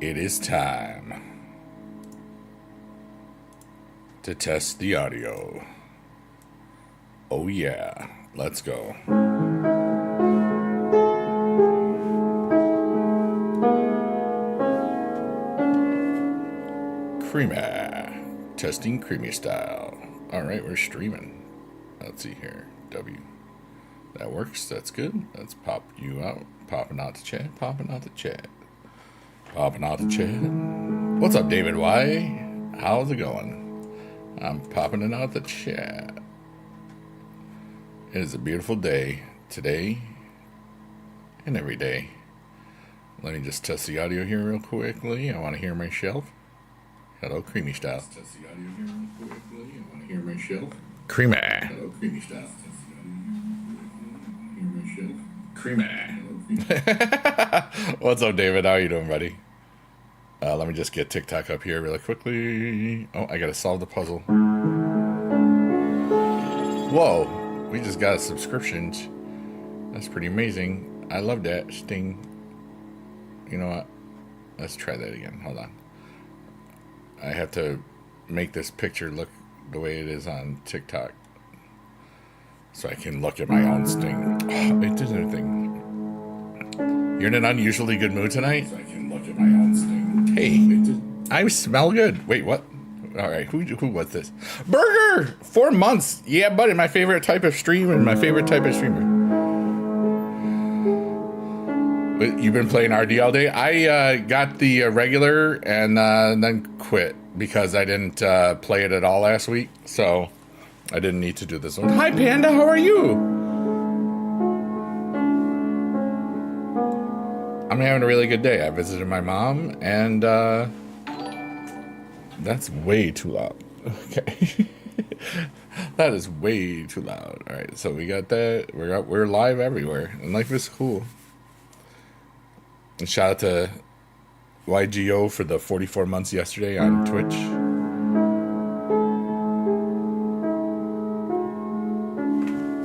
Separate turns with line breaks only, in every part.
It is time to test the audio. Oh yeah, let's go. Creamy. Testing creamy style. Alright, we're streaming. Let's see here. W. That works. That's good. Let's pop you out. Popping out the chat. Popping out the chat. Popping out the chat. What's up, David Y? How's it going? I'm popping it out the chat. It is a beautiful day today and every day. Let me just test the audio here real quickly. I want to hear myself. Hello, creamy style. Test the audio here real quickly. I want to hear myself. Creamy. Hello, creamy style. Creamy. What's up, David? How you doing, buddy? Let me just get TikTok up here really quickly. Oh, I gotta solve the puzzle. Whoa, we just got subscriptions. That's pretty amazing. I love that sting. You know what? Let's try that again. Hold on. I have to make this picture look the way it is on TikTok, so I can look at my own sting. Oh, it did anything. You're in an unusually good mood tonight? So I can look at my own sting. Hey, I smell good. Wait, what? All right, who was this? Burger! 4 months. Yeah, buddy, my favorite type of streamer. My favorite type of streamer. You've been playing RD all day? I got the regular and then quit because I didn't play it at all last week. So I didn't need to do this one. Hi, Panda. How are you? I'm having a really good day. I visited my mom, and that's way too loud. Okay. That is way too loud. All right, so we got that. We're live everywhere, and life is cool. And shout out to YGO for the 44 months yesterday on Twitch.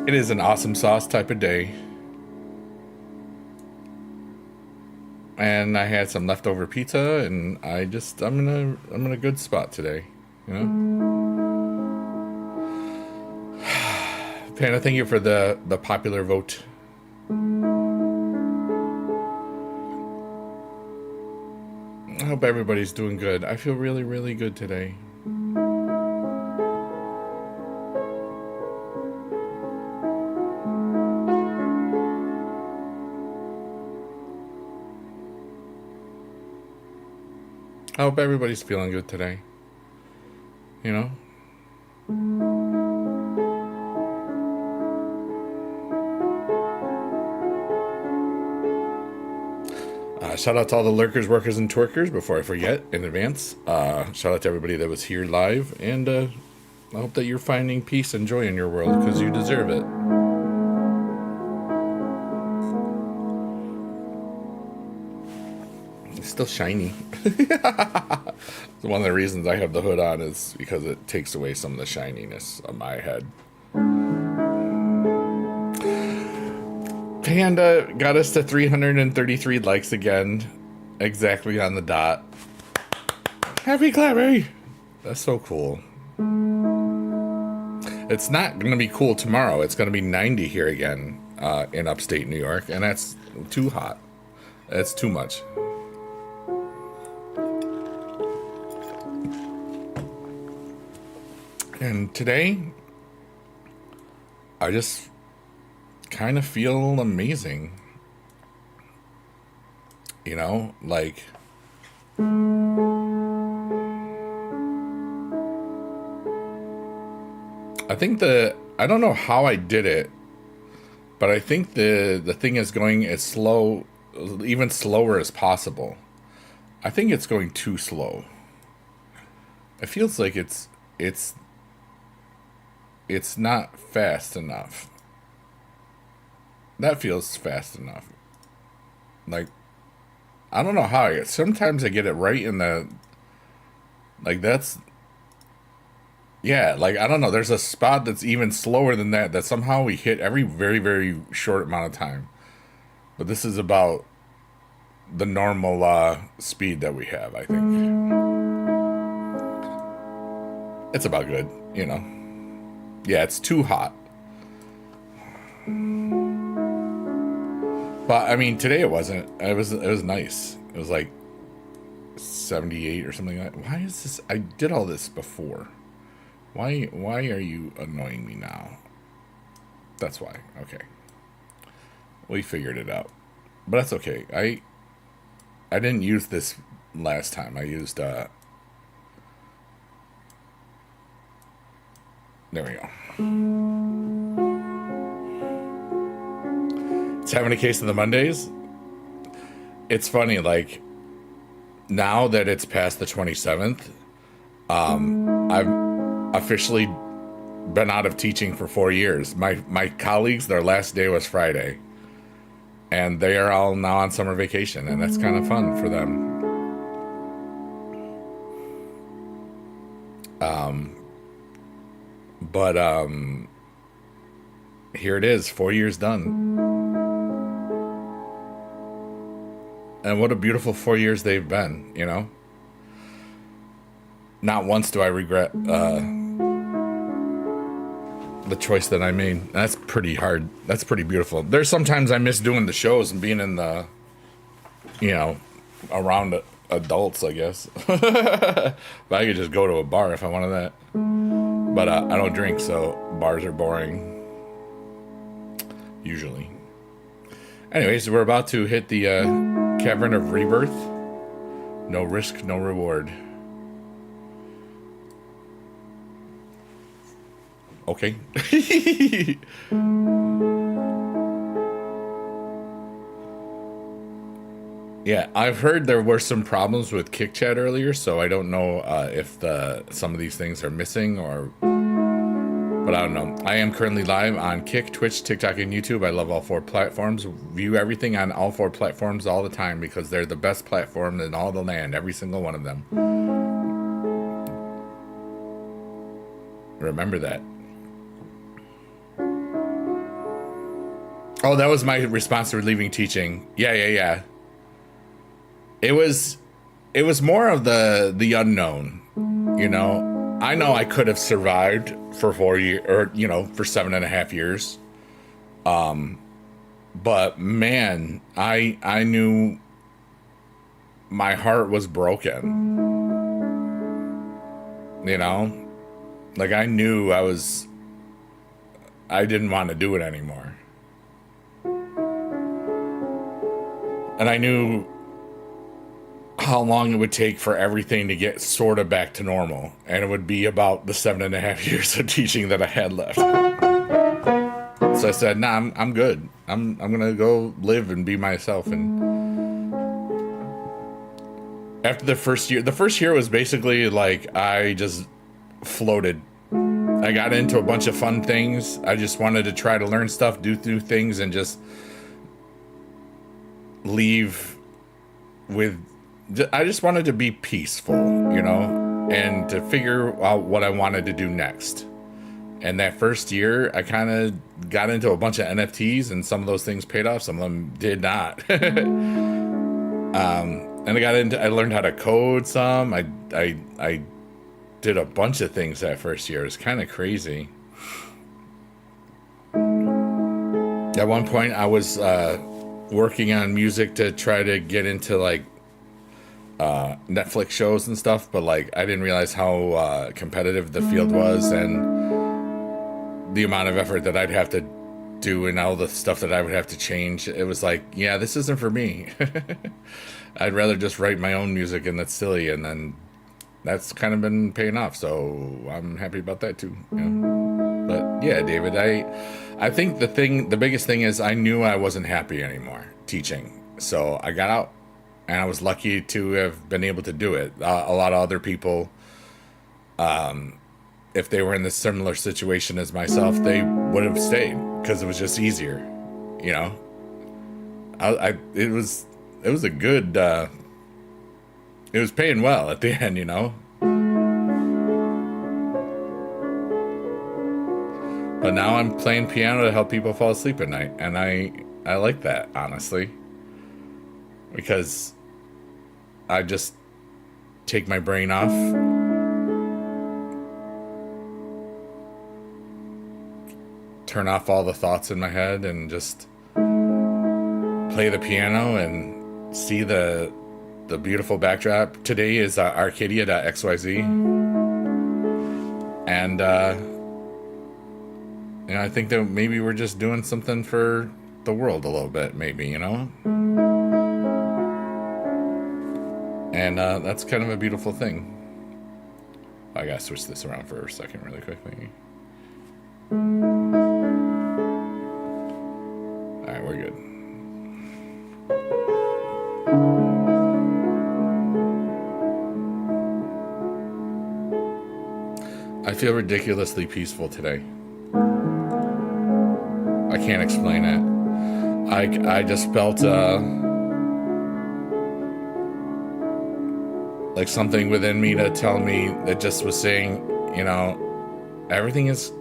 It is an awesome sauce type of day. And I had some leftover pizza, and I'm in a good spot today, you know. Panda, thank you for the popular vote. I hope everybody's doing good. I feel really, really good today. I hope everybody's feeling good today. You know? Shout out to all the lurkers, workers, and twerkers before I forget in advance. Shout out to everybody that was here live. And I hope that you're finding peace and joy in your world because you deserve it. It's still shiny. One of the reasons I have the hood on is because it takes away some of the shininess of my head. Panda got us to 333 likes again, exactly on the dot. Happy clapping! That's so cool. It's not going to be cool tomorrow. It's going to be 90 here again in upstate New York, and that's too hot. That's too much. And today, I just kind of feel amazing. You know, like, I think I don't know how I did it, but I think the thing is going as slow, even slower as possible. I think it's going too slow. It feels like it's not fast enough. That feels fast enough. Like, I don't know how. Sometimes I get it right in the... Like, that's... Yeah, like, I don't know. There's a spot that's even slower than that somehow we hit every very, very short amount of time. But this is about the normal speed that we have, I think. It's about good, you know. Yeah, it's too hot. But I mean, today it wasn't. It was nice. It was like 78 or something like that. Why is this? I did all this before. Why are you annoying me now? That's why. Okay. We figured it out. But that's okay. I didn't use this last time. I used there we go. It's having a case of the Mondays. It's funny, like now that it's past the 27th, I've officially been out of teaching for 4 years. My colleagues, their last day was Friday, and they are all now on summer vacation, and that's kind of fun for them. But here it is, 4 years done. And what a beautiful 4 years they've been, you know? Not once do I regret the choice that I made. That's pretty hard. That's pretty beautiful. There's sometimes I miss doing the shows and being in the, you know, around adults, I guess. But I could just go to a bar if I wanted that. But I don't drink, so bars are boring. Usually. Anyways, we're about to hit the Cavern of Rebirth. No risk, no reward. Okay. Yeah, I've heard there were some problems with Kick Chat earlier, so I don't know if some of these things are missing or... But I don't know. I am currently live on Kick, Twitch, TikTok, and YouTube. I love all 4 platforms. View everything on all 4 platforms all the time because they're the best platform in all the land, every single one of them. Remember that. Oh, that was my response to leaving teaching. Yeah. It was more of the unknown, you know. I know I could have survived for 4 years, or you know, for 7.5 years. But man, I knew my heart was broken. You know, like I knew I didn't want to do it anymore, and I knew how long it would take for everything to get sort of back to normal, and it would be about the 7.5 years of teaching that I had left. So I said, nah, I'm good. I'm gonna go live and be myself. And after the first year was basically like I just floated. I got into a bunch of fun things. I just wanted to try to learn stuff, do new things, and just leave with... I just wanted to be peaceful, you know, and to figure out what I wanted to do next. And that first year, I kind of got into a bunch of NFTs, and some of those things paid off. Some of them did not. And I learned how to code some. I did a bunch of things that first year. It was kind of crazy. At one point, I was working on music to try to get into like Netflix shows and stuff, but like I didn't realize how competitive the field was and the amount of effort that I'd have to do and all the stuff that I would have to change. It was like, yeah, this isn't for me. I'd rather just write my own music, and that's silly. And then that's kind of been paying off, so I'm happy about that too. Yeah. But yeah, David, I think the biggest thing is I knew I wasn't happy anymore teaching, so I got out. And I was lucky to have been able to do it. A lot of other people, if they were in this similar situation as myself, they would have stayed because it was just easier, you know. It was a good. It was paying well at the end, you know. But now I'm playing piano to help people fall asleep at night, and I like that, honestly. because I just take my brain off, turn off all the thoughts in my head, and just play the piano and see the beautiful backdrop. Today is Arcadia.xyz, and I think that maybe we're just doing something for the world a little bit, maybe, and that's kind of a beautiful thing. I gotta switch this around for a second really quickly. Alright, we're good. I feel ridiculously peaceful today. I can't explain it. I just felt like something within me to tell me that just was saying, everything is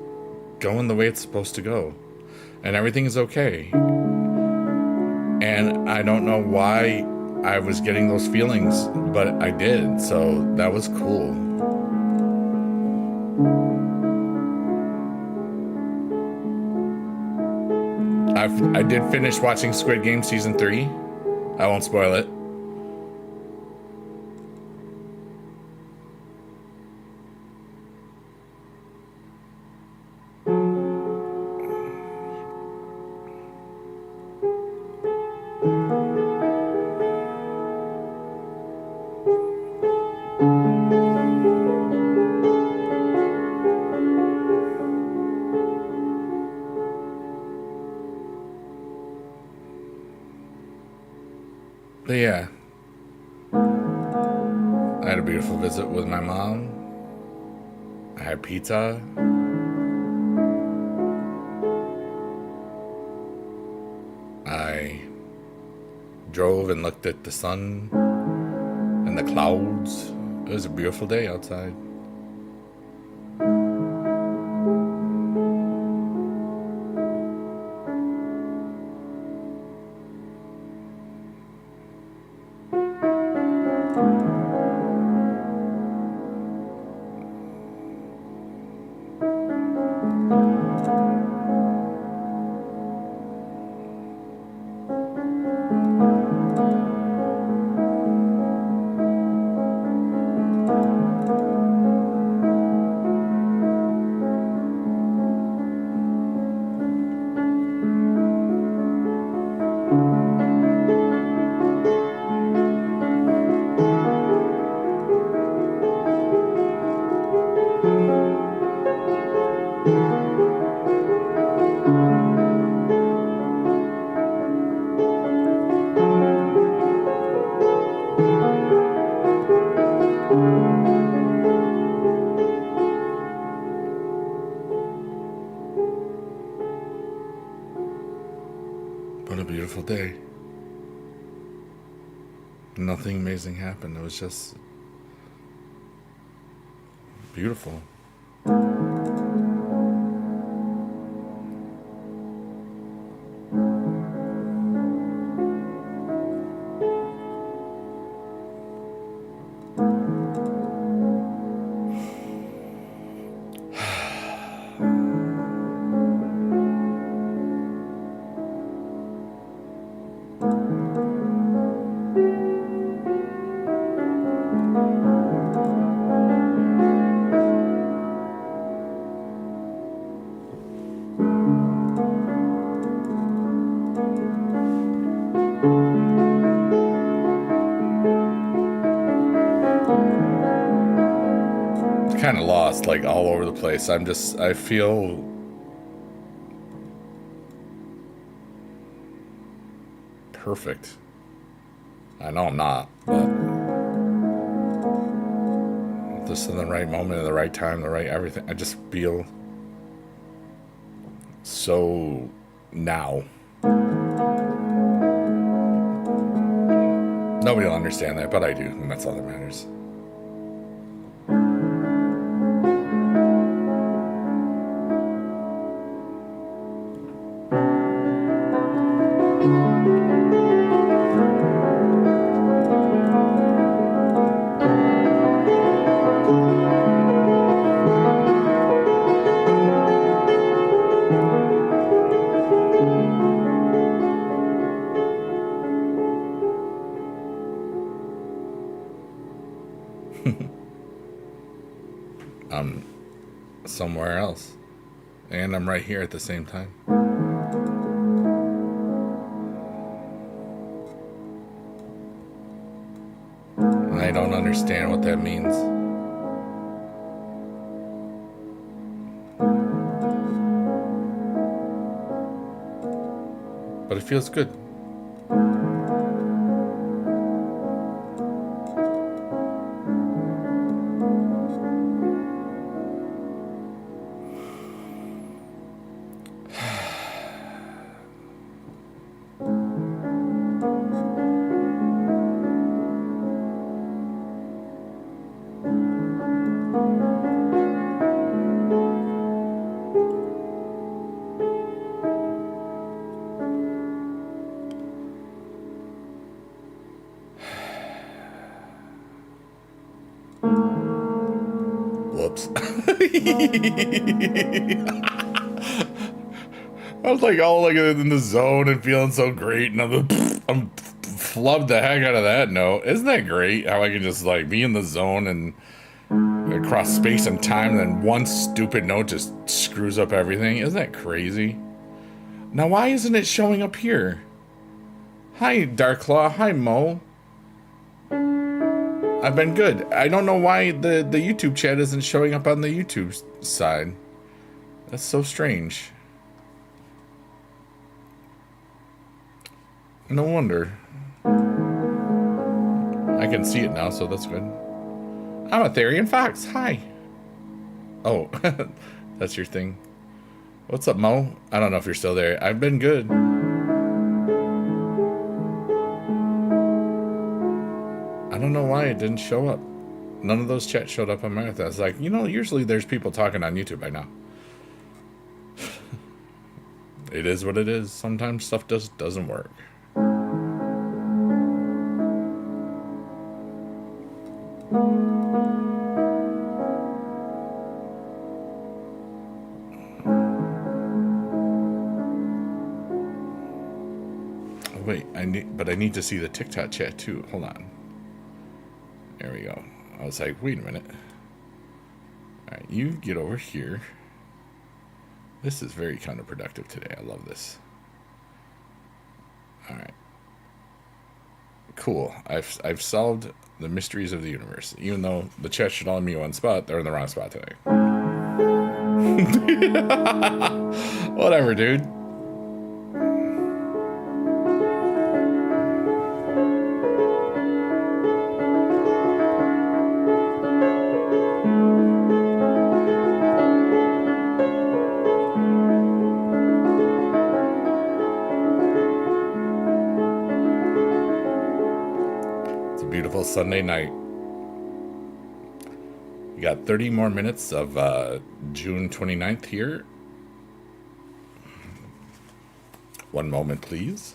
going the way it's supposed to go, and everything is okay. And I don't know why I was getting those feelings, but I did, so that was cool. I did finish watching Squid Game Season 3. I won't spoil it. But yeah, I had a beautiful visit with my mom. I had pizza. I drove and looked at the sun and the clouds. It was a beautiful day outside. What a beautiful day. Nothing amazing happened. It was just beautiful. Kind of lost, like all over the place. I feel perfect. I know I'm not, but just in the right moment, at the right time, the right everything. I just feel so now. Nobody will understand that, but I do, and that's all that matters. I'm right here at the same time. I don't understand what that means. But it feels good. Whoops. I was like all like in the zone and feeling so great, and I'm flubbed the heck out of that note. Isn't that great? How I can just like be in the zone and across space and time, and then one stupid note just screws up everything. Isn't that crazy? Now why isn't it showing up here? Hi Darklaw, hi Mo. I've been good. I don't know why the YouTube chat isn't showing up on the YouTube side. That's so strange. No wonder. I can see it now, so that's good. I'm a Therian Fox. Hi. Oh, that's your thing. What's up, Mo? I don't know if you're still there. I've been good. I don't know why it didn't show up. None of those chats showed up on Marathon. It's like, you know, usually there's people talking on YouTube by now. It is what it is. Sometimes stuff just doesn't work. Wait, I need to see the TikTok chat too. Hold on. There we go. I was like, wait a minute. Alright, you get over here. This is very counterproductive today. I love this. Alright. Cool. I've solved the mysteries of the universe. Even though the chat should all be one spot, they're in the wrong spot today. Whatever, dude. Sunday night. We got 30 more minutes of June 29th here. One moment, please.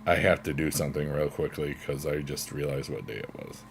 I have to do something real quickly because I just realized what day it was.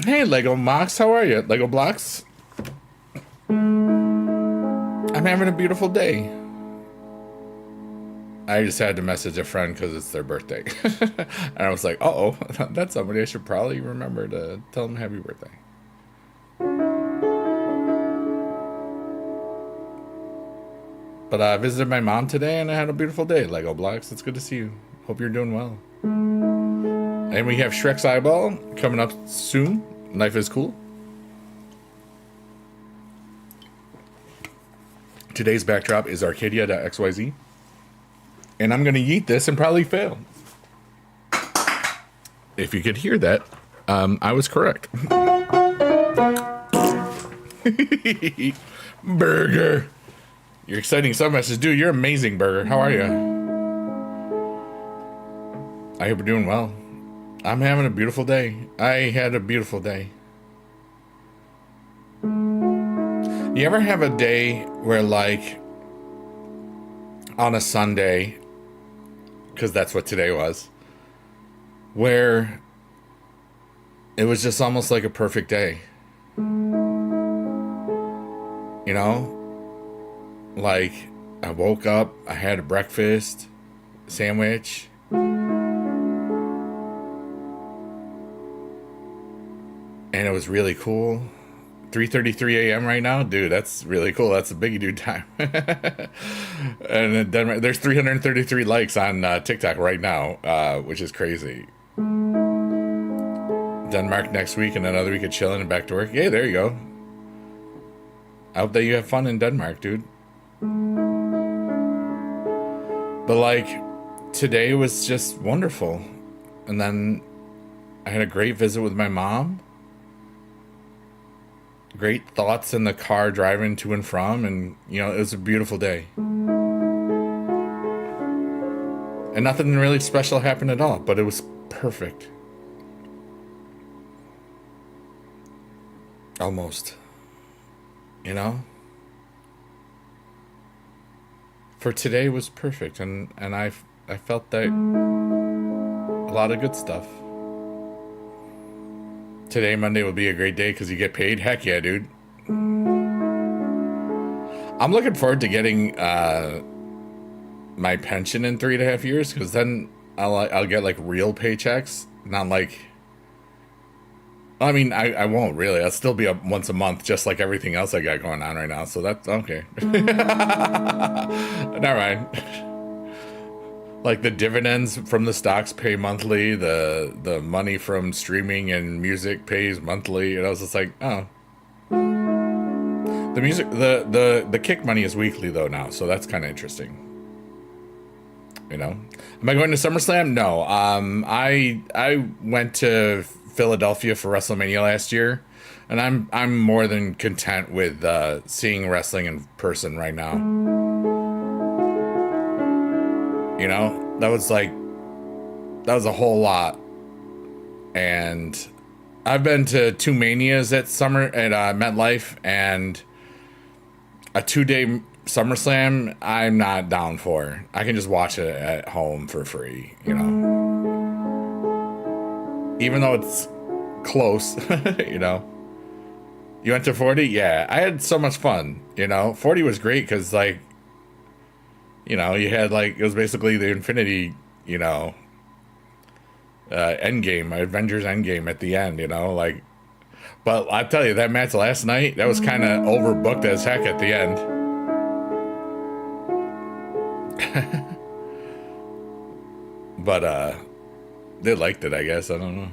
Hey, Lego Mox, how are you? Lego Blocks? I'm having a beautiful day. I just had to message a friend because it's their birthday. And I was like, uh-oh, that's somebody I should probably remember to tell them happy birthday. But I visited my mom today and I had a beautiful day, Lego Blocks. It's good to see you. Hope you're doing well. And we have Shrek's Eyeball coming up soon. Life is cool. Today's backdrop is Arcadia.xyz. And I'm going to yeet this and probably fail. If you could hear that, I was correct. Burger. Your exciting sub message. Dude, you're amazing, Burger. How are you? I hope you're doing well. I'm having a beautiful day. I had a beautiful day. You ever have a day where, like, on a Sunday, because that's what today was, where it was just almost like a perfect day? You know? Like, I woke up, I had a breakfast, sandwich. And it was really cool. 3:33 a.m. right now, dude. That's really cool. That's a biggie dude time. And in Denmark, there's 333 likes on TikTok right now, which is crazy. Denmark next week and another week of chilling and back to work. Yeah, there you go. I hope that you have fun in Denmark, dude. But like, today was just wonderful. And then I had a great visit with my mom. Great thoughts in the car driving to and from, and you know, it was a beautiful day. And nothing really special happened at all, but it was perfect. Almost. You know? For today was perfect, and I felt that a lot of good stuff. Today, Monday, will be a great day because you get paid. Heck yeah, dude. I'm looking forward to getting my pension in 3.5 years, because then I'll get like real paychecks, not like. I mean, I won't really. I'll still be up once a month, just like everything else I got going on right now. So that's okay. Never mind. Like the dividends from the stocks pay monthly, the money from streaming and music pays monthly, and I was just like, oh. The music, the kick money is weekly though now, so that's kind of interesting. You know, am I going to SummerSlam? No. I went to Philadelphia for WrestleMania last year, and I'm more than content with seeing wrestling in person right now. You know, that was a whole lot. And I've been to 2 Manias at MetLife, and a 2-day SummerSlam I'm not down for. I can just watch it at home for free, you know. Even though it's close, you know. You went to 40? Yeah, I had so much fun, you know. 40 was great because, like, you know, you had, like, it was basically the Infinity, you know, Endgame, Avengers Endgame at the end, you know, like. But I tell you, that match last night, that was kind of overbooked as heck at the end. But, they liked it, I guess. I don't know.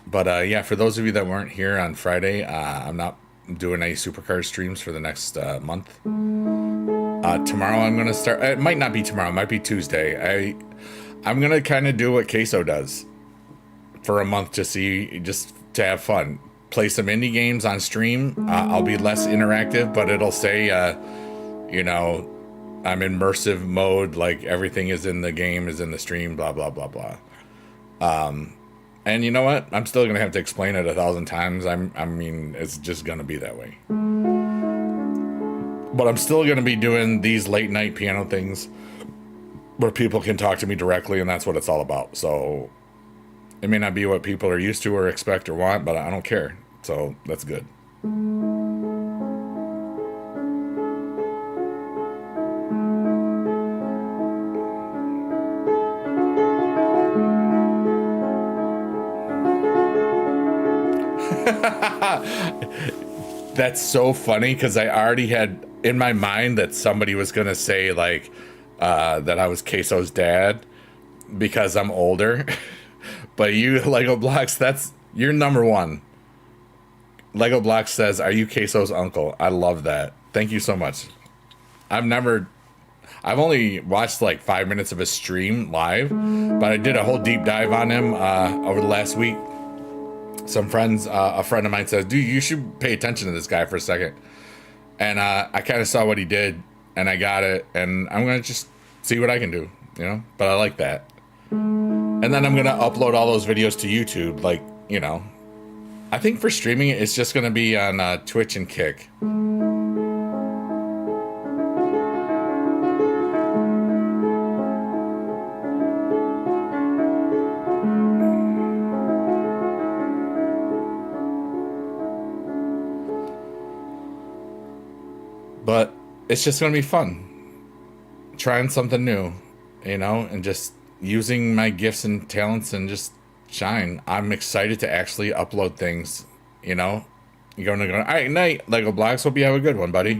But, yeah, for those of you that weren't here on Friday, I'm not doing any Supercard streams for the next month. Tomorrow I'm going to start. It might not be tomorrow. It might be Tuesday. I'm going to kind of do what Queso does for a month to have fun. Play some indie games on stream. I'll be less interactive, but it'll say, you know, I'm immersive mode. Like everything is in the game, is in the stream, blah, blah, blah, blah. And you know what? I'm still going to have to explain it 1,000 times. I mean, it's just going to be that way. But I'm still going to be doing these late night piano things where people can talk to me directly, and that's what it's all about. So it may not be what people are used to or expect or want, but I don't care. So that's good. That's so funny because I already had in my mind that somebody was gonna say like that I was Queso's dad because I'm older. But you, Lego Blocks, you're number one. Lego Block says, "Are you Queso's uncle?" I love that. Thank you so much. I've only watched like 5 minutes of his stream live, but I did a whole deep dive on him over the last week. Some friends, a friend of mine says, "Dude, you should pay attention to this guy for a second." And I kind of saw what he did, and I got it, and I'm gonna just see what I can do, you know. But I like that. And then I'm gonna upload all those videos to YouTube, like, you know. I think for streaming, it's just gonna be on Twitch and Kick. But it's just gonna be fun. Trying something new, you know, and just using my gifts and talents and just shine. I'm excited to actually upload things, you know. You're going to go, all right, night, Lego Blocks. Hope you have a good one, buddy.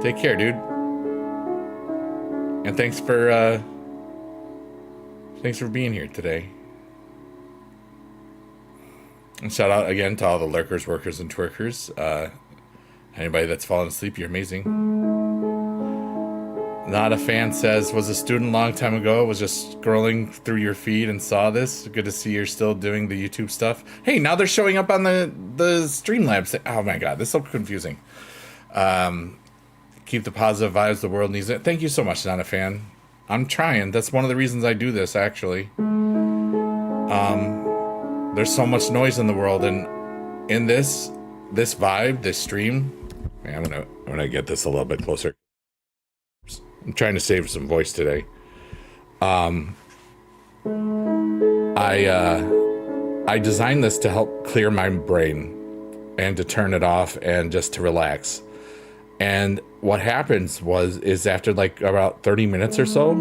Take care, dude. And thanks for being here today. And shout out again to all the lurkers, workers, and twerkers. Anybody that's fallen asleep, you're amazing. Not a fan says, was a student a long time ago, was just scrolling through your feed and saw this. Good to see you're still doing the YouTube stuff. Hey, now they're showing up on the Streamlabs. Oh my God, this is so confusing. Keep the positive vibes, the world needs it. Thank you so much, Not a Fan. I'm trying. That's one of the reasons I do this, actually. There's so much noise in the world, and in this vibe, this stream, man, I'm gonna get this a little bit closer. I'm trying to save some voice today. I designed this to help clear my brain and to turn it off and just to relax. And what happens is after like about 30 minutes or so,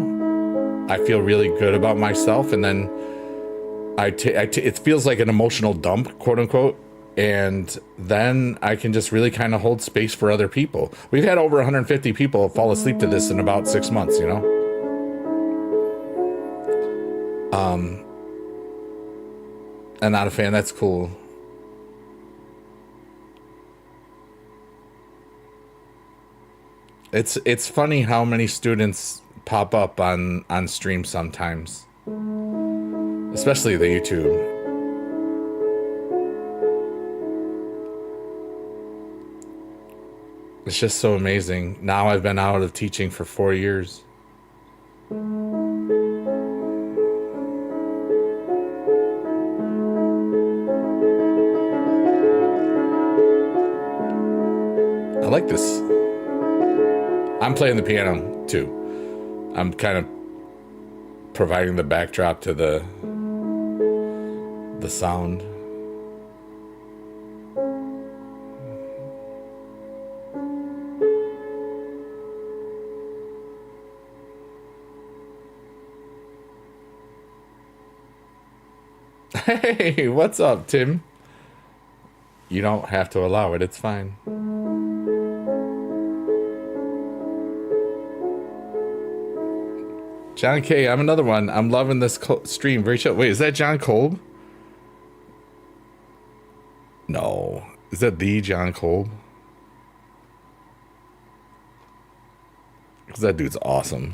I feel really good about myself, and then it feels like an emotional dump, quote unquote. And then I can just really kind of hold space for other people. We've had over 150 people fall asleep to this in about 6 months, you know? And Not a Fan, that's cool. It's funny how many students pop up on stream sometimes. Especially the YouTube. It's just so amazing. Now I've been out of teaching for 4 years. I like this. I'm playing the piano too. I'm kind of providing the backdrop to the sound. Hey, what's up, Tim? You don't have to allow it, it's fine. John K, I'm another one. I'm loving this stream. Very chill. Wait, is that John Kolb? No. Is that the John Kolb? Because that dude's awesome.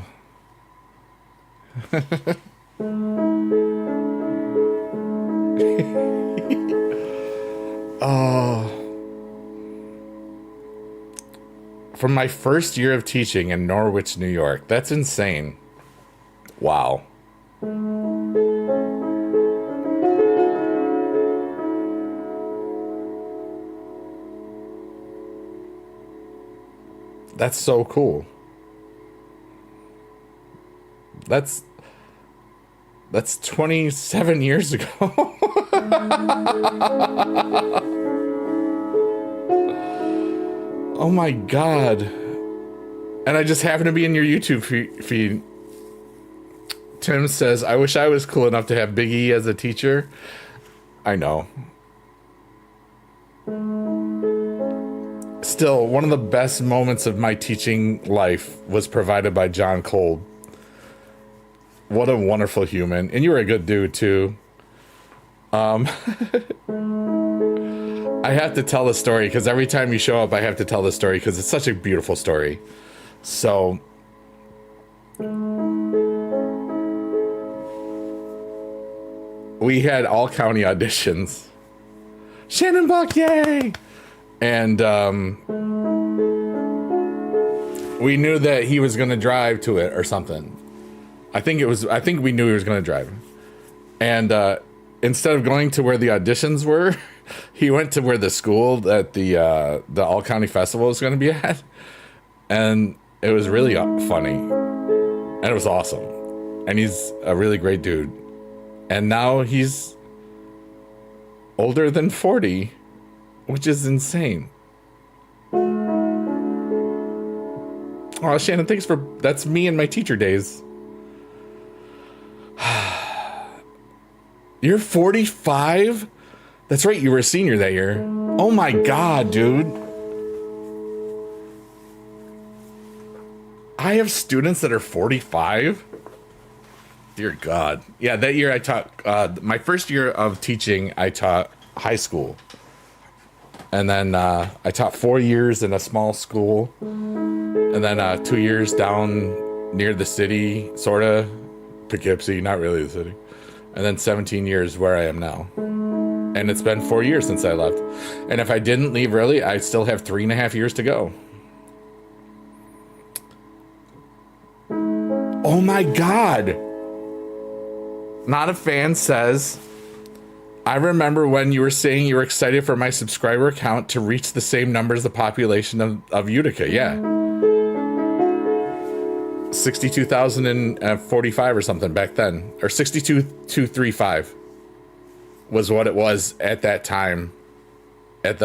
Oh. From my first year of teaching in Norwich, New York. That's insane. Wow. That's so cool. That's 27 years ago. Oh my God. And I just happen to be in your YouTube feed. Tim says, I wish I was cool enough to have Big E as a teacher. I know. Still, one of the best moments of my teaching life was provided by John Kolb. What a wonderful human. And you were a good dude, too. I I have to tell the story because every time you show up, I have to tell the story because it's such a beautiful story. So we had all county auditions. Shannon Buck, yay! And we knew that he was going to drive to it or something. I think we knew he was going to drive. And instead of going to where the auditions were, he went to where the school that the all county festival was going to be at. And it was really funny. And it was awesome. And he's a really great dude. And now he's older than 40, which is insane. Oh, Shannon, thanks for... That's me in my teacher days. You're 45? That's right, you were a senior that year. Oh my God, dude. I have students that are 45? Dear God. Yeah, that year I taught... my first year of teaching, I taught high school. And then I taught 4 years in a small school. And then 2 years down near the city, sort of. Poughkeepsie, not really the city. And then 17 years where I am now. And it's been 4 years since I left. And if I didn't leave early, I still have 3.5 years to go. Oh my God. Not a Fan says, I remember when you were saying you were excited for my subscriber count to reach the same number as the population of Utica. Yeah. 62,045 or something back then. Or 62,235 was what it was at that time. It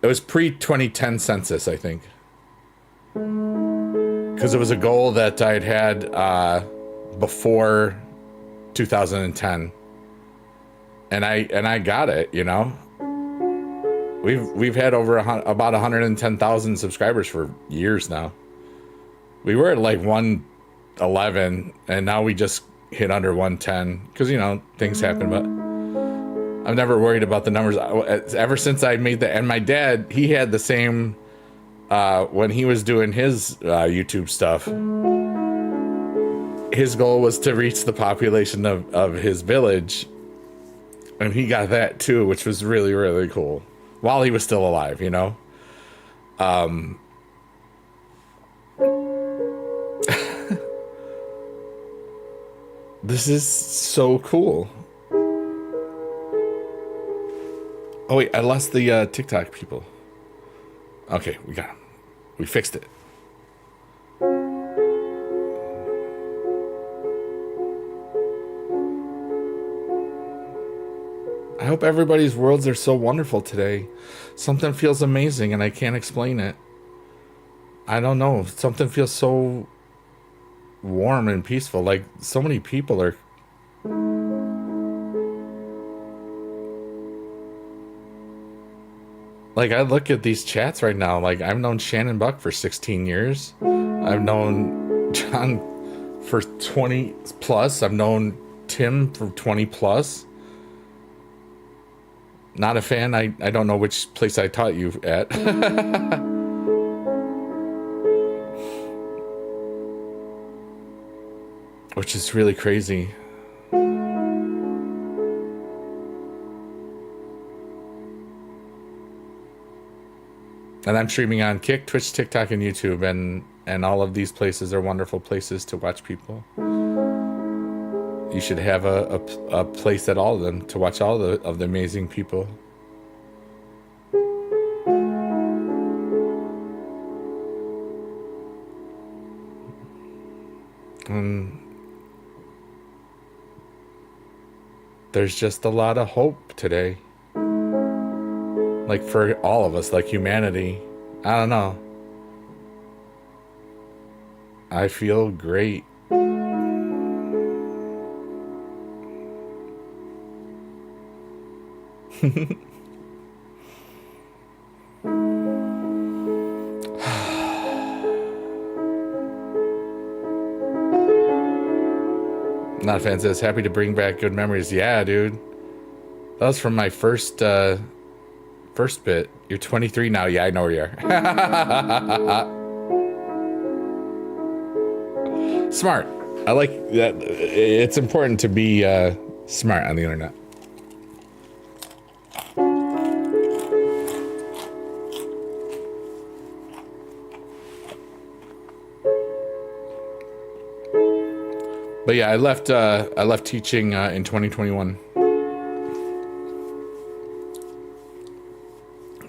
was pre-2010 census, I think. Because it was a goal that I'd had before 2010. And I got it, you know. We've had over about 110,000 subscribers for years now. We were at like 111, and now we just hit under 110 because, you know, things happen. But I'm never worried about the numbers ever since I made that. And my dad, he had the same when he was doing his YouTube stuff. His goal was to reach the population of his village. And he got that too, which was really, really cool. While he was still alive, you know? This is so cool. Oh wait, I lost the TikTok people. Okay, we got them. We fixed it. I hope everybody's worlds are so wonderful today. Something feels amazing and I can't explain it. I don't know. Something feels so warm and peaceful. Like so many people are... Like I look at these chats right now. Like I've known Shannon Buck for 16 years. I've known John for 20 plus. I've known Tim for 20 plus. Not a Fan. I don't know which place I taught you at. Which is really crazy. And I'm streaming on Kick, Twitch, TikTok, and YouTube, and all of these places are wonderful places to watch people. You should have a place at all of them to watch all of the amazing people. And there's just a lot of hope today. Like for all of us, like humanity. I don't know. I feel great. Not a Fan says, happy to bring back good memories. Yeah, dude. That was from my first bit. You're 23 now. Yeah, I know where you are. Smart. I like that. It's important to be smart on the internet. But yeah, I left teaching in 2021.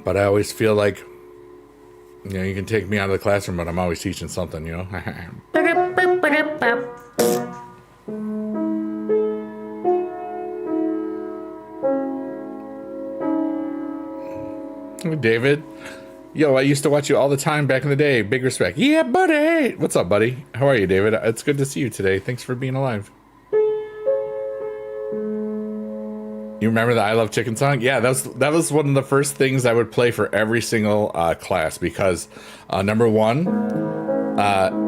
But I always feel like, you can take me out of the classroom, but I'm always teaching something, David, yo, I used to watch you all the time back in the day. Big respect. Yeah, buddy. What's up, buddy? How are you, David? It's good to see you today. Thanks for being alive. You remember the I Love Chicken song? Yeah, that was one of the first things I would play for every single class because, number one,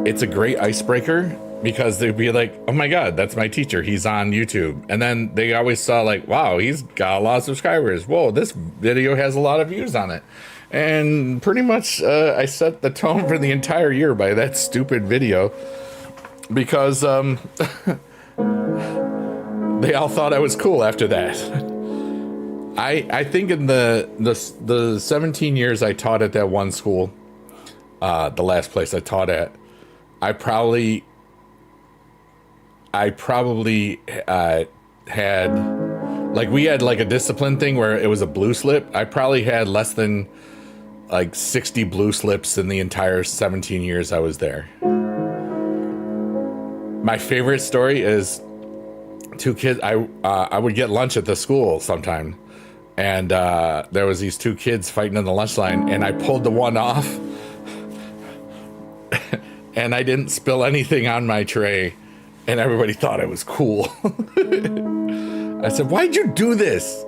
it's a great icebreaker because they'd be like, oh my God, that's my teacher. He's on YouTube. And then they always saw like, wow, he's got a lot of subscribers. Whoa, this video has a lot of views on it. And pretty much I set the tone for the entire year by that stupid video because they all thought I was cool after that. I think in the 17 years I taught at that one school, the last place I taught at, I probably had, like, we had like a discipline thing where it was a blue slip. I probably had less than like 60 blue slips in the entire 17 years I was there. My favorite story is two kids. I would get lunch at the school sometime, and there was these two kids fighting in the lunch line, and I pulled the one off, and I didn't spill anything on my tray, and everybody thought I was cool. I said, "Why'd you do this?"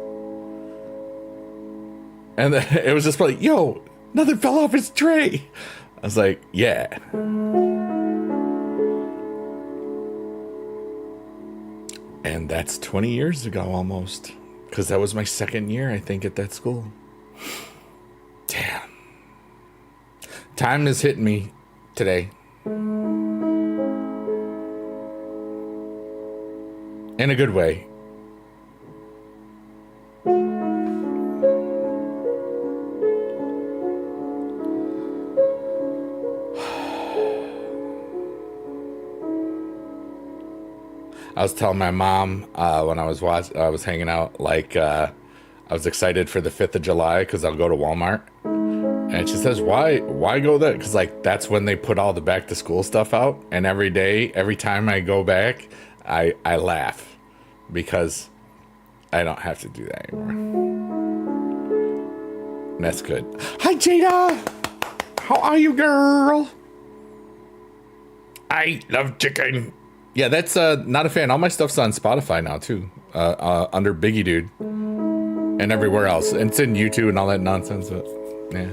And then it was just like, "Yo, nothing fell off his tray." I was like, "Yeah." And that's 20 years ago almost, because that was my second year, I think, at that school. Damn. Time is hitting me today. In a good way. I was telling my mom when I was hanging out, like I was excited for the 5th of July because I'll go to Walmart, and she says, "Why go there?" Because like that's when they put all the back to school stuff out, and every time I go back, I laugh because I don't have to do that anymore, and that's good. Hi, Jada. How are you, girl? I love chicken. Yeah, that's not a fan. All my stuff's on Spotify now too, under Biggie Dude, and everywhere else. And it's in YouTube and all that nonsense. But yeah.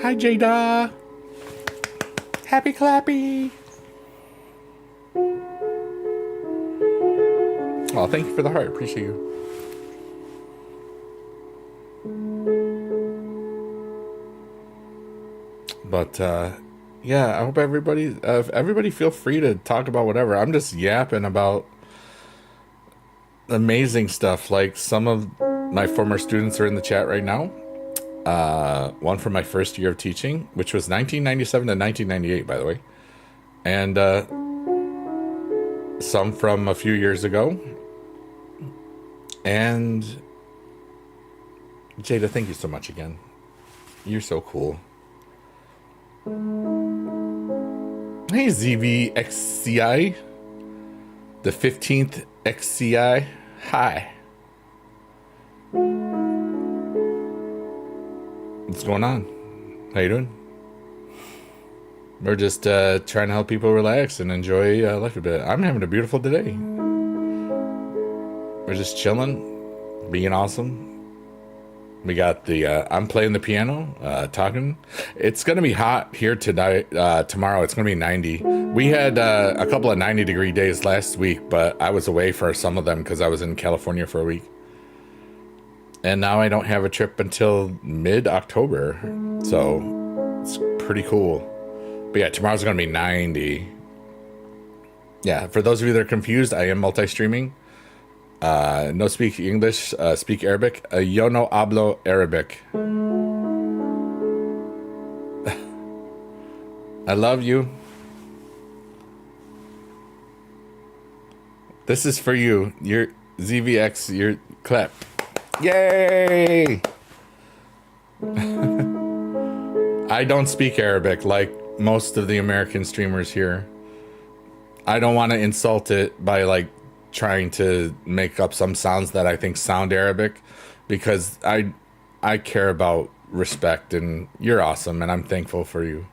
Hi, Jada. Happy clappy. Oh, thank you for the heart. Appreciate you. But yeah, I hope everybody feel free to talk about whatever. I'm just yapping about amazing stuff. Like some of my former students are in the chat right now. One from my first year of teaching, which was 1997 to 1998, by the way, and some from a few years ago. And Jada, thank you so much again. You're so cool. Hey, ZVXCI. The 15th XCI. Hi. What's going on? How you doing? We're just trying to help people relax and enjoy life a bit. I'm having a beautiful day. We're just chilling, being awesome, We got the I'm playing the piano, talking. It's gonna be hot here tonight. Tomorrow it's gonna be 90. We had a couple of 90-degree days last week, but I was away for some of them because I was in California for a week. And now I don't have a trip until mid-October, so it's pretty cool. But yeah, tomorrow's gonna be 90. Yeah, for those of you that are confused, I am multi-streaming. No speak English, speak Arabic. Yo no hablo Arabic. I love you. This is for you. Your ZVX, your clap. Yay! I don't speak Arabic like most of the American streamers here. I don't want to insult it by like trying to make up some sounds that I think sound Arabic, because I care about respect, and you're awesome and I'm thankful for you.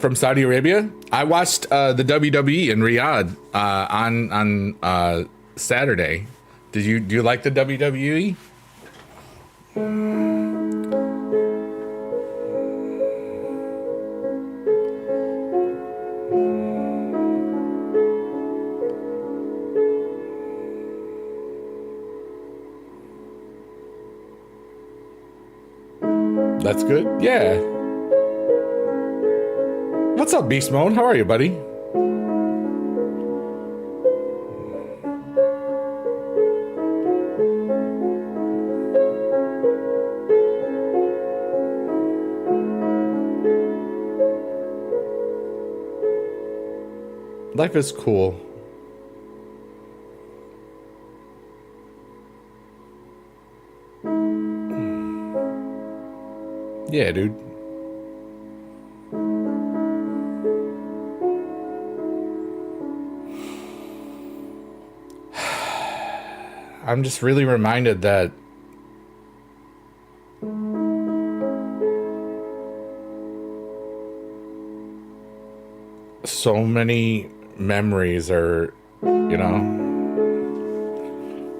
From Saudi Arabia, I watched the WWE in Riyadh on Saturday. Do you like the WWE? That's good. Yeah. What's up, Beast Mode? How are you, buddy? Life is cool. Yeah, dude. I'm just really reminded that so many memories are, you know.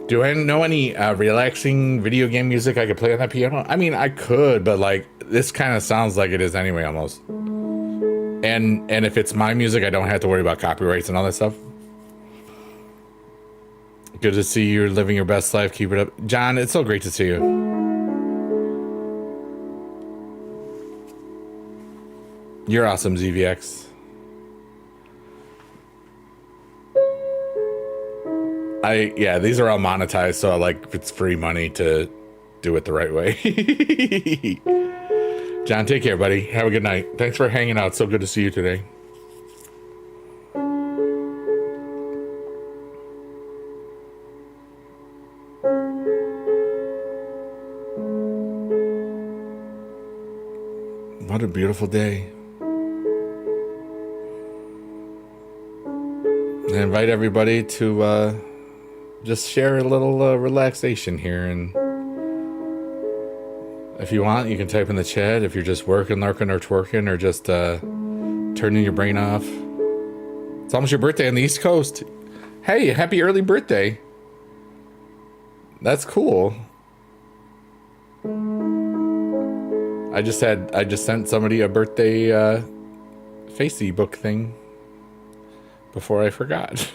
Do I know any relaxing video game music I could play on that piano? I mean, I could, but like this kind of sounds like it is anyway, almost. And if it's my music, I don't have to worry about copyrights and all that stuff. Good to see you living your best life. Keep it up, John. It's so great to see you. You're awesome, ZVX. Yeah, these are all monetized, so like it's free money to do it the right way. John, take care, buddy. Have a good night. Thanks for hanging out. So good to see you today. What a beautiful day. I invite everybody to just share a little relaxation here, and if you want, you can type in the chat if you're just working, lurking, or twerking, or just turning your brain off. It's almost your birthday on the East Coast. Hey, happy early birthday. That's cool. I just sent somebody a birthday Facey book thing before I forgot.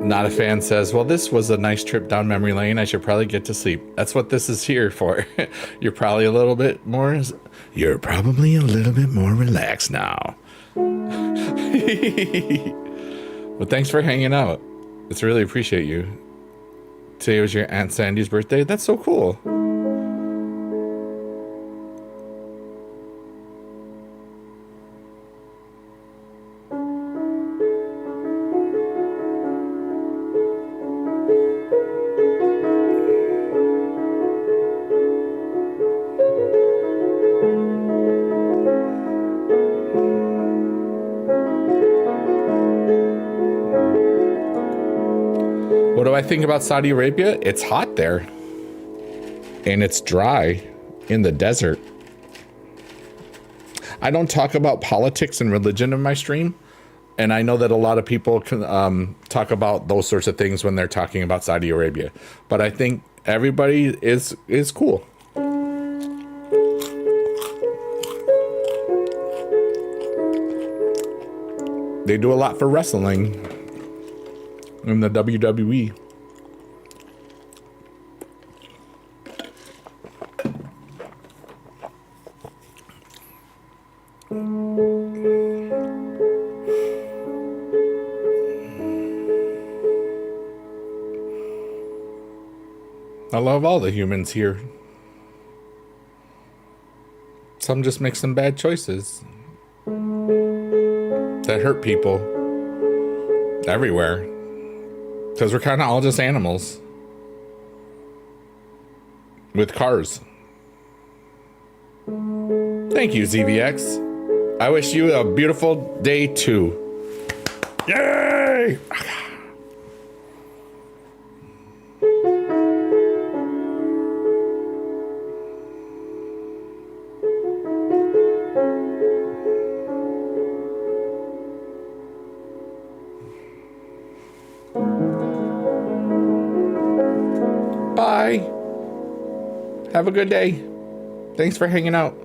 Not a fan says, well, this was a nice trip down memory lane. I should probably get to sleep. That's what this is here for. You're probably a little bit more relaxed now. Well, thanks for hanging out. It's really appreciate you. Today was your Aunt Sandy's birthday. That's so cool. What do I think about Saudi Arabia? It's hot there. And it's dry in the desert. I don't talk about politics and religion in my stream. And I know that a lot of people can talk about those sorts of things when they're talking about Saudi Arabia. But I think everybody is cool. They do a lot for wrestling in the WWE. I love all the humans here. Some just make some bad choices that hurt people everywhere. Because we're kind of all just animals with cars. Thank you, ZVX. I wish you a beautiful day too. Yay! Bye. Have a good day. Thanks for hanging out.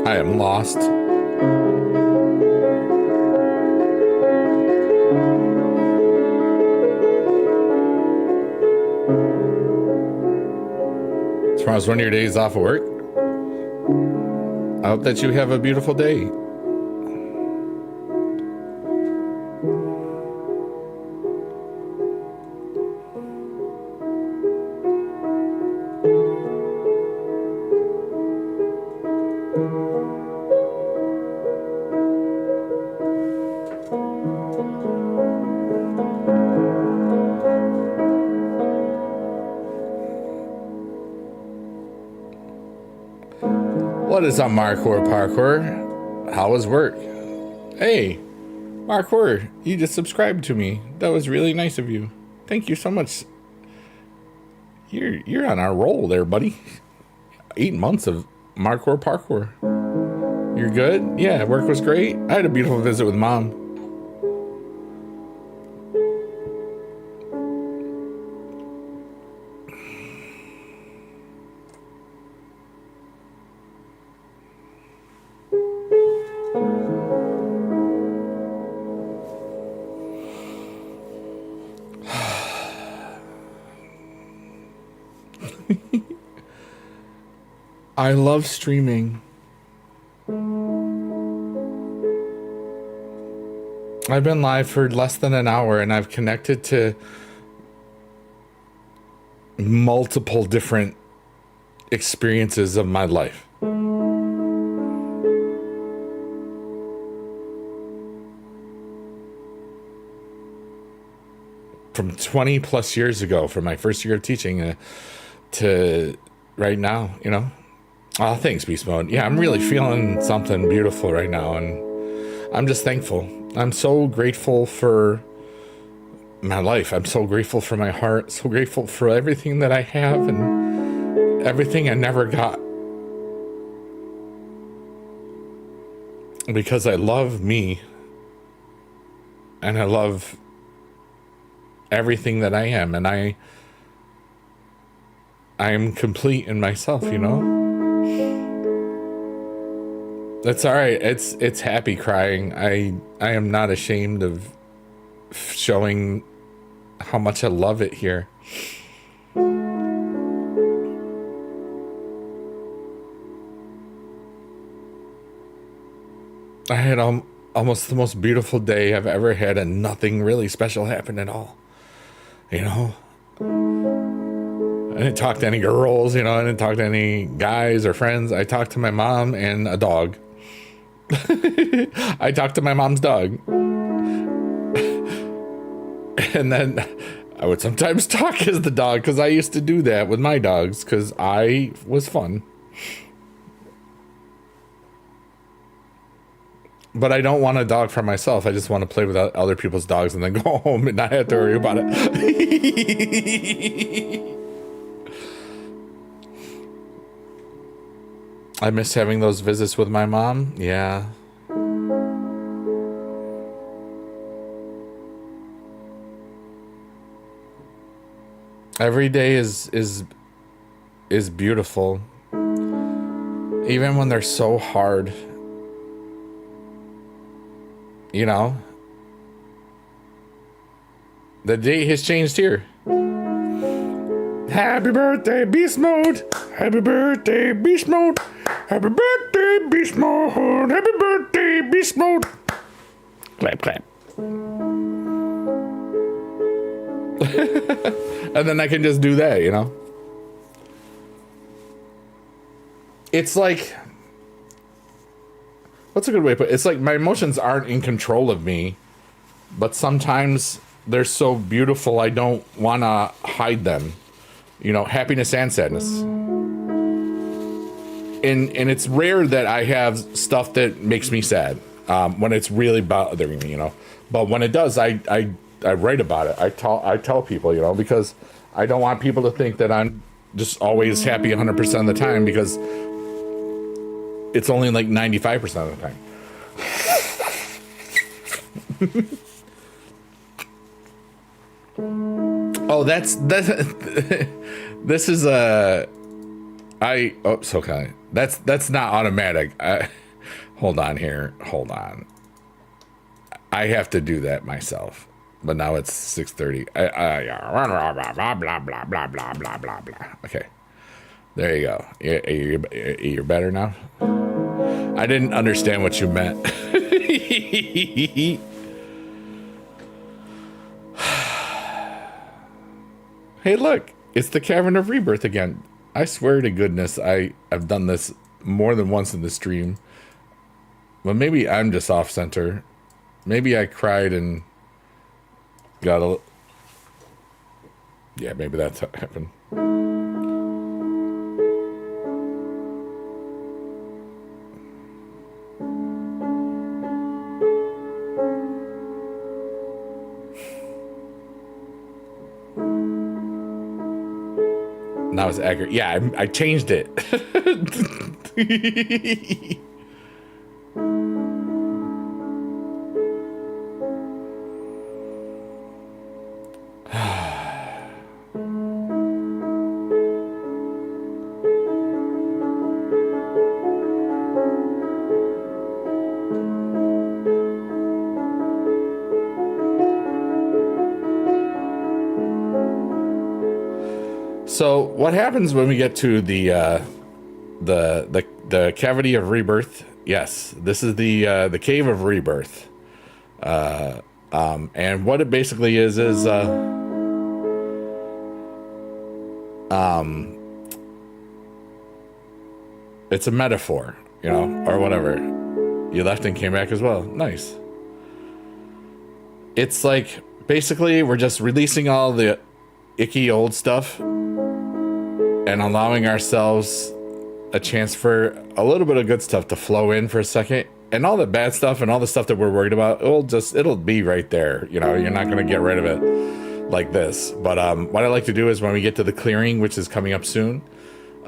I am lost. Tomorrow's one of your days off of work. I hope that you have a beautiful day. What is up, Parkour? How was work? Hey, Parkour, you just subscribed to me. That was really nice of you. Thank you so much. You're on our roll there, buddy. 8 months of Parkour. You're good? Yeah, work was great. I had a beautiful visit with Mom. I love streaming. I've been live for less than an hour and I've connected to multiple different experiences of my life. From 20 plus years ago, from my first year of teaching to right now, you know. Oh, thanks, Beast Mode. Yeah, I'm really feeling something beautiful right now, and I'm just thankful. I'm so grateful for my life. I'm so grateful for my heart, so grateful for everything that I have and everything I never got. Because I love me, and I love everything that I am, and I'm complete in myself, you know? That's all right. It's happy crying. I am not ashamed of showing how much I love it here. I had almost the most beautiful day I've ever had, and nothing really special happened at all. You know? I didn't talk to any girls, you know, I didn't talk to any guys or friends. I talked to my mom and a dog. I talked to my mom's dog. And then I would sometimes talk as the dog, because I used to do that with my dogs, because I was fun. But I don't want a dog for myself. I just want to play with other people's dogs and then go home and not have to worry about it. I miss having those visits with my mom. Yeah. Every day is beautiful. Even when they're so hard. You know? The date has changed here. Happy birthday, Beast Mode! Happy birthday, Beast Mode! Happy birthday, Beast Mode! Happy birthday, Beast Mode! Clap, clap. And then I can just do that, you know? It's like... What's a good way to put it? It's like my emotions aren't in control of me, but sometimes they're so beautiful I don't want to hide them. You know, happiness and sadness. And it's rare that I have stuff that makes me sad when it's really bothering me, you know. But when it does, I write about it. I tell people, you know, because I don't want people to think that I'm just always happy 100% of the time, because it's only like 95% of the time. Oh, that's this is okay. That's not automatic. Hold on here. Hold on. I have to do that myself. But now it's 6:30. Blah blah blah blah blah blah blah blah blah. Okay. There you go. You're better now? I didn't understand what you meant. Hey, look, it's the Cavern of Rebirth again. I swear to goodness, I've done this more than once in the stream. But maybe I'm just off center. Maybe I cried and got a... Yeah, maybe that's what happened. Now it's accurate. Yeah, I changed it. So what happens when we get to the cavity of rebirth? Yes, this is the cave of rebirth, and what it basically is it's a metaphor, you know, or whatever. You left and came back as well. Nice. It's like basically we're just releasing all the icky old stuff and allowing ourselves a chance for a little bit of good stuff to flow in for a second. And all the bad stuff and all the stuff that we're worried about, it'll be right there. You know, you're not going to get rid of it like this. But what I like to do is when we get to the clearing, which is coming up soon,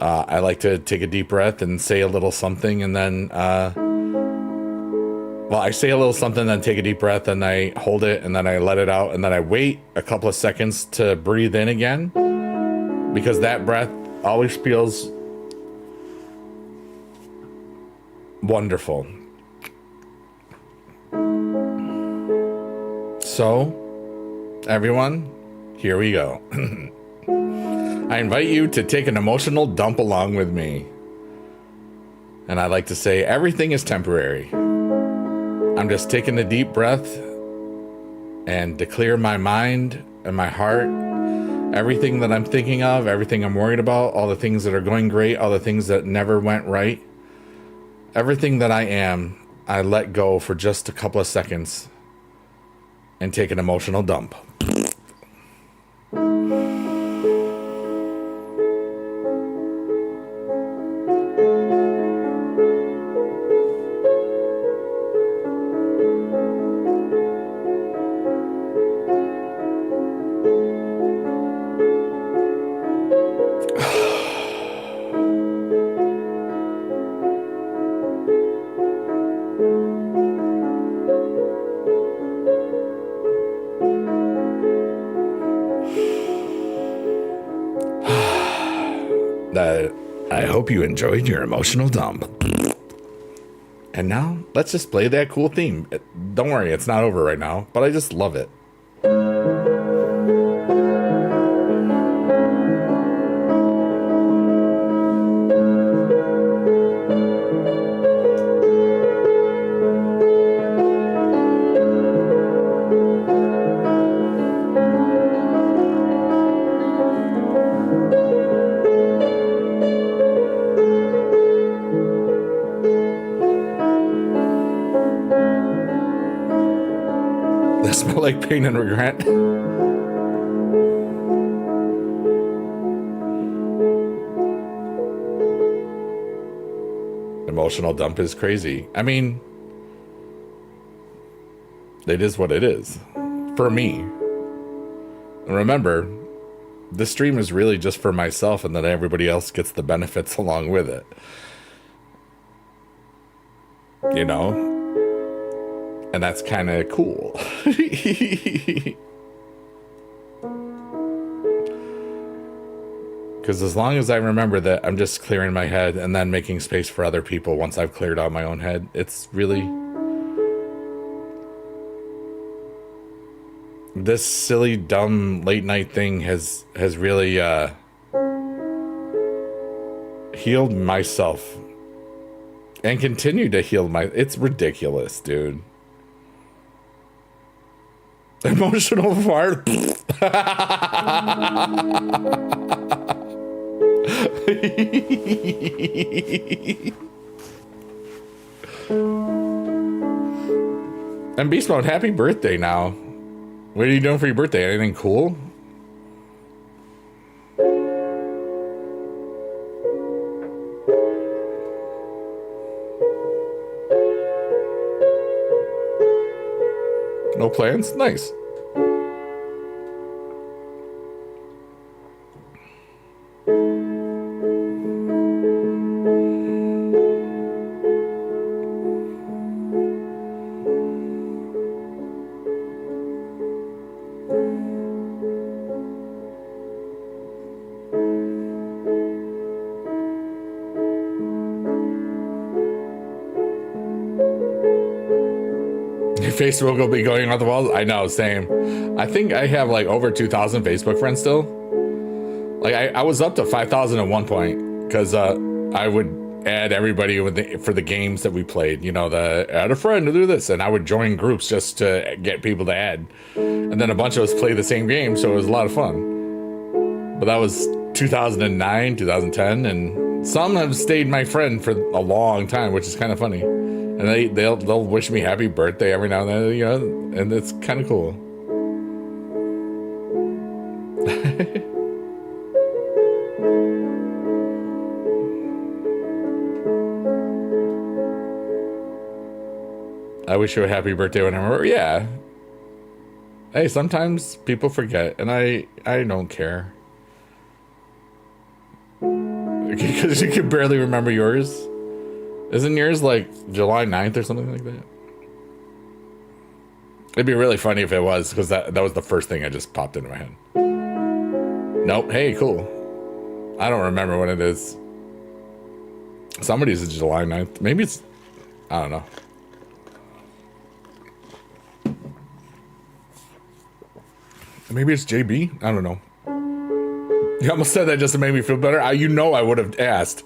I like to take a deep breath and say a little something, and then, well, I say a little something, then take a deep breath, and I hold it, and then I let it out, and then I wait a couple of seconds to breathe in again, because that breath always feels wonderful. So, everyone, here we go. I invite you to take an emotional dump along with me. And I like to say everything is temporary. I'm just taking a deep breath and to clear my mind and my heart, everything that I'm thinking of, everything I'm worried about, all the things that are going great, all the things that never went right, everything that I am, I let go for just a couple of seconds and take an emotional dump. I hope you enjoyed your emotional dump. And now, let's just play that cool theme. Don't worry, it's not over right now, but I just love it. They smell like pain and regret. Emotional dump is crazy. I mean, it is what it is. For me. And remember, this stream is really just for myself, and then everybody else gets the benefits along with it. You know? And that's kind of cool. Because as long as I remember that I'm just clearing my head and then making space for other people once I've cleared out my own head, it's really... This silly, dumb, late night thing has really healed myself. And continue to heal my... It's ridiculous, dude. Emotional fart. And Beast Mode, happy birthday now. What are you doing for your birthday? Anything cool? No plans? Nice. Facebook will be going off the walls. I know, same. I think I have like over 2,000 Facebook friends still. Like I was up to 5,000 at one point because I would add everybody for the games that we played. You know, add a friend to do this, and I would join groups just to get people to add. And then a bunch of us played the same game, so it was a lot of fun. But that was 2009, 2010, and some have stayed my friend for a long time, which is kind of funny. And they'll wish me happy birthday every now and then, you know, and it's kind of cool. I wish you a happy birthday whenever. Yeah. Hey, sometimes people forget, and I don't care. Because you can barely remember yours. Isn't yours like July 9th or something like that? It'd be really funny if it was, because that was the first thing that just popped into my head. Nope. Hey, cool. I don't remember when it is. Somebody's July 9th. Maybe it's, I don't know. Maybe it's JB. I don't know. You almost said that just to make me feel better. I would have asked.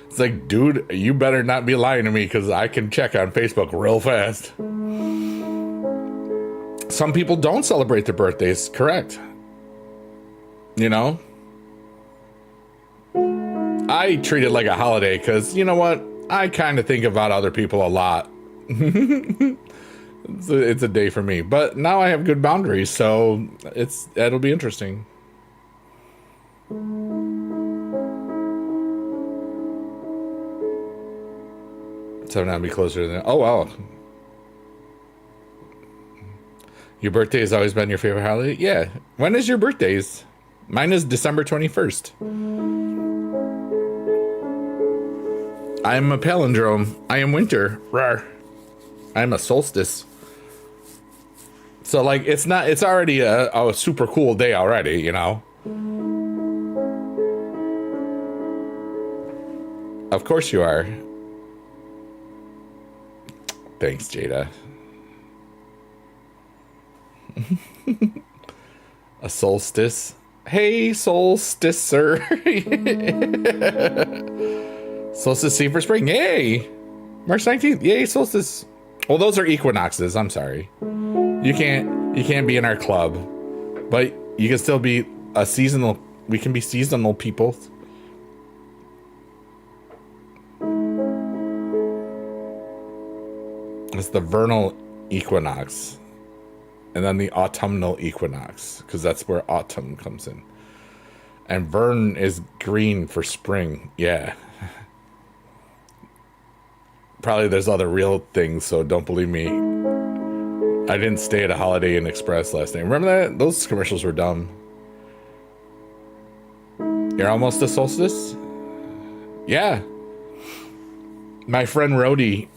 It's like, dude, you better not be lying to me because I can check on Facebook real fast. Some people don't celebrate their birthdays, correct? You know? I treat it like a holiday because, you know what? I kind of think about other people a lot. It's a day for me. But now I have good boundaries, so it'll be interesting. So now I'll be closer to that. Oh, wow. Your birthday has always been your favorite holiday? Yeah. When is your birthdays? Mine is December 21st. I am a palindrome. I am winter. Rawr. I am a solstice. So, like, it's already a super cool day already, you know? Of course you are. Thanks, Jada. A solstice. Hey, solsticer. Solstice see for spring. Yay! March 19th. Yay, solstice. Well, those are equinoxes. I'm sorry. You can't be in our club. But you can still be a seasonal. We can be seasonal people. It's the vernal equinox. And then the autumnal equinox. Because that's where autumn comes in. And vern is green for spring. Yeah. Probably there's other real things, so don't believe me. I didn't stay at a Holiday Inn Express last night. Remember that? Those commercials were dumb. You're almost a solstice? Yeah. My friend Rhodey,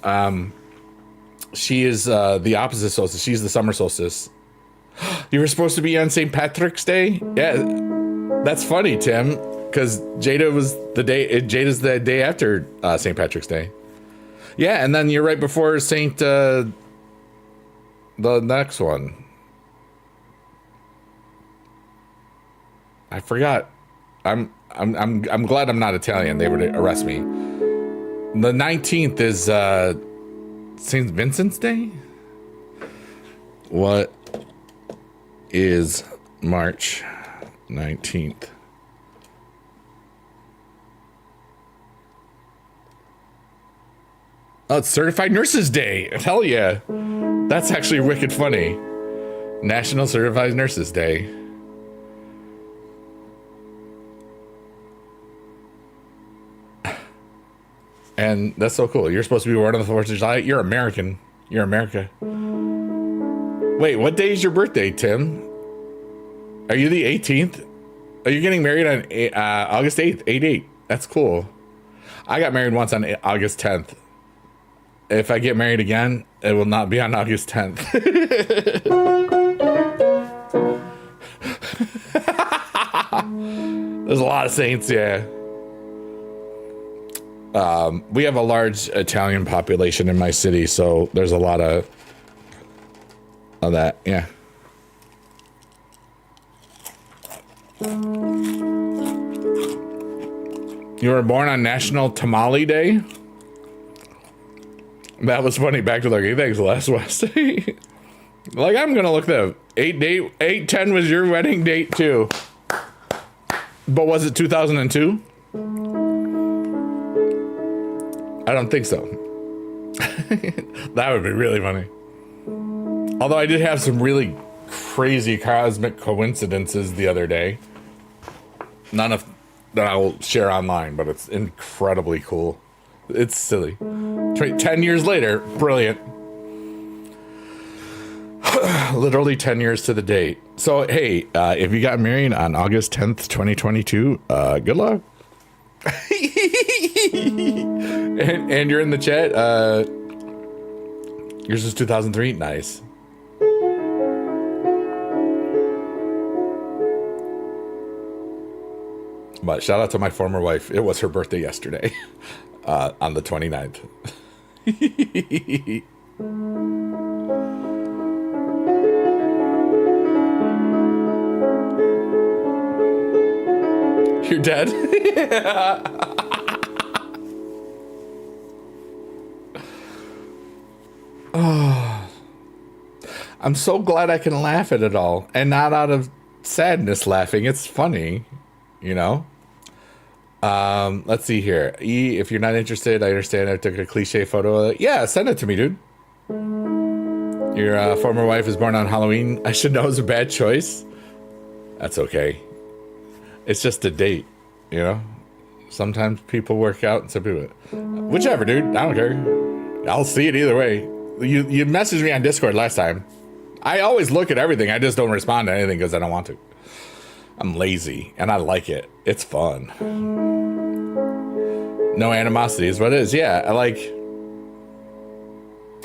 she is the opposite solstice. She's the summer solstice. You were supposed to be on St. Patrick's Day? Yeah. That's funny, Tim, because Jada's the day after St. Patrick's Day. Yeah, and then you're right before the next one. I forgot. I'm glad I'm not Italian. They would arrest me. The 19th is St. Vincent's Day? What is March 19th? Oh, it's Certified Nurses Day. Hell yeah. That's actually wicked funny. National Certified Nurses Day. And that's so cool. You're supposed to be born on the 4th of July. You're American. You're America. Wait, what day is your birthday, Tim? Are you the 18th? Are you getting married on August 8th? 8/8. That's cool. I got married once on August 10th. If I get married again, it will not be on August 10th. There's a lot of saints, yeah. We have a large Italian population in my city, so there's a lot of that, yeah. You were born on National Tamale Day? That was funny. Back to like, hey, thanks, last Wednesday. Like, I'm gonna look that up. 8/10 was your wedding date too. But was it 2002? I don't think so. That would be really funny. Although I did have some really crazy cosmic coincidences the other day. None of that I will share online, but it's incredibly cool. It's silly. 10 years later, brilliant. Literally 10 years to the date. So, hey, if you got married on August 10th, 2022, good luck. and you're in the chat. Yours is 2003. Nice. But shout out to my former wife. It was her birthday yesterday on the 29th. You're dead? Oh, I'm so glad I can laugh at it all and not out of sadness laughing. It's funny, you know? Let's see here. E, if you're not interested, I understand I took a cliche photo. Yeah, send it to me, dude. Your former wife is born on Halloween. I should know it's a bad choice. That's okay. It's just a date, you know? Sometimes people work out and some people... Whichever, dude. I don't care. I'll see it either way. You messaged me on Discord last time. I always look at everything. I just don't respond to anything because I don't want to. I'm lazy, and I like it. It's fun. No animosity is what it is. Yeah,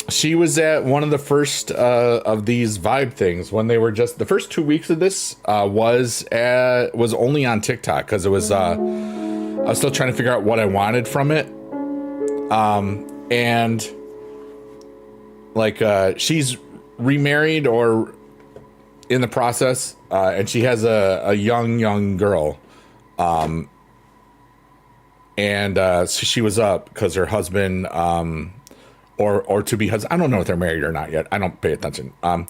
she was at one of the first of these vibe things when they were just the first 2 weeks of this was only on TikTok because it was I was still trying to figure out what I wanted from it, and she's remarried or in the process, and she has a young girl, and so she was up because her husband or to be husband. I don't know if they're married or not yet. I don't pay attention. I'm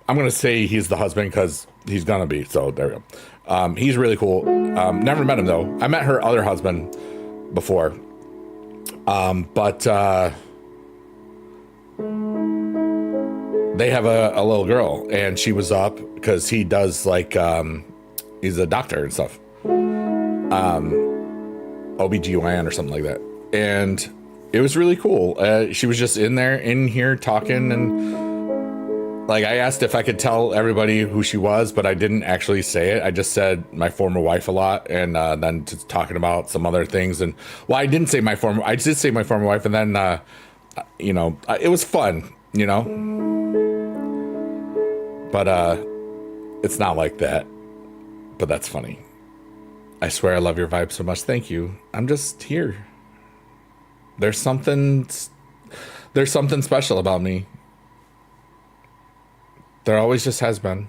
gonna say he's the husband because he's gonna be. So there we go. He's really cool. Never met him though. I met her other husband before. But they have a little girl, and she was up because he does he's a doctor and stuff. OBGYN or something like that. And it was really cool. She was just in here talking, and I asked if I could tell everybody who she was, but I didn't actually say it. I just said my former wife a lot, and then just talking about some other things. And I did say my former wife, and then it was fun, but it's not like that. But that's funny. I swear I love your vibe so much. Thank you. I'm just here. There's something special about me. There always just has been.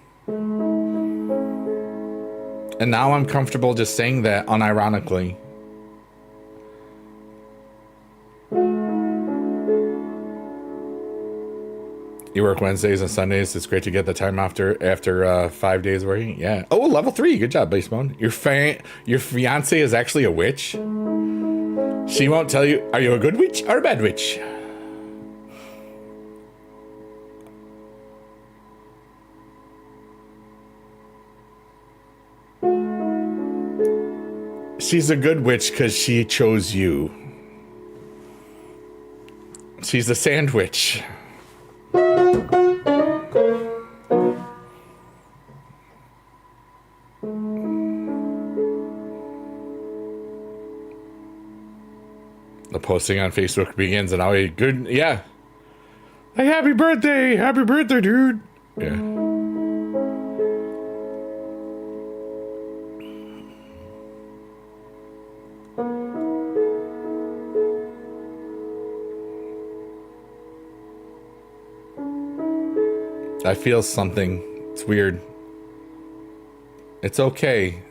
And now I'm comfortable just saying that unironically. You work Wednesdays and Sundays. It's great to get the time after 5 days working. Yeah. Oh, level 3. Good job, Basebone. Your fiance is actually a witch. She won't tell you, are you a good witch or a bad witch? She's a good witch because she chose you. She's a sandwich. The posting on Facebook begins, and I'll be good. Yeah. Like, happy birthday, dude. Yeah. I feel something. It's weird. It's okay.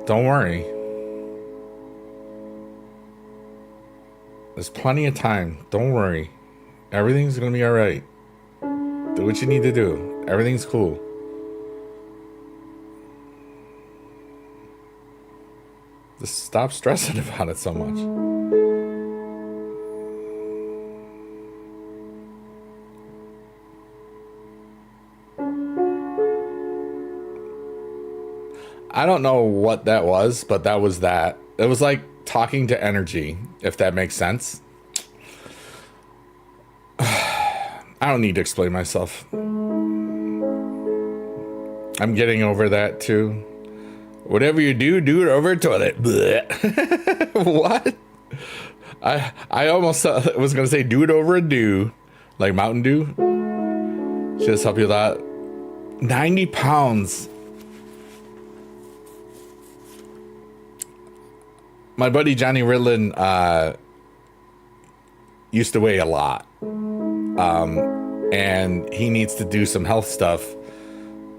Don't worry. There's plenty of time. Don't worry. Everything's gonna be alright. Do what you need to do. Everything's cool. Just stop stressing about it so much. I don't know what that was, but that was that. It was like talking to energy, if that makes sense. I don't need to explain myself. I'm getting over that too. Whatever you do it over a toilet. What? I almost was going to say do it over a dew. Like Mountain Dew. Should this help you a lot? 90 pounds. My buddy Johnny Ridlin used to weigh a lot. And he needs to do some health stuff,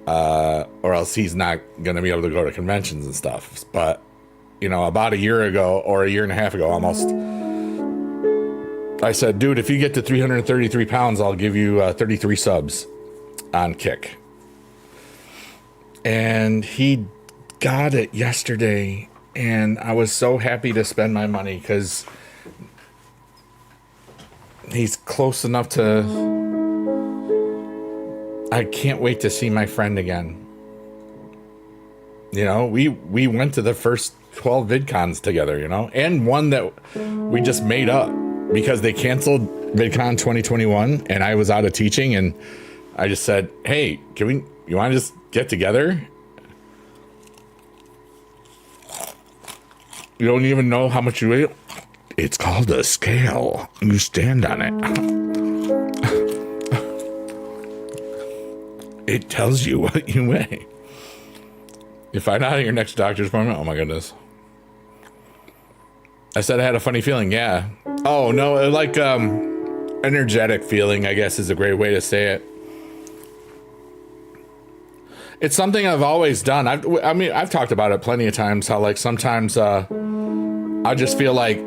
or else he's not going to be able to go to conventions and stuff. But, you know, about a year ago, or a year and a half ago almost, I said, dude, if you get to 333 pounds, I'll give you 33 subs on Kick. And he got it yesterday, and I was so happy to spend my money because he's close enough to... I can't wait to see my friend again. You know, we went to the first 12 VidCons together, you know, and one that we just made up because they canceled VidCon 2021 and I was out of teaching, and I just said, hey, you want to just get together? You don't even know how much you weigh? It's called a scale. You stand on it. It tells you what you weigh. You find out at your next doctor's appointment. Oh my goodness. I said I had a funny feeling. Yeah. Oh no, like energetic feeling, I guess, is a great way to say it. It's something I've always done. I've talked about it plenty of times, how like sometimes I just feel like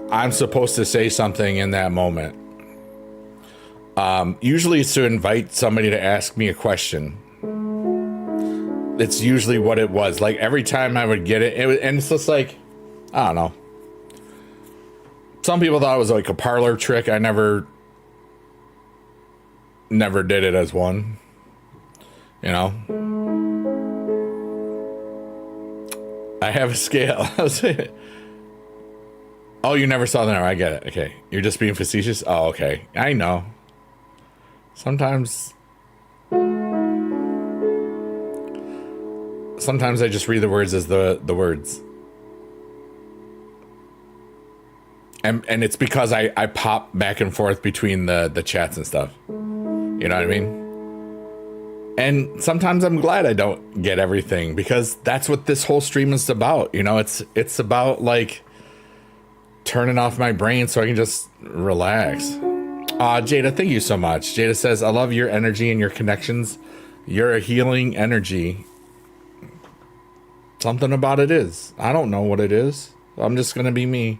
I'm supposed to say something in that moment. Usually it's to invite somebody to ask me a question. It's usually what it was. Like every time I would get it, and it's just like, I don't know. Some people thought it was like a parlor trick. I never did it as one. You know? I have a scale. Oh, you never saw the number. I get it. Okay. You're just being facetious? Oh, okay. I know. Sometimes I just read the words as the words. And it's because I pop back and forth between the chats and stuff. You know what I mean? And sometimes I'm glad I don't get everything, because that's what this whole stream is about. You know, it's about like turning off my brain so I can just relax. Jada, thank you so much. Jada says, I love your energy and your connections. You're a healing energy. Something about it is. I don't know what it is. I'm just going to be me.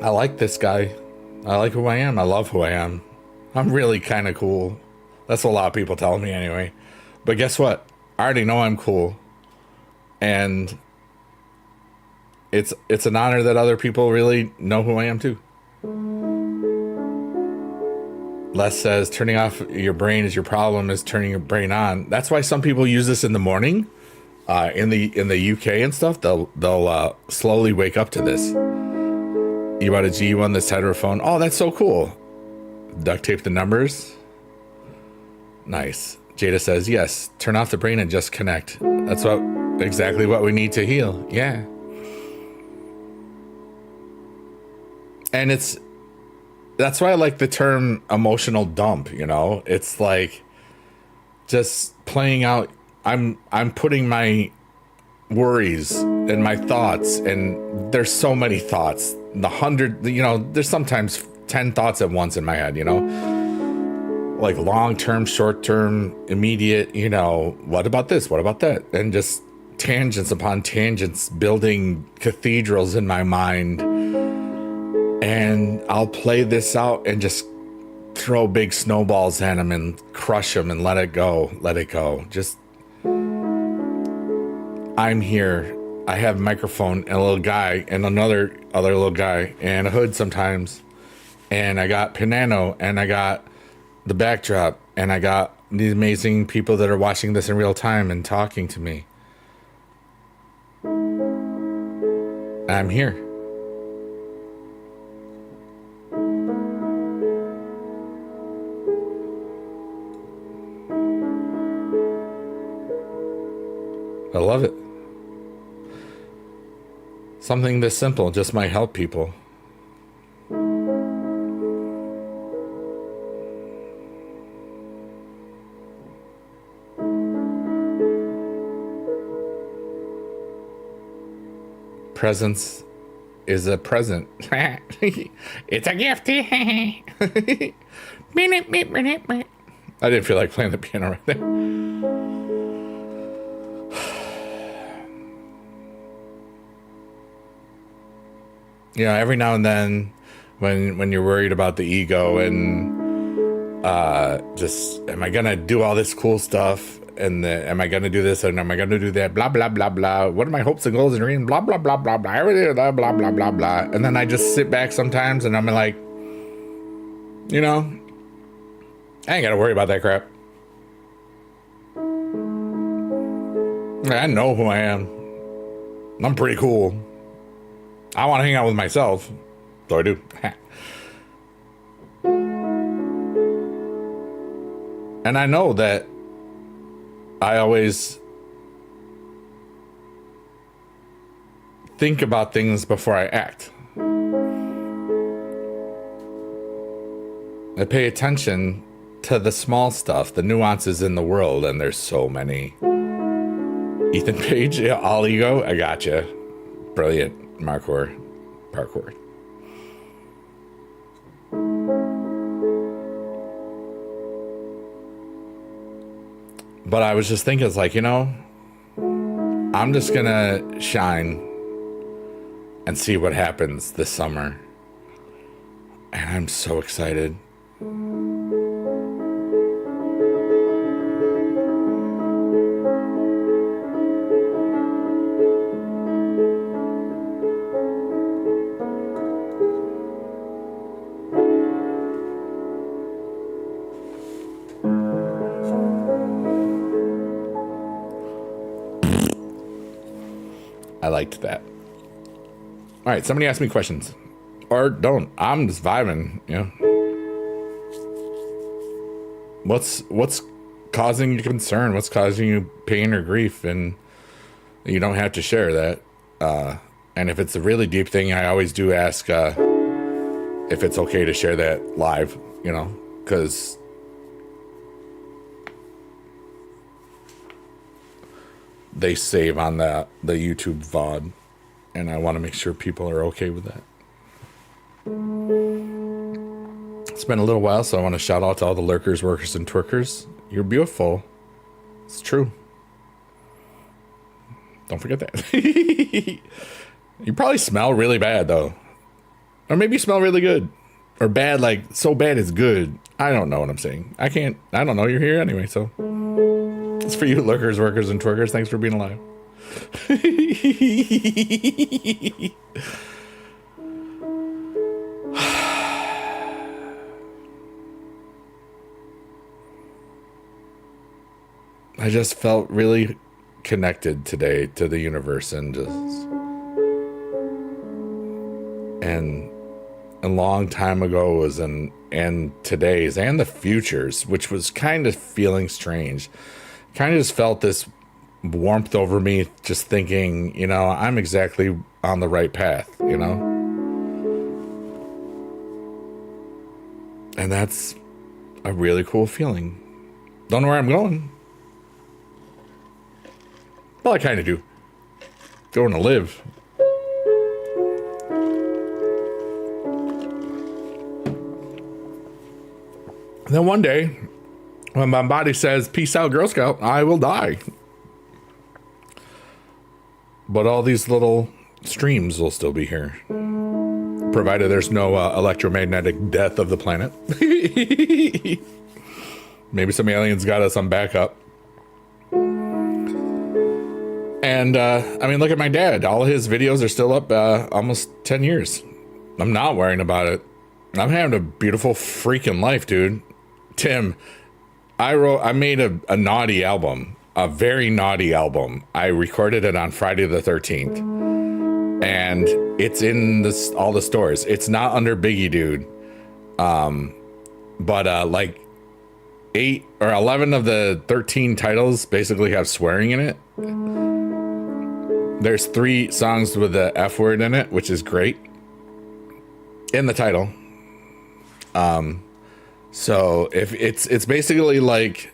I like this guy. I like who I am. I love who I am. I'm really kind of cool. That's what a lot of people tell me anyway. But guess what? I already know I'm cool. And it's an honor that other people really know who I am too. Les says turning off your brain is your problem, is turning your brain on. That's why some people use this in the morning. In the UK and stuff, they'll slowly wake up to this. You bought a G1 that's tied to a phone. Oh, that's so cool. Duct tape the numbers. Nice. Jada says, yes, turn off the brain and just connect. That's exactly what we need to heal. Yeah. And that's why I like the term emotional dump, you know? It's like just playing out. I'm putting my worries and my thoughts, and there's so many thoughts. There's sometimes 10 thoughts at once in my head, you know? Like long-term, short-term, immediate, you know, what about this? What about that? And just tangents upon tangents, building cathedrals in my mind. And I'll play this out and just throw big snowballs at them and crush them and let it go. Let it go. Just, I'm here. I have a microphone and a little guy and other little guy and a hood sometimes. And I got Pinano and I got the backdrop and I got these amazing people that are watching this in real time and talking to me. I'm here. I love it. Something this simple just might help people. presence is a present. It's a gift. I didn't feel like playing the piano right there. You know, every now and then when you're worried about the ego and just, am I gonna do all this cool stuff, and am I gonna do this and am I gonna do that, blah blah blah blah, what are my hopes and goals and dreams, blah blah blah blah blah, everything, blah blah blah blah blah, and then I just sit back sometimes and I'm like, you know, I ain't gotta worry about that crap. I know who I am. I'm pretty cool. I want to hang out with myself, so I do. And I know that I always think about things before I act. I pay attention to the small stuff, the nuances in the world, and there's so many. Ethan Page, yeah, all ego, I gotcha. Brilliant. Parkour. But I was just thinking, it's like, you know, I'm just gonna shine and see what happens this summer. And I'm so excited. I liked that. All right, somebody ask me questions. Or don't. I'm just vibing, you know. What's causing you concern? What's causing you pain or grief? And you don't have to share that. And if it's a really deep thing, I always do ask if it's okay to share that live, you know, because they save on the YouTube VOD, and I want to make sure people are okay with that. It's been a little while, so I want to shout out to all the lurkers, workers, and twerkers. You're beautiful. It's true. Don't forget that. You probably smell really bad, though. Or maybe you smell really good. Or bad, like, so bad it's good. I don't know what I'm saying. I don't know. You're here anyway, so. It's for you, lurkers, workers, and twerkers. Thanks for being alive. I just felt really connected today to the universe, and a long time ago was and today's and the futures, which was kind of feeling strange. Kind of just felt this warmth over me, just thinking, you know, I'm exactly on the right path, you know? And that's a really cool feeling. Don't know where I'm going. Well, I kind of do. Going to live. And then one day, when my body says, peace out, Girl Scout, I will die. But all these little streams will still be here. Provided there's no electromagnetic death of the planet. Maybe some aliens got us on backup. And, I mean, look at my dad. All his videos are still up almost 10 years. I'm not worrying about it. I'm having a beautiful freaking life, dude. Tim, I made a naughty album, a very naughty album. I recorded it on Friday the 13th. And it's in all the stores. It's not under Biggie Dude. But like 8 or 11 of the 13 titles basically have swearing in it. There's 3 songs with the F word in it, which is great. In the title. So if it's basically like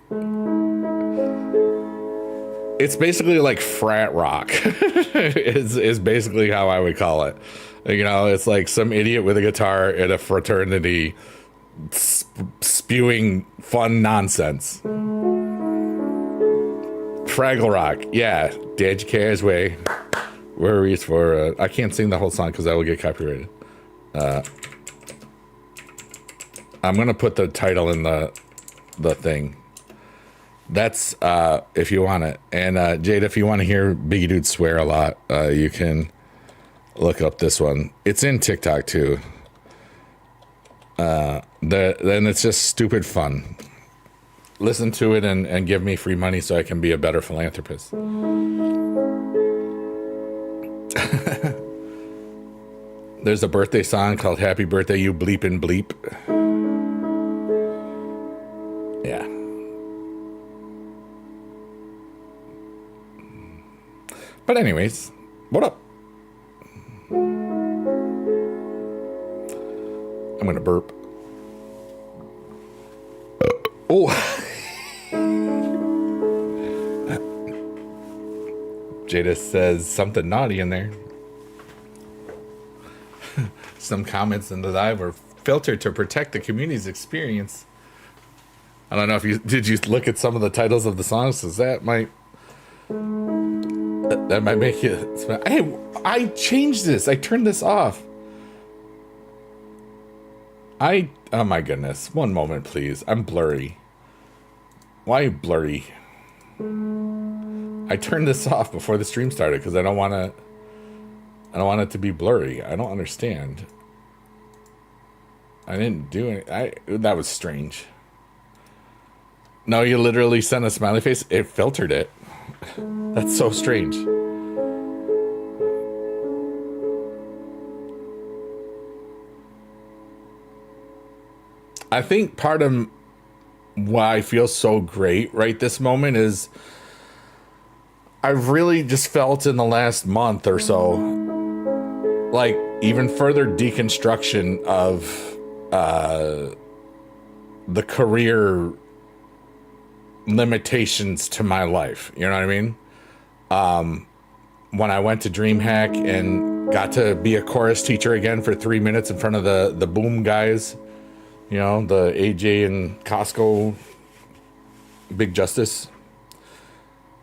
It's basically like frat rock is basically how I would call it. You know, it's like some idiot with a guitar in a fraternity spewing fun nonsense. Fraggle Rock, yeah. Dad Cares Way. Worries for I can't sing the whole song because I will get copyrighted. I'm gonna put the title in the thing. That's if you want it. And Jade, if you want to hear Biggie Dude swear a lot, you can look up this one. It's in TikTok too. Then it's just stupid fun. Listen to it and give me free money so I can be a better philanthropist. There's a birthday song called Happy Birthday You Bleep and Bleep. Yeah. But anyways, what up? I'm gonna burp. Oh. Jada says something naughty in there. Some comments in the live were filtered to protect the community's experience. I don't know if you did you look at some of the titles of the songs, because that might make you. Hey, I changed this. I turned this off. Oh my goodness. One moment, please. I'm blurry. Why blurry? I turned this off before the stream started because I don't want it to be blurry. I don't understand. I didn't do it. That was strange. No, you literally sent a smiley face. It filtered it. That's so strange. I think part of why I feel so great right this moment is I've really just felt in the last month or so, like even further deconstruction of the career limitations to my life. You know what I mean? When I went to DreamHack and got to be a chorus teacher again for 3 minutes in front of the boom guys, you know, the AJ and Costco, Big Justice.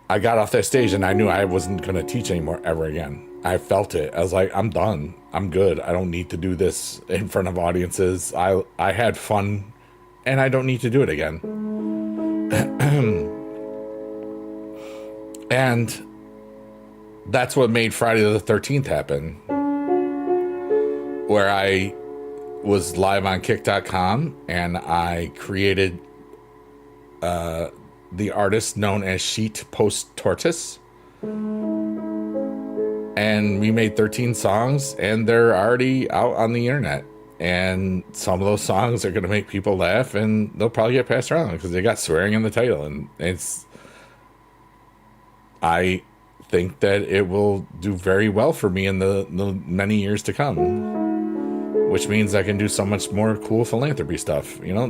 I got off that stage and I knew I wasn't going to teach anymore ever again. I felt it. I was like, I'm done. I'm good. I don't need to do this in front of audiences. I had fun and I don't need to do it again. And that's what made Friday the 13th happen, where I was live on kick.com and I created the artist known as Sheet Post Tortoise, and we made 13 songs and they're already out on the internet, and some of those songs are going to make people laugh and they'll probably get passed around because they got swearing in the title, and I think that it will do very well for me in the many years to come, which means I can do so much more cool philanthropy stuff. You know,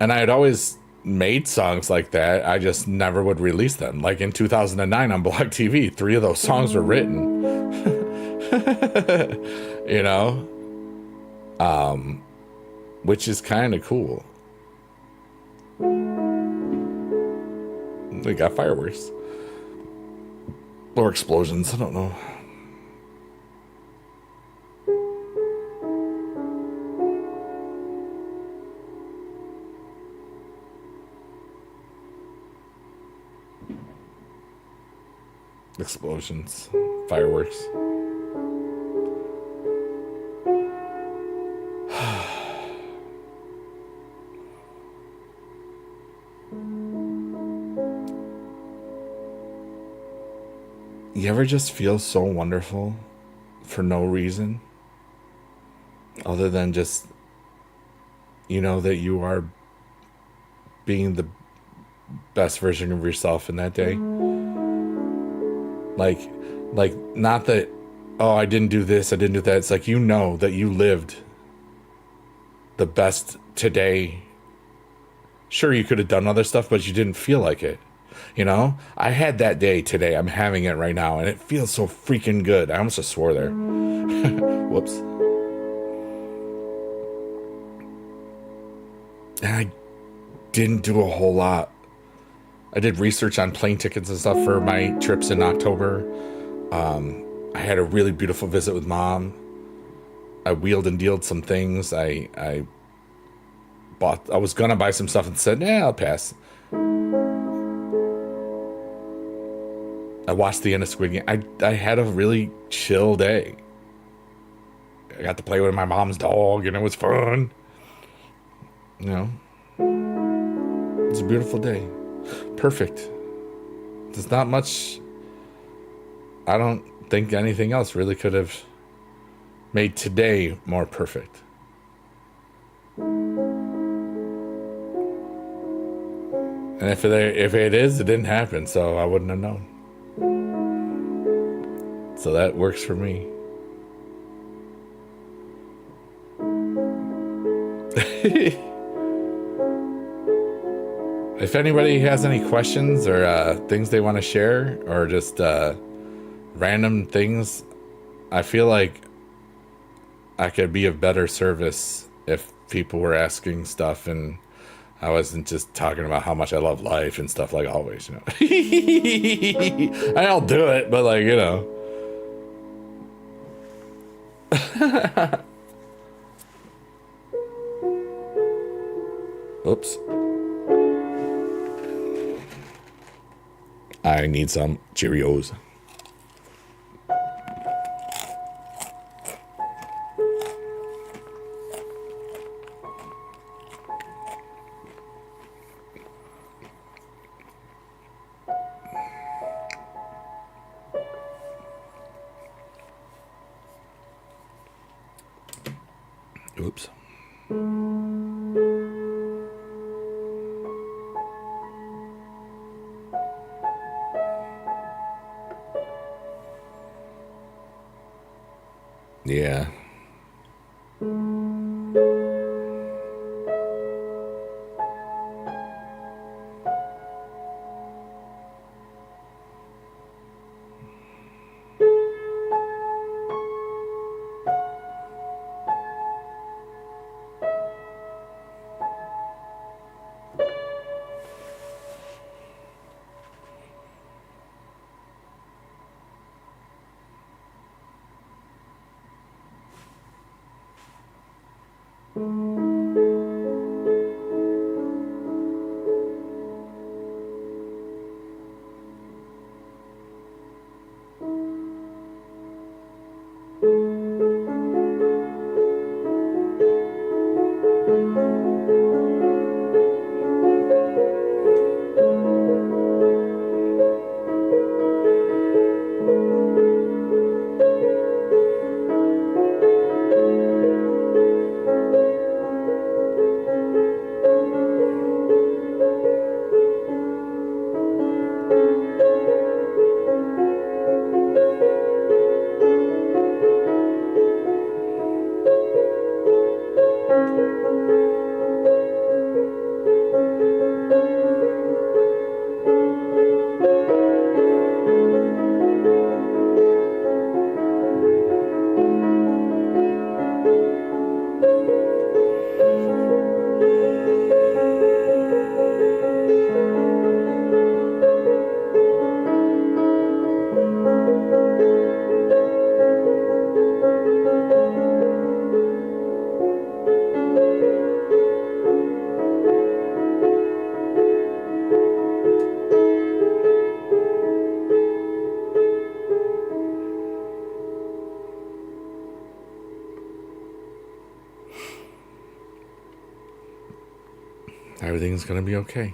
and I had always made songs like that. I just never would release them. Like in 2009 on Blog TV, 3 of those songs were written. You know? Which is kind of cool. They got fireworks. Or explosions, I don't know. Explosions, fireworks. You ever just feel so wonderful for no reason other than just, you know, that you are being the best version of yourself in that day? Like not that, oh, I didn't do this, I didn't do that. It's like, you know that you lived the best today. Sure, you could have done other stuff, but you didn't feel like it. You know, I had that day today. I'm having it right now, and it feels so freaking good. I almost just swore there. Whoops. And I didn't do a whole lot. I did research on plane tickets and stuff for my trips in October. I had a really beautiful visit with Mom. I wheeled and dealed some things. I was gonna buy some stuff and said, "Yeah, I'll pass." I watched the end of Squid Game. I had a really chill day. I got to play with my mom's dog, and it was fun. You know, it's a beautiful day. Perfect. There's not much. I don't think anything else really could have made today more perfect. And if it is, it didn't happen, so I wouldn't have known. So that works for me. If anybody has any questions or things they want to share, or just random things, I feel like I could be of better service if people were asking stuff and I wasn't just talking about how much I love life and stuff like always, you know. I'll do it, but like, you know. Oops. I need some Cheerios. Oops. Yeah. Everything's gonna be okay.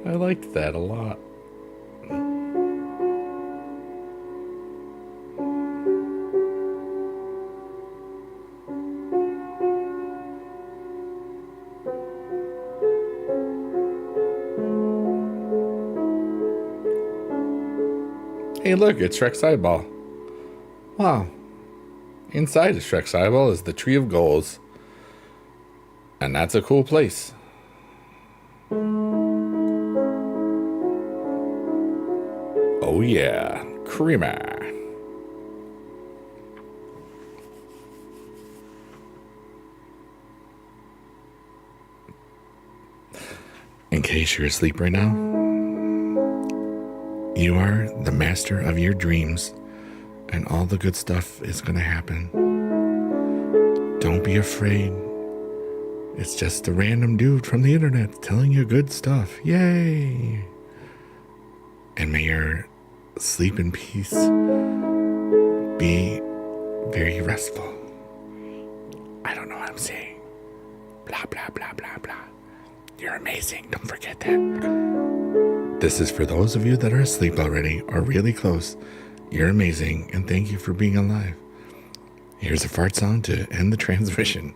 I liked that a lot. Hey, look, it's Shrek's eyeball. Wow. Inside of Shrek's eyeball is the Tree of Goals. And that's a cool place. Oh yeah, creamer. In case you're asleep right now, you are the master of your dreams, and all the good stuff is gonna happen. Don't be afraid. It's just a random dude from the internet telling you good stuff. Yay! And may your sleep in peace be very restful. I don't know what I'm saying. Blah, blah, blah, blah, blah. You're amazing. Don't forget that. This is for those of you that are asleep already or really close. You're amazing, and thank you for being alive. Here's a fart sound to end the transmission.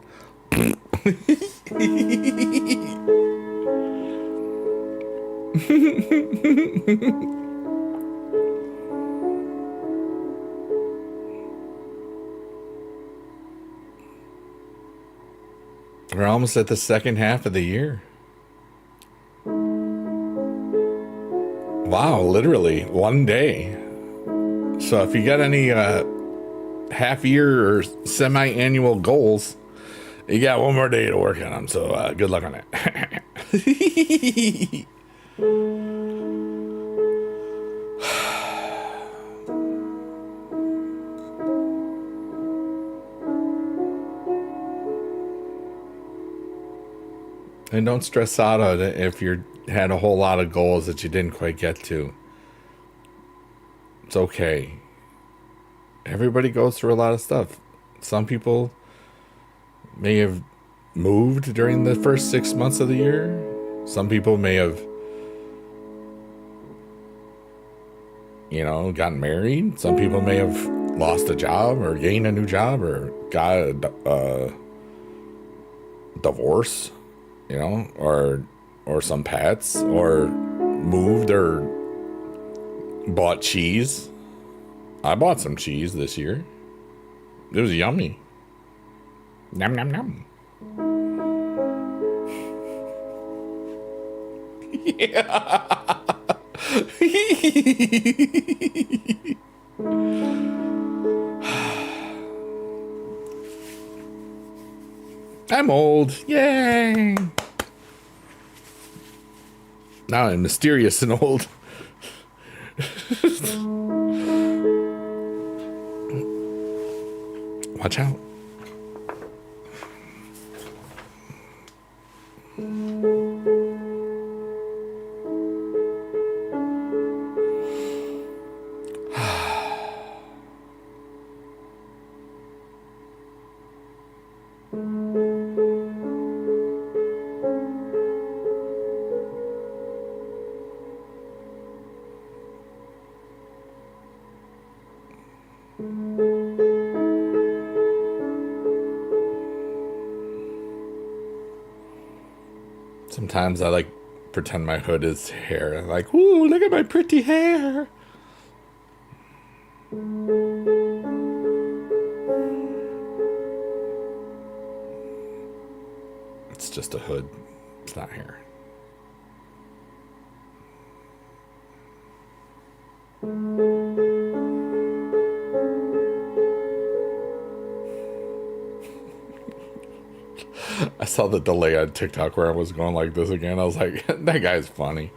We're almost at the second half of the year. Wow, literally one day. So if you got any half year or semi-annual goals, you got one more day to work on them. So good luck on that. And don't stress out on it if you had a whole lot of goals that you didn't quite get to. It's okay. Everybody goes through a lot of stuff. Some people may have moved during the first 6 months of the year. Some people may have, gotten married. Some people may have lost a job or gained a new job or got a divorce, or some pets, or moved or bought cheese. I bought some cheese this year. It was yummy. Nom nom nom. Yeah. I'm old. Yay. Now I'm mysterious and old. Watch out. Sometimes I pretend my hood is hair. I'm like, ooh, look at my pretty hair. It's just a hood. It's not hair. I saw the delay on TikTok where I was going like this again. I was like, that guy's funny.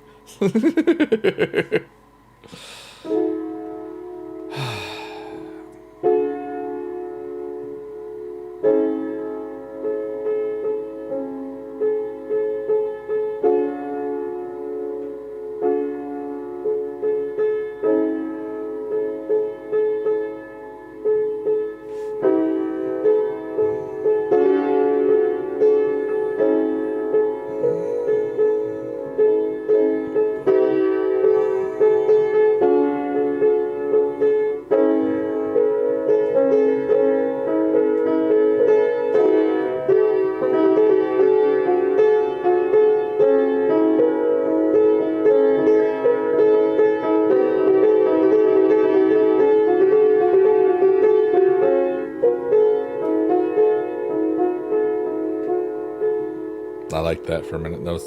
I liked that for a minute. That was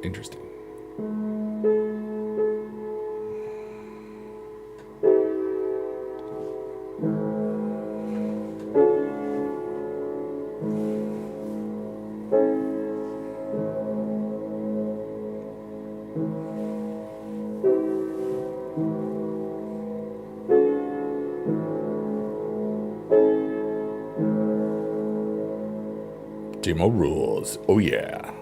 interesting. Demo rules. Oh yeah.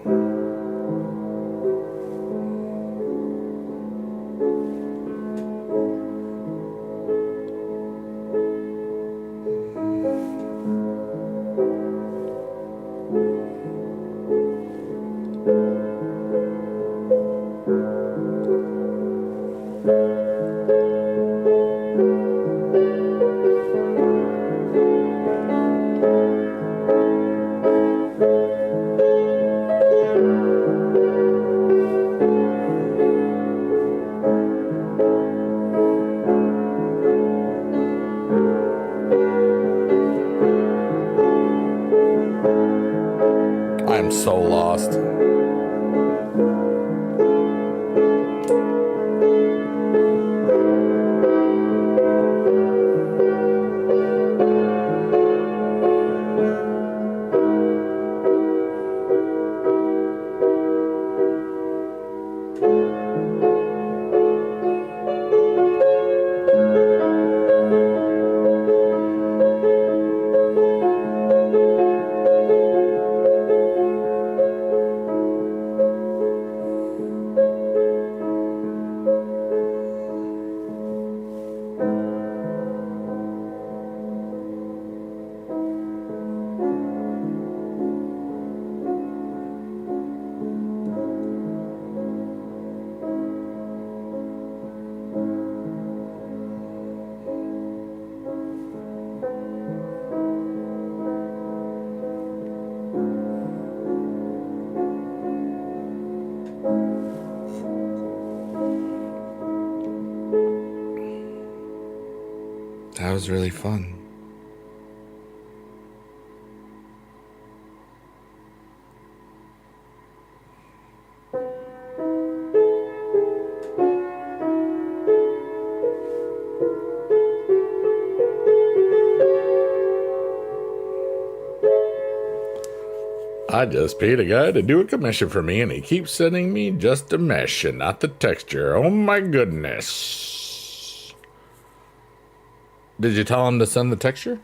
I'm so lost. That was really fun. I just paid a guy to do a commission for me, and he keeps sending me just the mesh and not the texture. Oh my goodness. Did you tell him to send the texture?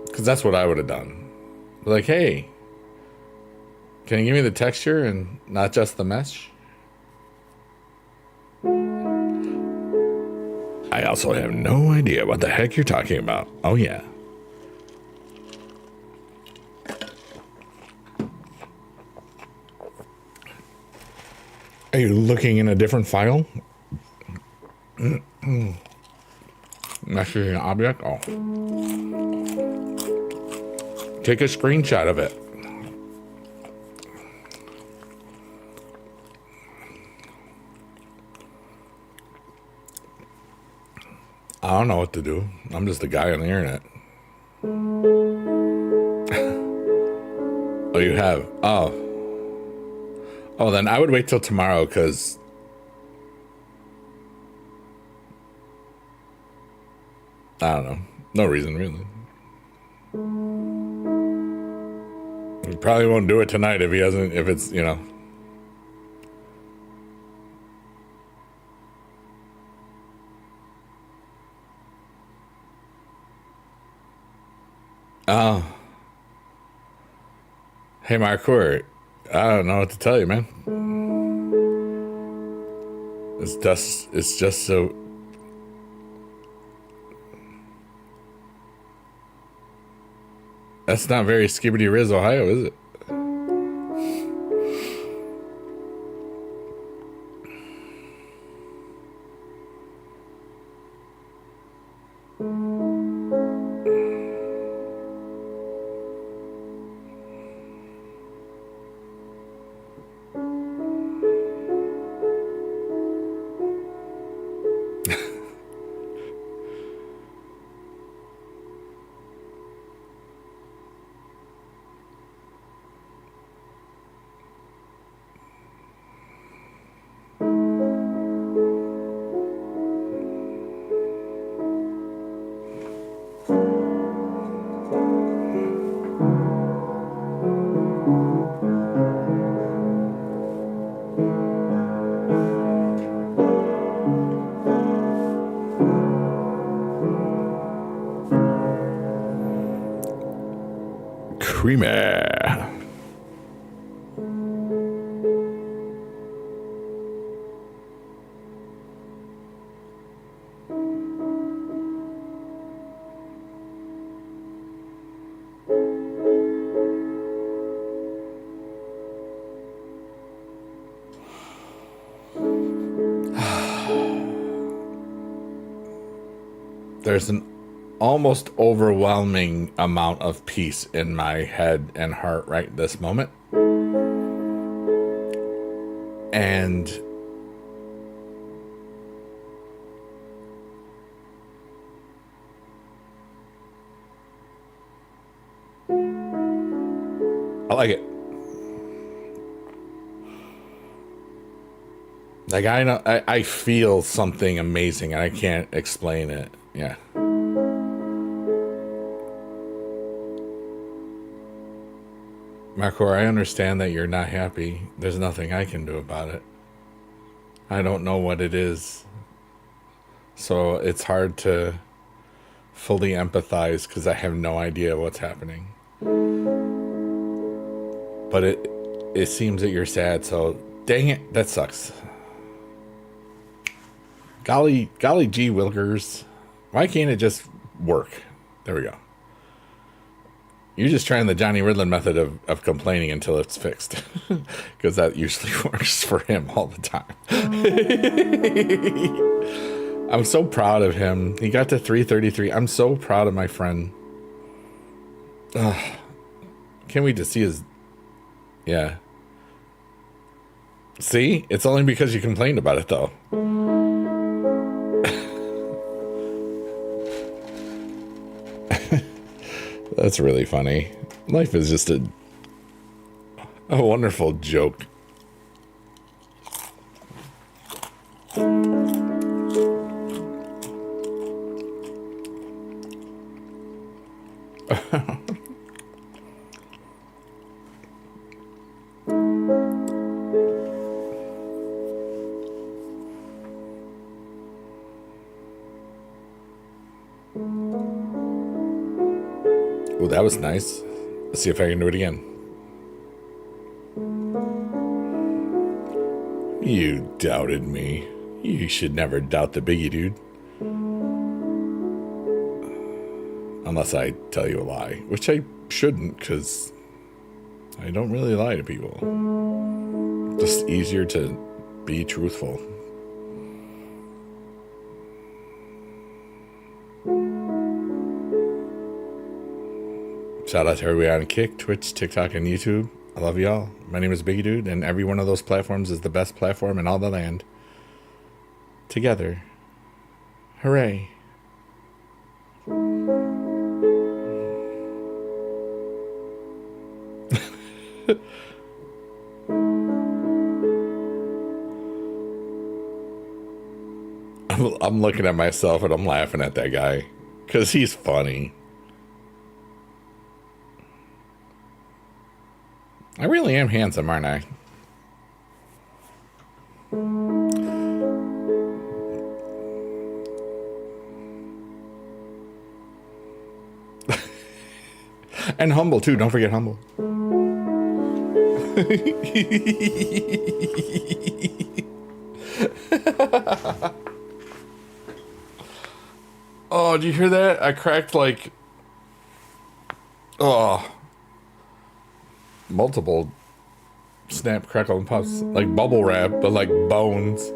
Because that's what I would have done. Like, hey, can you give me the texture and not just the mesh? I also have no idea what the heck you're talking about. Oh yeah. Are you looking in a different file? Messaging object? Oh. Take a screenshot of it. I don't know what to do. I'm just a guy on the internet. Oh, you have? Oh. Oh, then I would wait till tomorrow, because I don't know. No reason, really. He probably won't do it tonight if he hasn't, if it's, you know. Oh. Hey, Marcourt. I don't know what to tell you, man. It's just so. That's not very Skibbity Riz, Ohio, is it? creamy. There's an almost overwhelming amount of peace in my head and heart right this moment. And I like it. Like, I know, I feel something amazing and I can't explain it. Yeah. Marco, I understand that you're not happy. There's nothing I can do about it. I don't know what it is. So it's hard to fully empathize because I have no idea what's happening. But it seems that you're sad, so dang it, that sucks. Golly gee Wilkers. Why can't it just work? There we go. You're just trying the Johnny Ridlin method of complaining until it's fixed. Because that usually works for him all the time. I'm so proud of him. He got to 333. I'm so proud of my friend. Can't wait to see his... Yeah. See? It's only because you complained about it, though. That's really funny. Life is just a wonderful joke. Oh, that was nice. Let's see if I can do it again. You doubted me. You should never doubt the biggie, dude. Unless I tell you a lie, which I shouldn't, because I don't really lie to people. Just easier to be truthful. Shout out to everybody on Kick, Twitch, TikTok, and YouTube. I love y'all. My name is Biggie Dude, and every one of those platforms is the best platform in all the land. Together. Hooray. I'm looking at myself and I'm laughing at that guy because he's funny. I really am handsome, aren't I? And humble too, don't forget humble. Oh, did you hear that? I cracked like multiple snap, crackle, and puffs. Like bubble wrap, but like bones.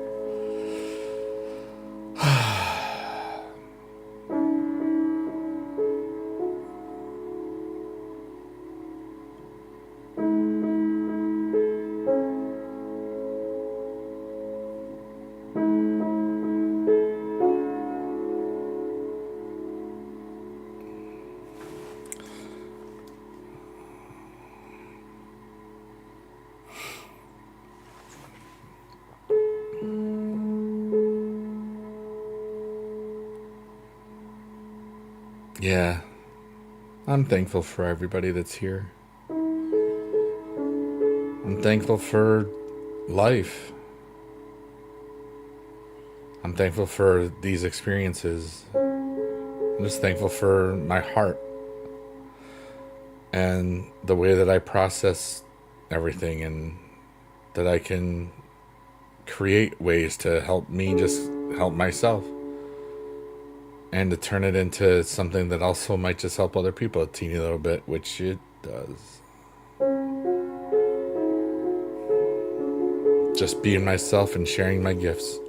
Yeah, I'm thankful for everybody that's here. I'm thankful for life. I'm thankful for these experiences. I'm just thankful for my heart. and the way that I process everything, and that I can create ways to help me just help myself, and to turn it into something that also might just help other people a teeny little bit, which it does. Just being myself and sharing my gifts.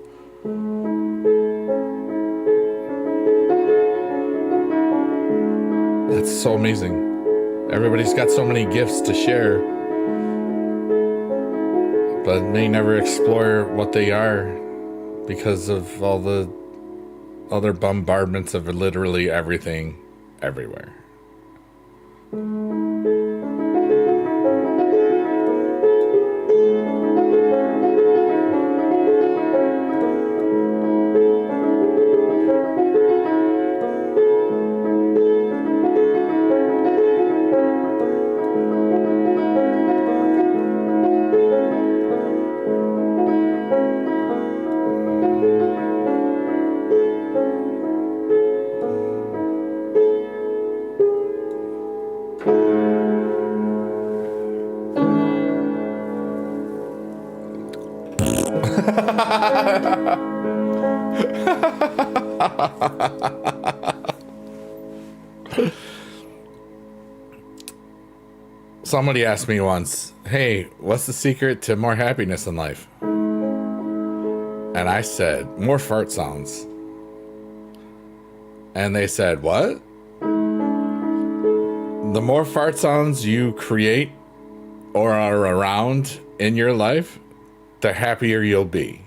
That's so amazing. Everybody's got so many gifts to share, but may never explore what they are because of all the other bombardments of literally everything everywhere. Somebody asked me once, hey, what's the secret to more happiness in life? And I said, more fart sounds. And they said, what? The more fart sounds you create or are around in your life, the happier you'll be.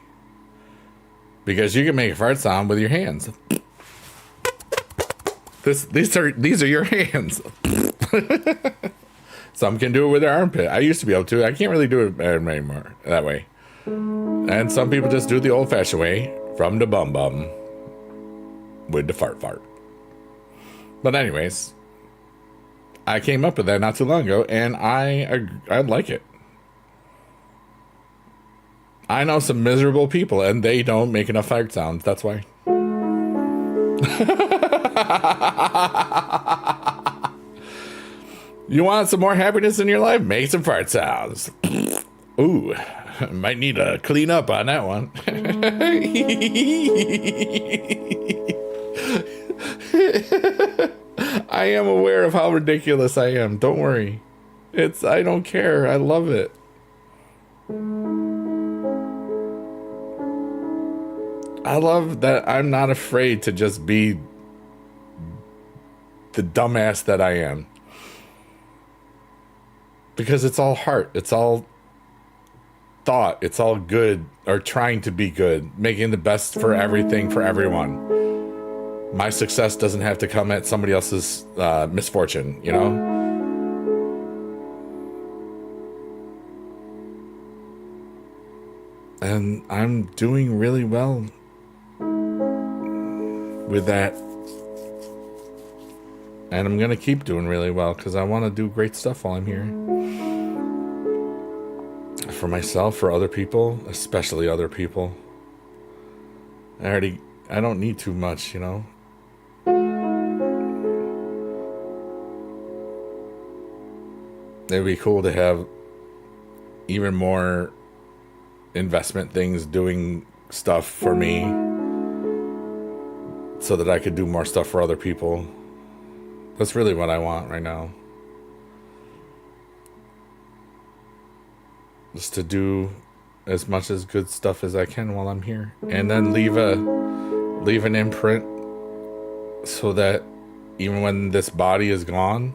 Because you can make a fart sound with your hands. These are your hands. Some can do it with their armpit. I used to be able to. I can't really do it anymore that way. And some people just do it the old-fashioned way, from the bum with the fart. But anyways, I came up with that not too long ago, and I like it. I know some miserable people, and they don't make enough fart sounds. That's why. You want some more happiness in your life? Make some fart sounds. Ooh, might need to clean up on that one. I am aware of how ridiculous I am. Don't worry. I don't care. I love it. I love that I'm not afraid to just be the dumbass that I am. Because it's all heart. It's all thought. It's all good, or trying to be good. Making the best for everything, for everyone. My success doesn't have to come at somebody else's misfortune, you know? And I'm doing really well with that. And I'm going to keep doing really well because I want to do great stuff while I'm here. For myself, for other people, especially other people. I don't need too much, you know? It'd be cool to have even more investment things doing stuff for me so that I could do more stuff for other people. That's really what I want right now. Just to do as much as good stuff as I can while I'm here. And then leave an imprint so that even when this body is gone,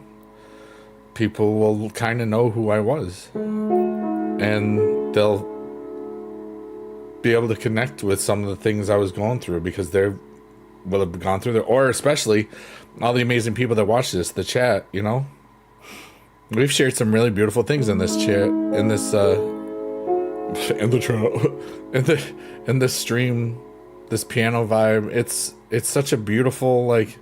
people will kind of know who I was. And they'll be able to connect with some of the things I was going through because they will have gone through it. Or especially all the amazing people that watch this, the chat, you know? We've shared some really beautiful things in this chat, in this in this stream, this piano vibe. It's such a beautiful, like,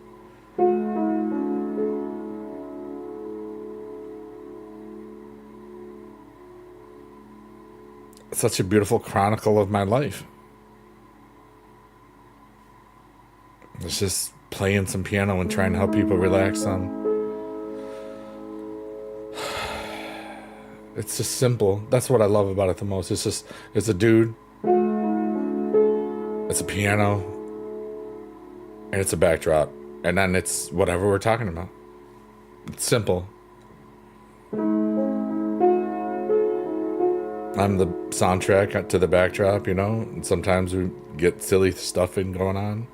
such a beautiful chronicle of my life. It's just playing some piano and trying to help people relax on.
It's just simple. That's what I love about it the most. It's a dude, it's a piano, and it's a backdrop. And then it's whatever we're talking about. It's simple. I'm the soundtrack to the backdrop, you know? And sometimes we get silly stuff going on.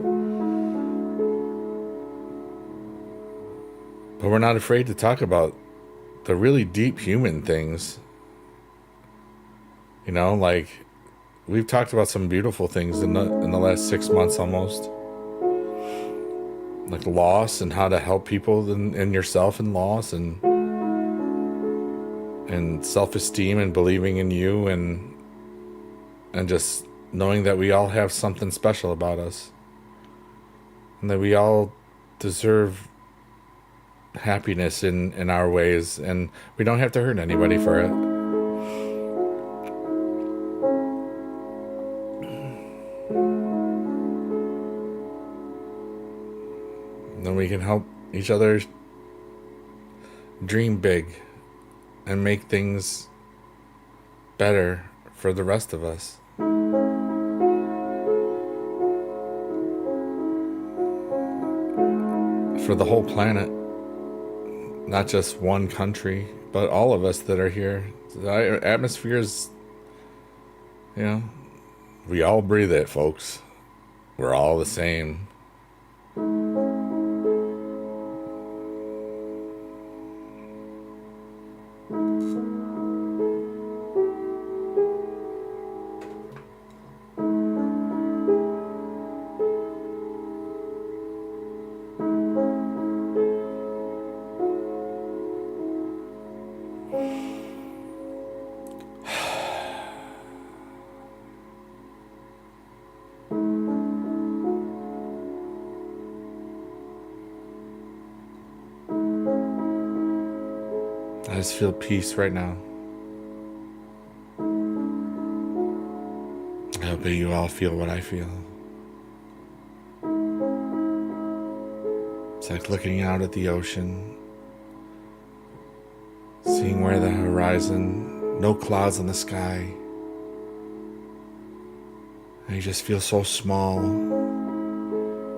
But we're not afraid to talk about the really deep human things. You know, like we've talked about some beautiful things in the last 6 months almost. Like loss and how to help people and yourself in loss and self-esteem and believing in you and just knowing that we all have something special about us and that we all deserve happiness in our ways, and we don't have to hurt anybody for it. And then we can help each other dream big and make things better for the rest of us. For the whole planet. Not just one country, but all of us that are here. The atmosphere is, you know, we all breathe it, folks. We're all the same. I just feel peace right now. I hope that you all feel what I feel. It's like looking out at the ocean, seeing where the horizon, no clouds in the sky. And you just feel so small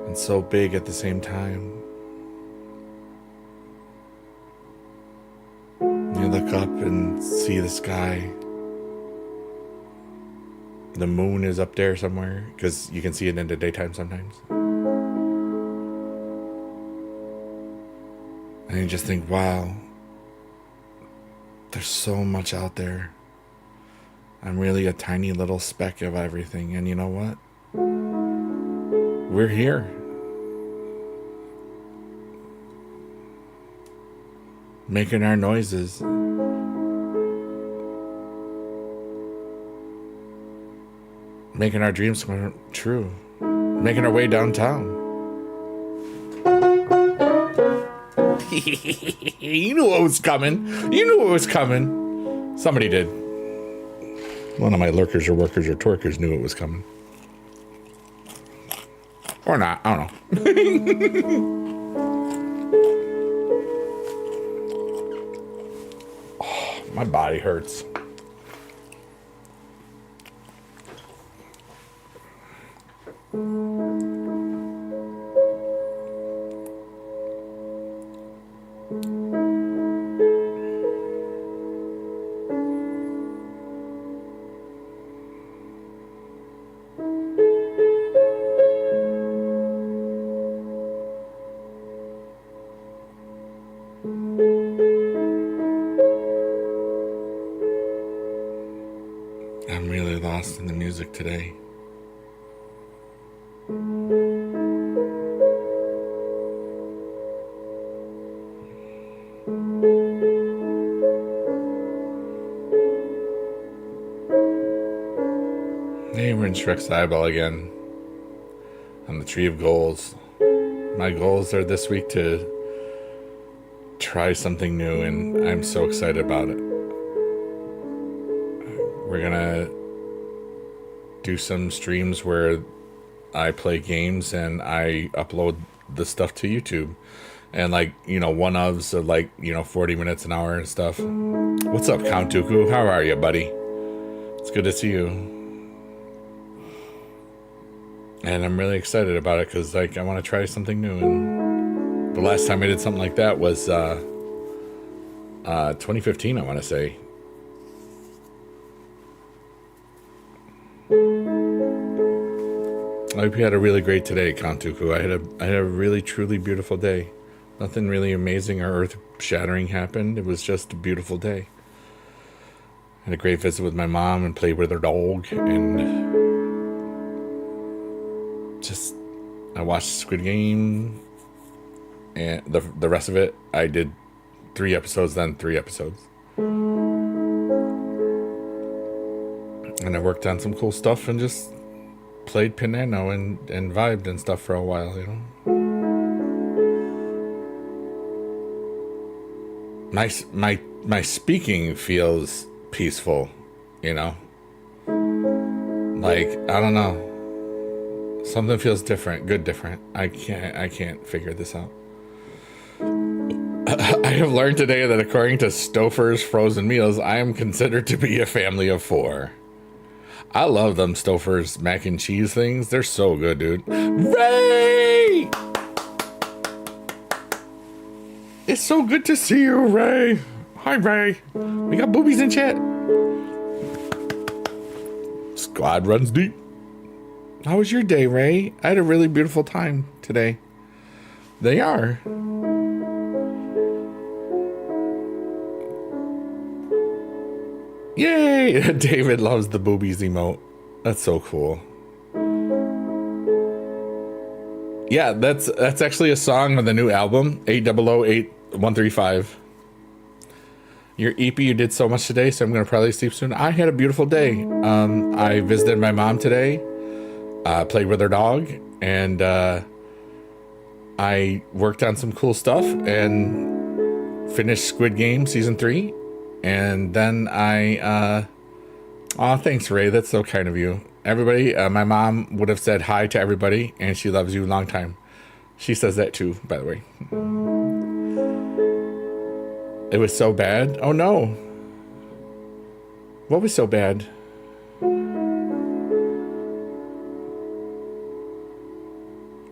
and so big at the same time. You look up and see the sky. The moon is up there somewhere because you can see it in the daytime sometimes. And you just think, wow, there's so much out there. I'm really a tiny little speck of everything. And you know what? We're here. Making our noises. Making our dreams come true. Making our way downtown. You knew what was coming. You knew what was coming. Somebody did. One of my lurkers or workers or twerkers knew it was coming. Or not. I don't know. Oh, my body hurts. I'm really lost in the music today. Hey, we're in Shrek's eyeball again. On the tree of goals. My goals are this week to try something new, and I'm so excited about it. We're gonna do some streams where I play games and I upload the stuff to YouTube. And like, one ofs are like, 40 minutes an hour and stuff. What's up, Count Dooku? How are you, buddy? It's good to see you. And I'm really excited about it because like I want to try something new. And the last time I did something like that was 2015, I want to say. I hope you had a really great day, Count Dooku. I had a really truly beautiful day. Nothing really amazing or earth-shattering happened. It was just a beautiful day. Had a great visit with my mom and played with her dog. And just, I watched Squid Game. And the rest of it, I did 3 episodes, then 3 episodes. And I worked on some cool stuff and just played piano and vibed and stuff for a while, My speaking feels peaceful, Like, I don't know. Something feels different, different. I can't figure this out. I have learned today that according to Stouffer's Frozen Meals, I am considered to be a family of 4. I love them Stouffer's mac and cheese things. They're so good, dude. Ray! It's so good to see you, Ray. Hi, Ray. We got boobies in chat. Squad runs deep. How was your day, Ray? I had a really beautiful time today. They are. Yay! David loves the boobies emote. That's so cool. Yeah, that's actually a song on the new album, 8008-135. Your EP, you did so much today, so I'm going to probably sleep soon. I had a beautiful day. I visited my mom today, played with her dog, and I worked on some cool stuff and finished Squid Game Season 3. And then thanks, Ray. That's so kind of you. Everybody, my mom would have said hi to everybody, and she loves you long time. She says that too, by the way. It was so bad. Oh no. What was so bad?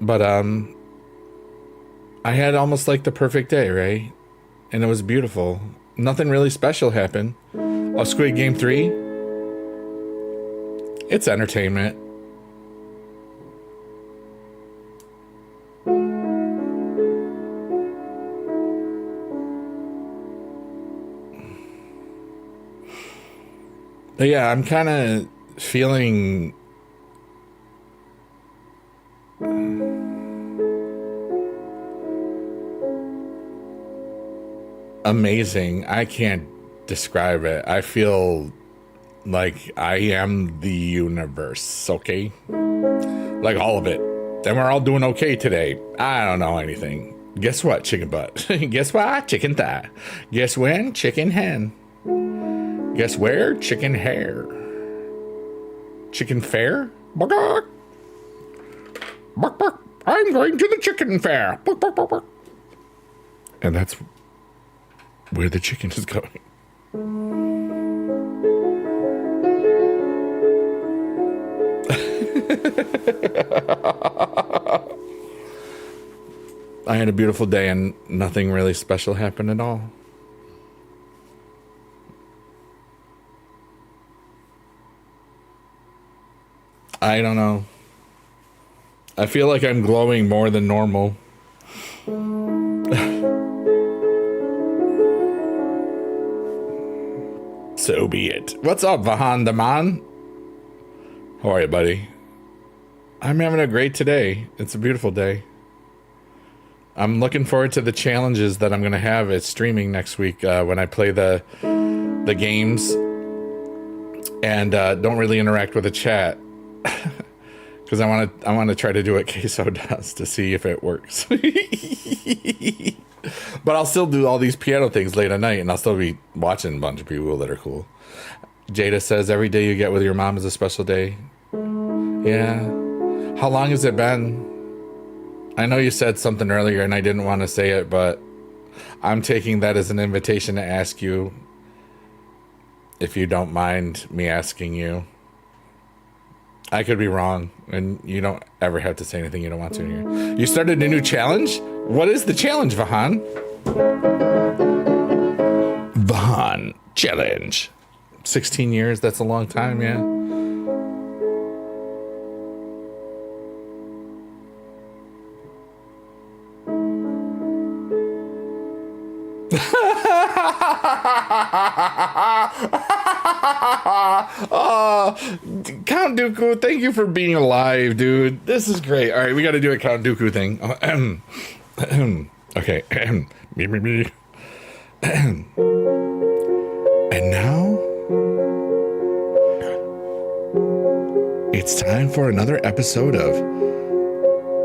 But I had almost like the perfect day, Ray. And it was beautiful. Nothing really special happened. Oh, Squid Game 3? It's entertainment. But yeah, I'm kind of feeling amazing. I can't describe it. I feel like I am the universe, okay? Like all of it. And we're all doing okay today. I don't know anything. Guess what, chicken butt? Guess what? Chicken thigh. Guess when? Chicken hen. Guess where? Chicken hair. Chicken fair? Bark, bark. Bark, bark. I'm going to the chicken fair. Bark, bark, bark, bark. And that's where the chicken is going. I had a beautiful day and nothing really special happened at all. I don't know. I feel like I'm glowing more than normal. So be it. What's up, Vahan Daman? How are you, buddy? I'm having a great day. It's a beautiful day. I'm looking forward to the challenges that I'm going to have at streaming next week when I play the games and don't really interact with the chat because I want to try to do what Queso does to see if it works. But I'll still do all these piano things late at night, and I'll still be watching a bunch of people that are cool. Jada says every day you get with your mom is a special day. Yeah. How long has it been? I know you said something earlier and I didn't want to say it, but I'm taking that as an invitation to ask you if you don't mind me asking you. I could be wrong, and you don't ever have to say anything you don't want to in here. You started a new challenge? What is the challenge, Vahan? Vahan challenge. 16 years, that's a long time, yeah. Oh, Count Dooku, thank you for being alive, dude. This is great. All right, we got to do a Count Dooku thing. Okay. And now, it's time for another episode of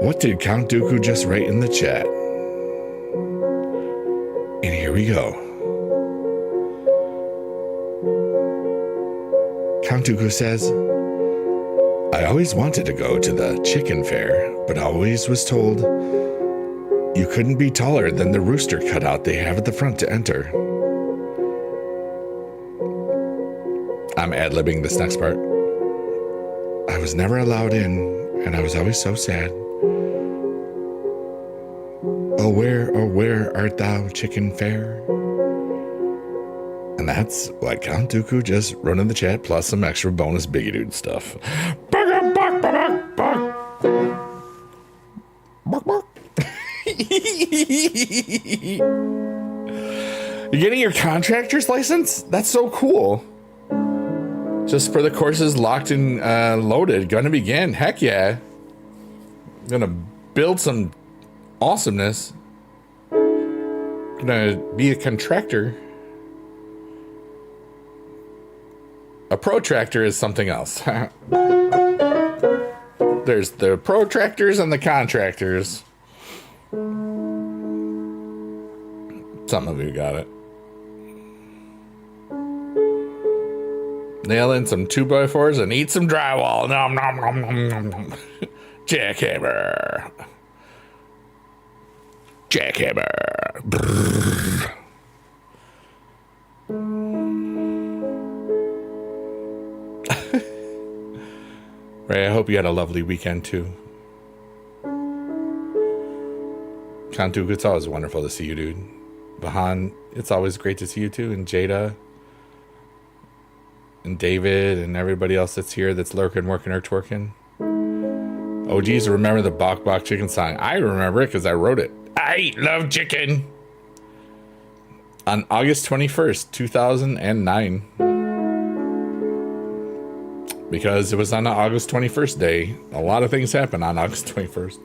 What Did Count Dooku Just Write in the Chat? And here we go. Count Dooku says, I always wanted to go to the chicken fair, but always was told you couldn't be taller than the rooster cutout they have at the front to enter. I'm ad-libbing this next part. I was never allowed in, and I was always so sad. Oh, where art thou, chicken fair? And that's what Count Dooku just wrote in the chat, plus some extra bonus Biggie Dude stuff. You're getting your contractor's license? That's so cool. Just for the courses locked and loaded. Gonna begin. Heck yeah. Gonna build some awesomeness. Gonna be a contractor. A protractor is something else. There's the protractors and the contractors. Some of you got it. Nail in some 2x4s and eat some drywall. Nom nom nom nom nom nom. Jackhammer. Jackhammer. Brrr. Ray, I hope you had a lovely weekend too. Count Dooku, it's always wonderful to see you, dude. Vahan, it's always great to see you too. And Jada. And David and everybody else that's here that's lurking, working, or twerking. Oh, geez, remember the Bok Bok Chicken song. I remember it because I wrote it. I love chicken. On August 21st, 2009. Because it was on the August 21st day. A lot of things happen on August 21st.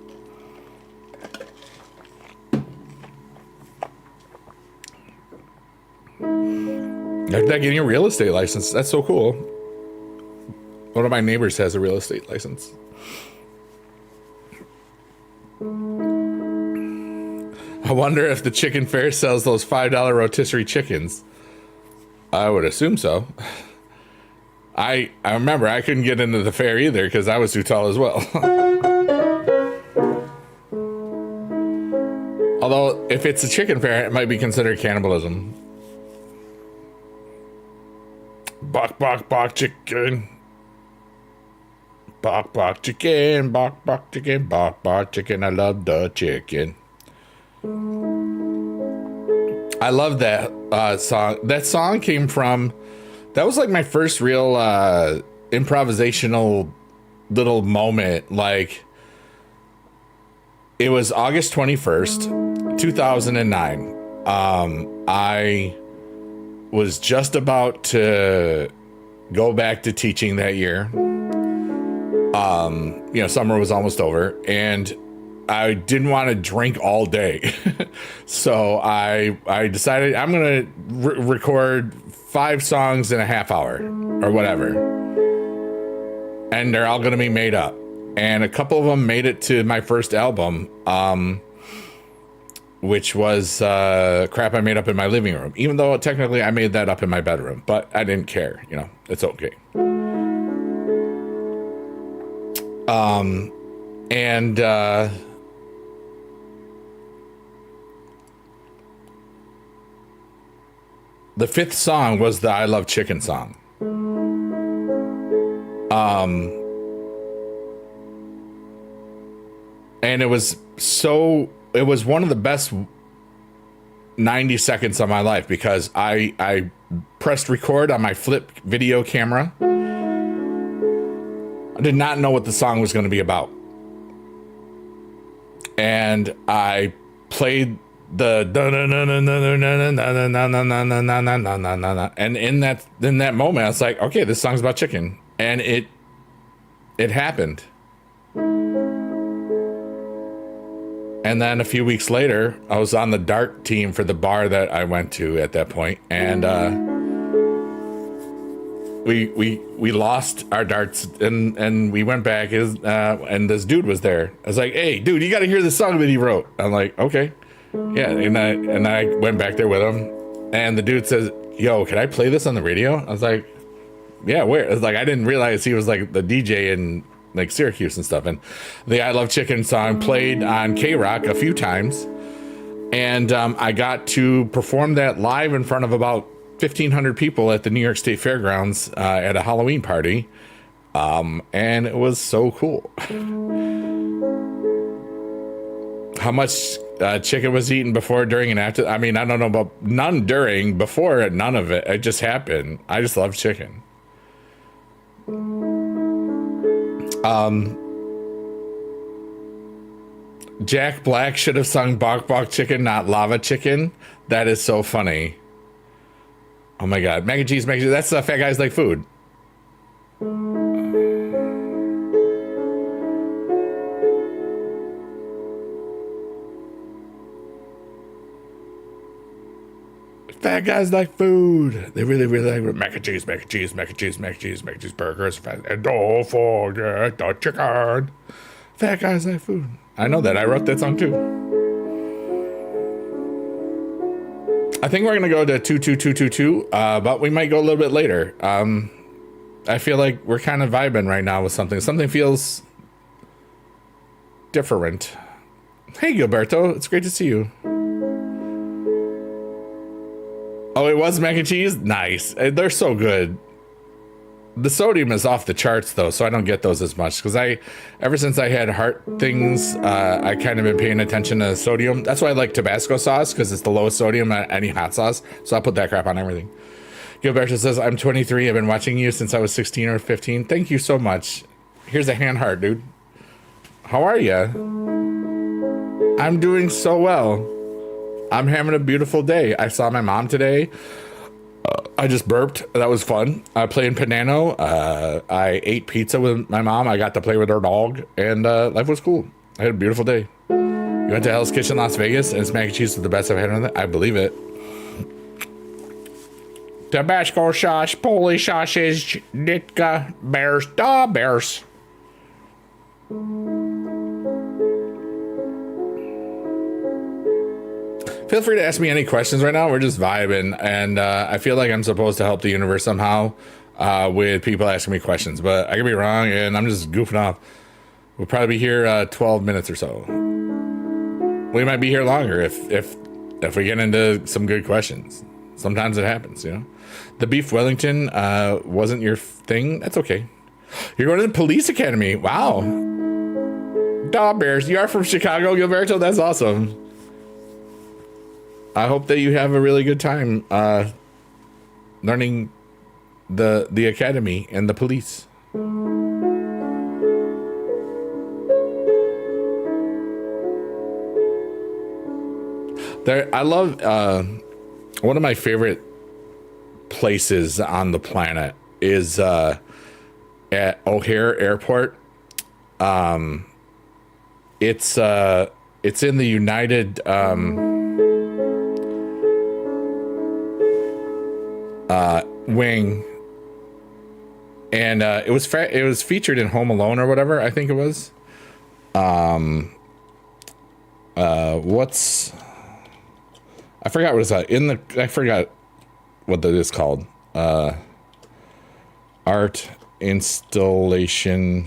After that, getting a real estate license. That's so cool. One of my neighbors has a real estate license. I wonder if the chicken fair sells those $5 rotisserie chickens. I would assume so. I remember I couldn't get into the fair either because I was too tall as well. Although, if it's a chicken fair, it might be considered cannibalism. Bok, bok, bok, chicken. Bok, bok, chicken. Bok, bok, chicken. Bok, bok, chicken. I love the chicken. I love that song. That song came from... That was like my first real improvisational little moment. Like, it was August 21st, 2009. I was just about to go back to teaching that year. Summer was almost over, and I didn't want to drink all day. So I decided I'm going to record 5 songs in a half hour or whatever. And they're all going to be made up. And a couple of them made it to my first album, which was crap I made up in my living room. Even though technically I made that up in my bedroom. But I didn't care. It's okay. the fifth song was the I Love Chicken song. And it was one of the best 90 seconds of my life because I pressed record on my flip video camera. I did not know what the song was going to be about. And I played the and in that moment I was like, okay, this song's about chicken. And it happened. And then a few weeks later, I was on the dart team for the bar that I went to at that point, and we lost our darts, and we went back, and this dude was there. I was like, "Hey, dude, you got to hear the song that he wrote." I'm like, "Okay, yeah," and I went back there with him, and the dude says, "Yo, can I play this on the radio?" I was like, "Yeah, where?" I was like, I didn't realize he was like the DJ in like Syracuse and stuff, and the I Love Chicken song played on K-Rock a few times, and I got to perform that live in front of about 1,500 people at the New York State Fairgrounds at a Halloween party, and it was so cool. How much chicken was eaten before, during, and after? I mean, I don't know about none during, before, none of it. It just happened. I just love chicken. Jack Black should have sung Bok Bok Chicken, not Lava Chicken. That is so funny. Oh my God. Mac and cheese. That's Fat Guys Like Food. Fat guys like food. They really, really like mac and cheese burgers. And don't forget the chicken. Fat guys like food. I know that. I wrote that song too. I think we're going to go to 22222, but we might go a little bit later. I feel like we're kind of vibing right now with something. Something feels different. Hey, Gilberto. It's great to see you. Oh, it was mac and cheese? Nice. They're so good. The sodium is off the charts, though, so I don't get those as much. Because ever since I had heart things, I kind of been paying attention to sodium. That's why I like Tabasco sauce, because it's the lowest sodium at any hot sauce. So I'll put that crap on everything. Gilberto says, I'm 23. I've been watching you since I was 16 or 15. Thank you so much. Here's a hand heart, dude. How are you? I'm doing so well. I'm having a beautiful day. I saw my mom today. I just burped. That was fun. I played in Panano. I ate pizza with my mom. I got to play with her dog, and life was cool. I had a beautiful day. You went to Hell's Kitchen, Las Vegas, and its mac and cheese was the best I've had on it. I believe it. Tabasco sauce, Polish sausage, Ditka, bears, da bears. Feel free to ask me any questions right now. We're just vibing, and I feel like I'm supposed to help the universe somehow with people asking me questions, but I could be wrong, and I'm just goofing off. We'll probably be here 12 minutes or so. We might be here longer if we get into some good questions. Sometimes it happens, you know. The beef Wellington wasn't your thing. That's okay. You're going to the police academy. Wow. Dog Bears, you are from Chicago, Gilberto? That's awesome. I hope that you have a really good time learning the academy and the police. I love one of my favorite places on the planet is at O'Hare Airport. It's in the United wing, and it was featured in Home Alone or whatever, I think it was. I forgot what it's I forgot what that is called. Art installation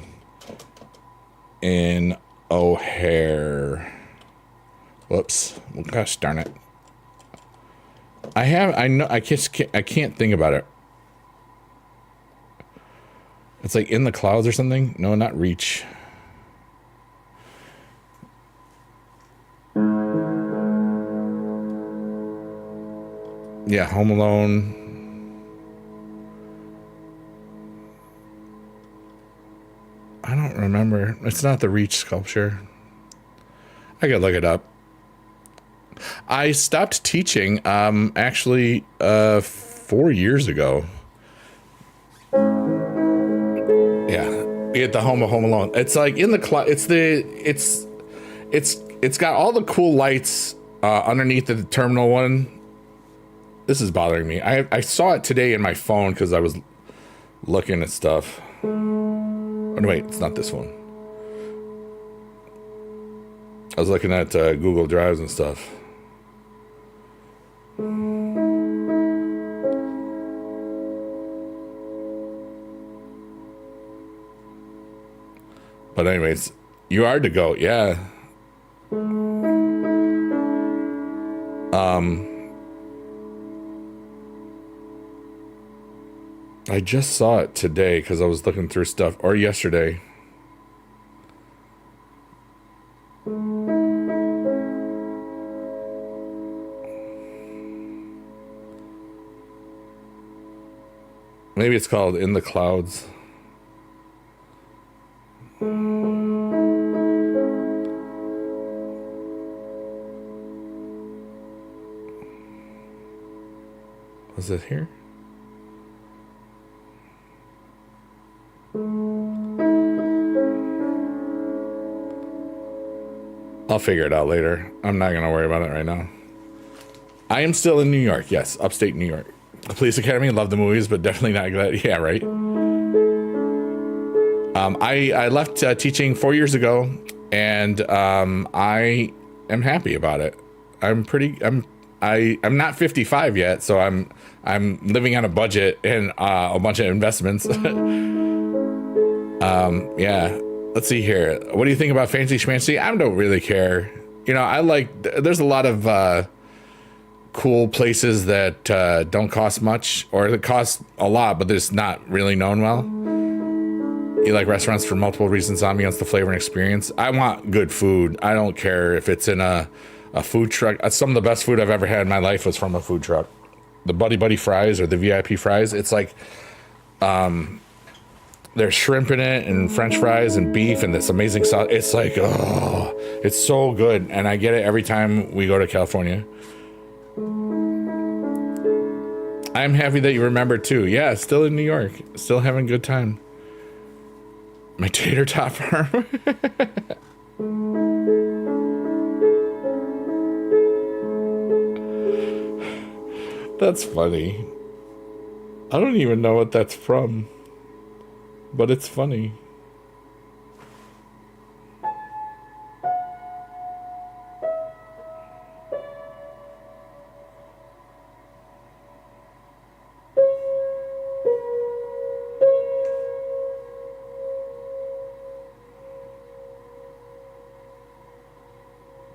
in O'Hare. Whoops. Gosh darn it.
I have. I know. I can't think about it. It's like In the Clouds or something. No, not Reach. Yeah, Home Alone. I don't remember. It's not the Reach sculpture. I could look it up. I stopped teaching actually 4 years ago. Yeah, at the Home Alone. It's like In the Cloud. It's got all the cool lights underneath the terminal one. This is bothering me. I saw it today in my phone because I was looking at stuff. Oh, no, wait, it's not this one. I was looking at Google Drives and stuff. But anyways, you are to go, yeah. I just saw it today because I was looking through stuff, or yesterday. Maybe it's called In the Clouds. Was it here? I'll figure it out later. I'm not going to worry about it right now. I am still in New York. Yes, upstate New York. The Police Academy, love the movies, but definitely not glad. Yeah, right. I left teaching 4 years ago, and I am happy about it. I'm not 55 yet, so I'm living on a budget and a bunch of investments. Yeah. Let's see here. What do you think about Fancy Schmancy? I don't really care. You know, there's a lot of cool places that don't cost much, or that cost a lot, but they're just not really known well. You like restaurants for multiple reasons: ambiance, the flavor, and experience. I want good food. I don't care if it's in a food truck. Some of the best food I've ever had in my life was from a food truck. The Buddy Buddy fries, or the VIP fries. It's like, there's shrimp in it, and French fries, and beef, and this amazing sauce. It's like, oh, it's so good. And I get it every time we go to California. I'm happy that you remember too. Yeah, still in New York. Still having a good time. My tater tot farm. That's funny. I don't even know what that's from, but it's funny.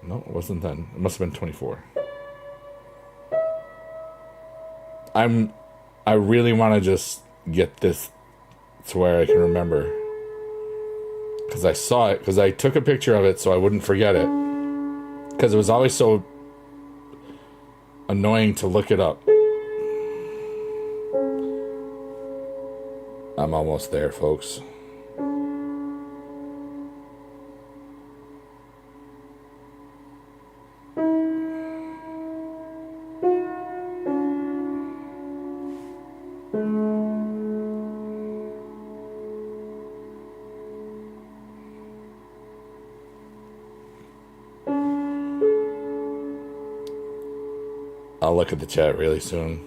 No, it wasn't then. It must have been 24. I really want to just get this to where I can remember. Because I saw it, because I took a picture of it so I wouldn't forget it. Because it was always so annoying to look it up. I'm almost there, folks. I'll look at the chat really soon.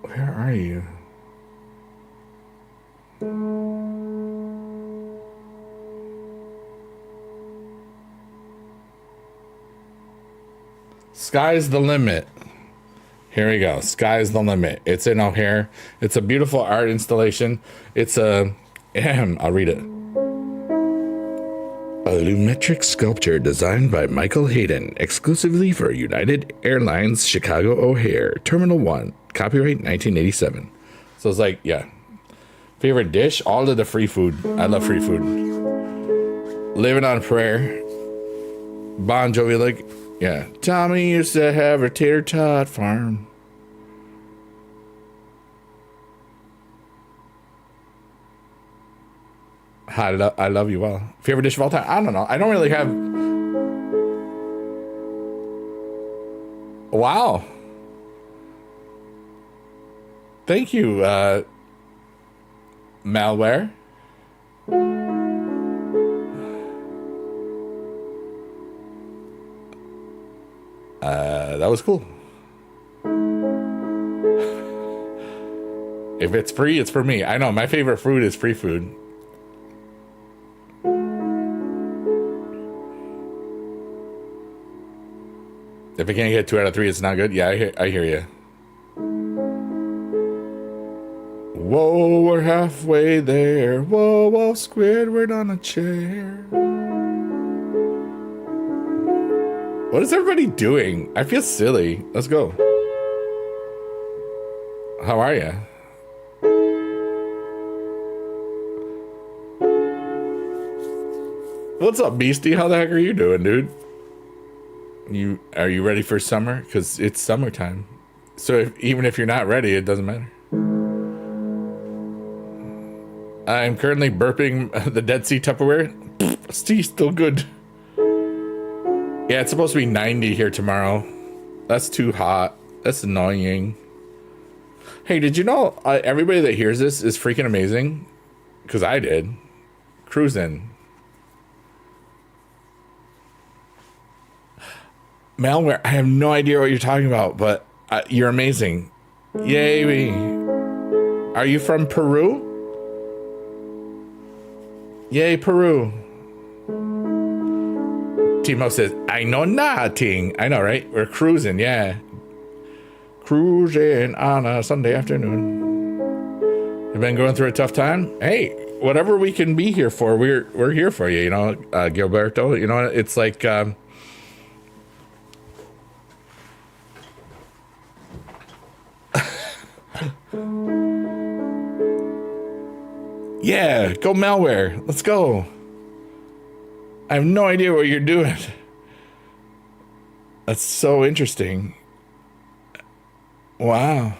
Where are you?
Sky's the limit. Here we go. Sky's the limit. It's in O'Hare. It's a beautiful art installation. It's a... I'll read it. A lumetric sculpture designed by Michael Hayden, exclusively for United Airlines Chicago O'Hare, Terminal 1, copyright 1987. So it's like, yeah. Favorite dish? All of the free food. I love free food. Living on a prayer. Bon Jovi, like, yeah. Tommy used to have a tater tot farm. I love you well. Favorite dish of all time? I don't know. I don't really have... Wow. Thank you, Malware. That was cool. If it's free, it's for me. I know, my favorite food is free food. If it can't get 2 out of 3, it's not good. Yeah, I hear you. Whoa, we're halfway there. Whoa, whoa, Squidward on a chair. What is everybody doing? I feel silly. Let's go. How are you? What's up, Beastie? How the heck are you doing, dude? Are you ready for summer? Because it's summertime. So even if you're not ready, it doesn't matter. I'm currently burping the Dead Sea Tupperware. Still good. Yeah, it's supposed to be 90 here tomorrow. That's too hot. That's annoying. Hey, did you know everybody that hears this is freaking amazing? Because I did. Cruising. Malware, I have no idea what you're talking about, but you're amazing. Yay. Are you from Peru? Yay, Peru. Timo says, I know nothing. I know, right? We're cruising, yeah. Cruising on a Sunday afternoon. You've been going through a tough time? Hey, whatever we can be here for, we're here for you, you know, Gilberto. You know, it's like... Yeah, go Malware. Let's go. I have no idea what you're doing. That's so interesting. Wow.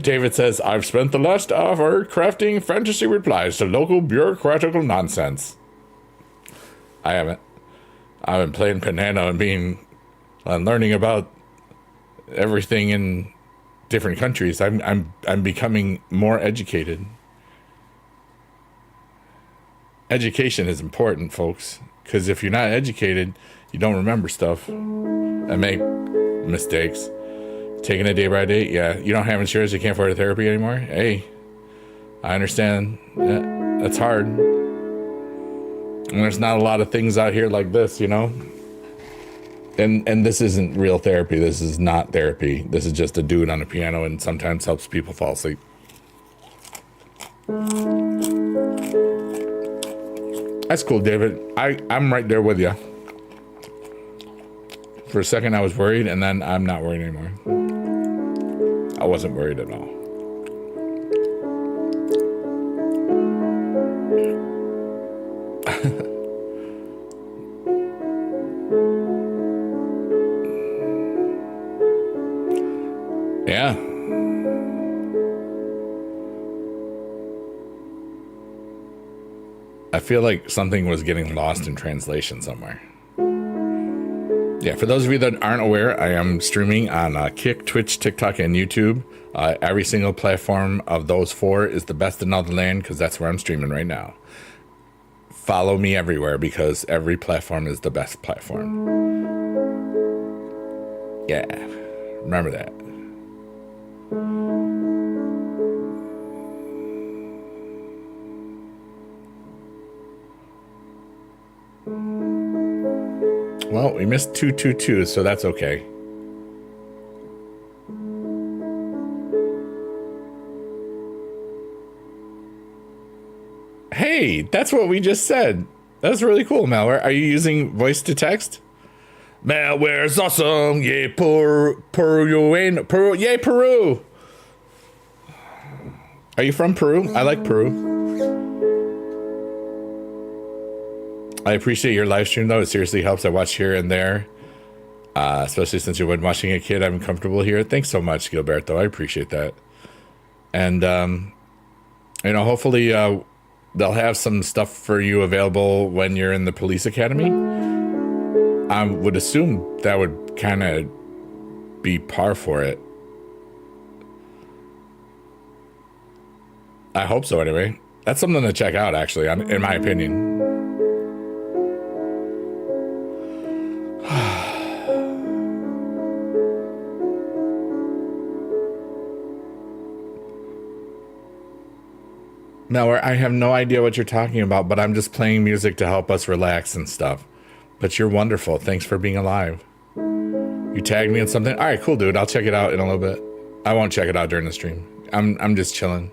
David says, I've spent the last hour crafting fantasy replies to local bureaucratical nonsense. I haven't. I've been playing Panano and learning about everything in different countries. I'm becoming more educated. Education is important, folks, because if you're not educated, you don't remember stuff and make mistakes. Taking it day by day, yeah. You don't have insurance, you can't afford a therapy anymore. Hey, I understand. That's hard. And there's not a lot of things out here like this, you know? And this isn't real therapy. This is not therapy. This is just a dude on a piano and sometimes helps people fall asleep. That's cool, David. I'm right there with you. For a second, I was worried, and then I'm not worried anymore. I wasn't worried at all. Yeah. I feel like something was getting lost in translation somewhere. Yeah, for those of you that aren't aware, I am streaming on Kick, Twitch, TikTok, and YouTube. Every single platform of those four is the best in all the land because that's where I'm streaming right now.
follow me everywhere because every platform is the best platform. Yeah, remember that. Well, we missed 222, so that's okay. Hey, that's what we just said. That's really cool, Malware. Are you using voice to text? Malware's awesome. Yay, Peru. Yay, Peru. Are you from Peru? I like Peru. I appreciate your live stream, though. It seriously helps. I watch here and there. Especially since you've been watching a kid. I'm comfortable here. Thanks so much, Gilberto. I appreciate that. And, hopefully they'll have some stuff for you available when you're in the police academy. I would assume that would kind of be par for it. I hope so, anyway. That's something to check out, actually, in my opinion. Malware, I have no idea what you're talking about, but I'm just playing music to help us relax and stuff. But you're wonderful. Thanks for being alive. You tagged me in something? All right, cool, dude. I'll check it out in a little bit. I won't check it out during the stream. I'm just chilling.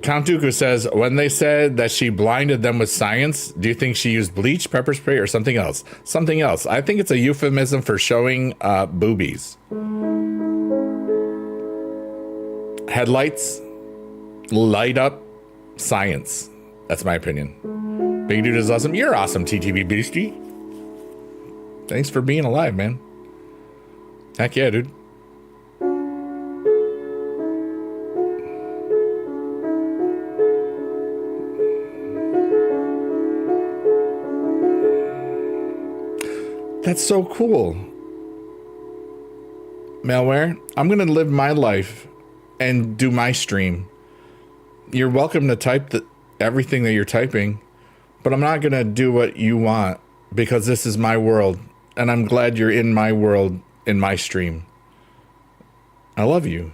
Count Dooku says, when they said that she blinded them with science, do you think she used bleach, pepper spray, or something else? Something else. I think it's a euphemism for showing boobies. Headlights light up science. That's my opinion. Big Dude is awesome. You're awesome, TTV Beastie. Thanks for being alive, man. Heck yeah, dude. That's so cool. Malware, I'm going to live my life and do my stream. You're welcome to type everything that you're typing, but I'm not going to do what you want because this is my world, and I'm glad you're in my world, in my stream. I love you.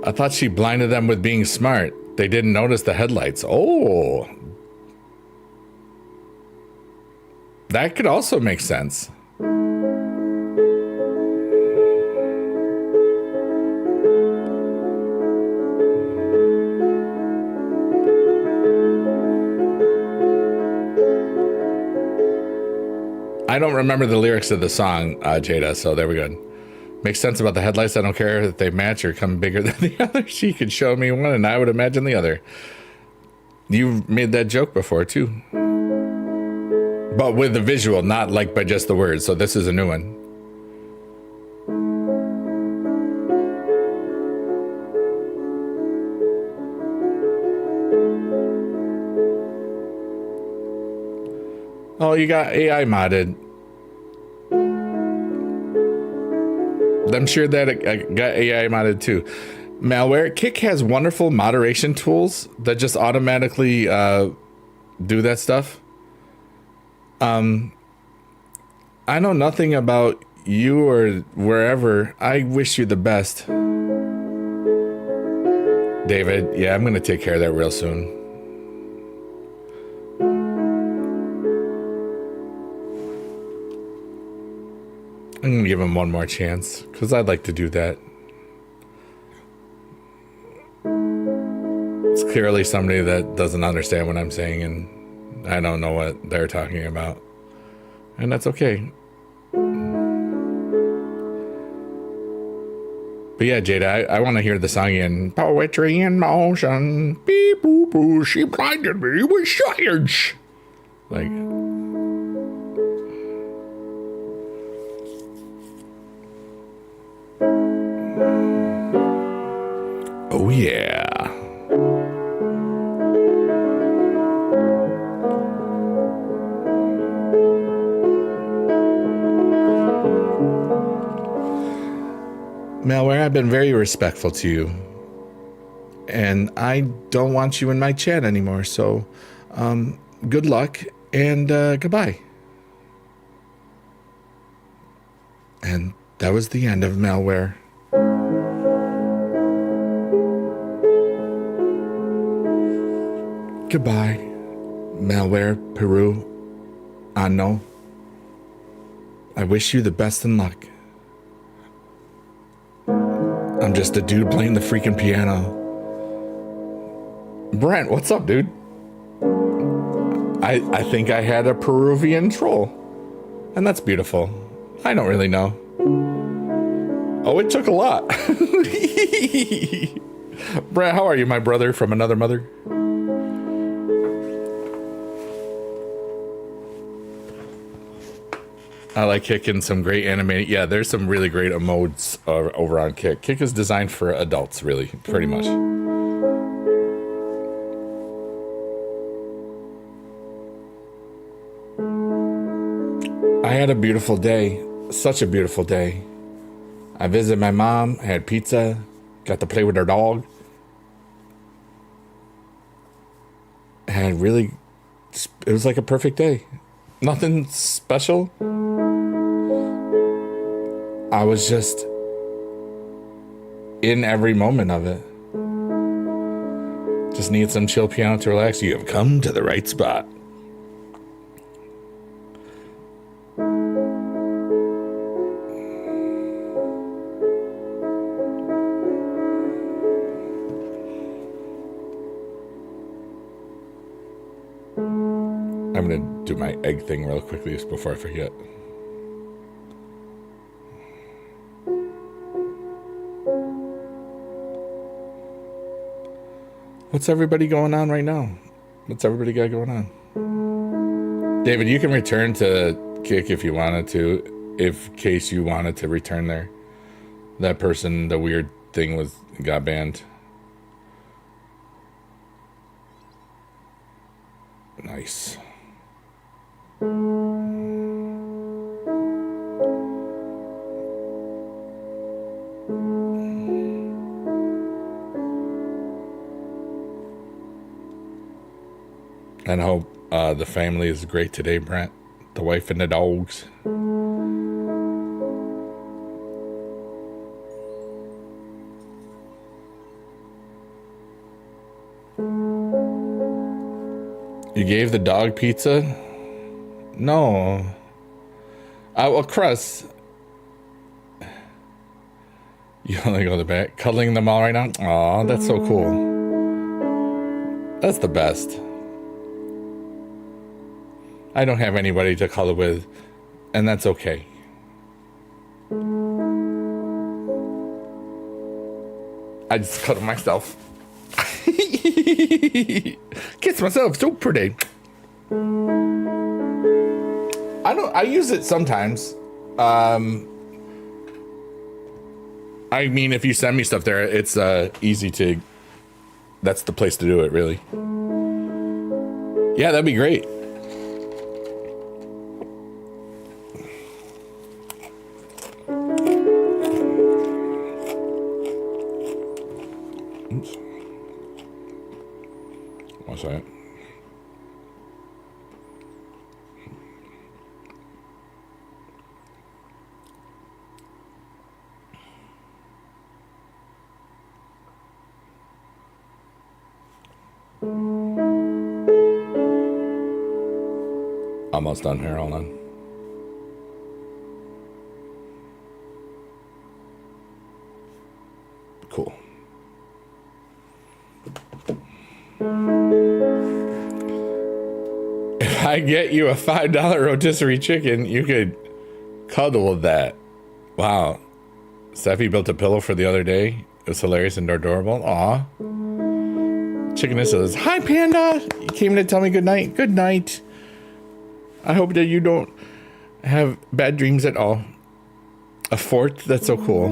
I thought she blinded them with being smart. They didn't notice the headlights. Oh. That could also make sense. I don't remember the lyrics of the song, Jada, so there we go. Makes sense about the headlights. I don't care if they match or come bigger than the other. She could show me one and I would imagine the other. You've made that joke before too. But with the visual, not like by just the words. So this is a new one. Oh, you got AI modded. I'm sure that it got AI modded too. Malware, Kick has wonderful moderation tools that just automatically do that stuff. I know nothing about you or wherever. I wish you the best. David, yeah, I'm going to take care of that real soon. I'm going to give him one more chance because I'd like to do that. It's clearly somebody that doesn't understand what I'm saying and I don't know what they're talking about. And that's okay. But yeah, Jada, I want to hear the song again. Poetry in motion. Beep, boo, boo. She blinded me with science. Like... Oh, yeah. Malware, I've been very respectful to you. And I don't want you in my chat anymore, so good luck and goodbye. And that was the end of Malware. Goodbye, Malware, Peru, Ano. I wish you the best in luck. I'm just a dude playing the freaking piano. Brent, what's up, dude? I think I had a Peruvian troll. And that's beautiful. I don't really know. Oh, it took a lot. Brent, how are you, my brother from another mother? I like Kick and some great animated. Yeah, there's some really great emotes over on Kick. Kick is designed for adults, really, pretty much. I had a beautiful day. Such a beautiful day. I visited my mom, had pizza, got to play with her dog. And really, it was like a perfect day. Nothing special. I was just in every moment of it. Just need some chill piano to relax. You have come to the right spot. I'm gonna do my egg thing real quickly just before I forget. What's everybody going on right now? What's everybody got going on? David, you can return to Kick if you wanted to, if case you wanted to return there. That person, the weird thing got banned. Nice. And I hope the family is great today, Brent. The wife and the dogs. You gave the dog pizza? No. Well, Crust. You only go to the back. Cuddling them all right now? Aw, that's so cool. That's the best. I don't have anybody to cuddle with, and that's okay. I just cuddle myself. Kiss myself so pretty. I use it sometimes. I mean, if you send me stuff there, it's easy to. That's the place to do it, really. Yeah, that'd be great. Oops. What's that? Almost done here, hold on. Cool. If I get you a $5 rotisserie chicken, you could cuddle with that. Wow. Steffi built a pillow for the other day. It was hilarious and adorable. Aw. Chicken says, "Hi, Panda. You came to tell me good night. Good night. I hope that you don't have bad dreams at all." A fort? That's so cool.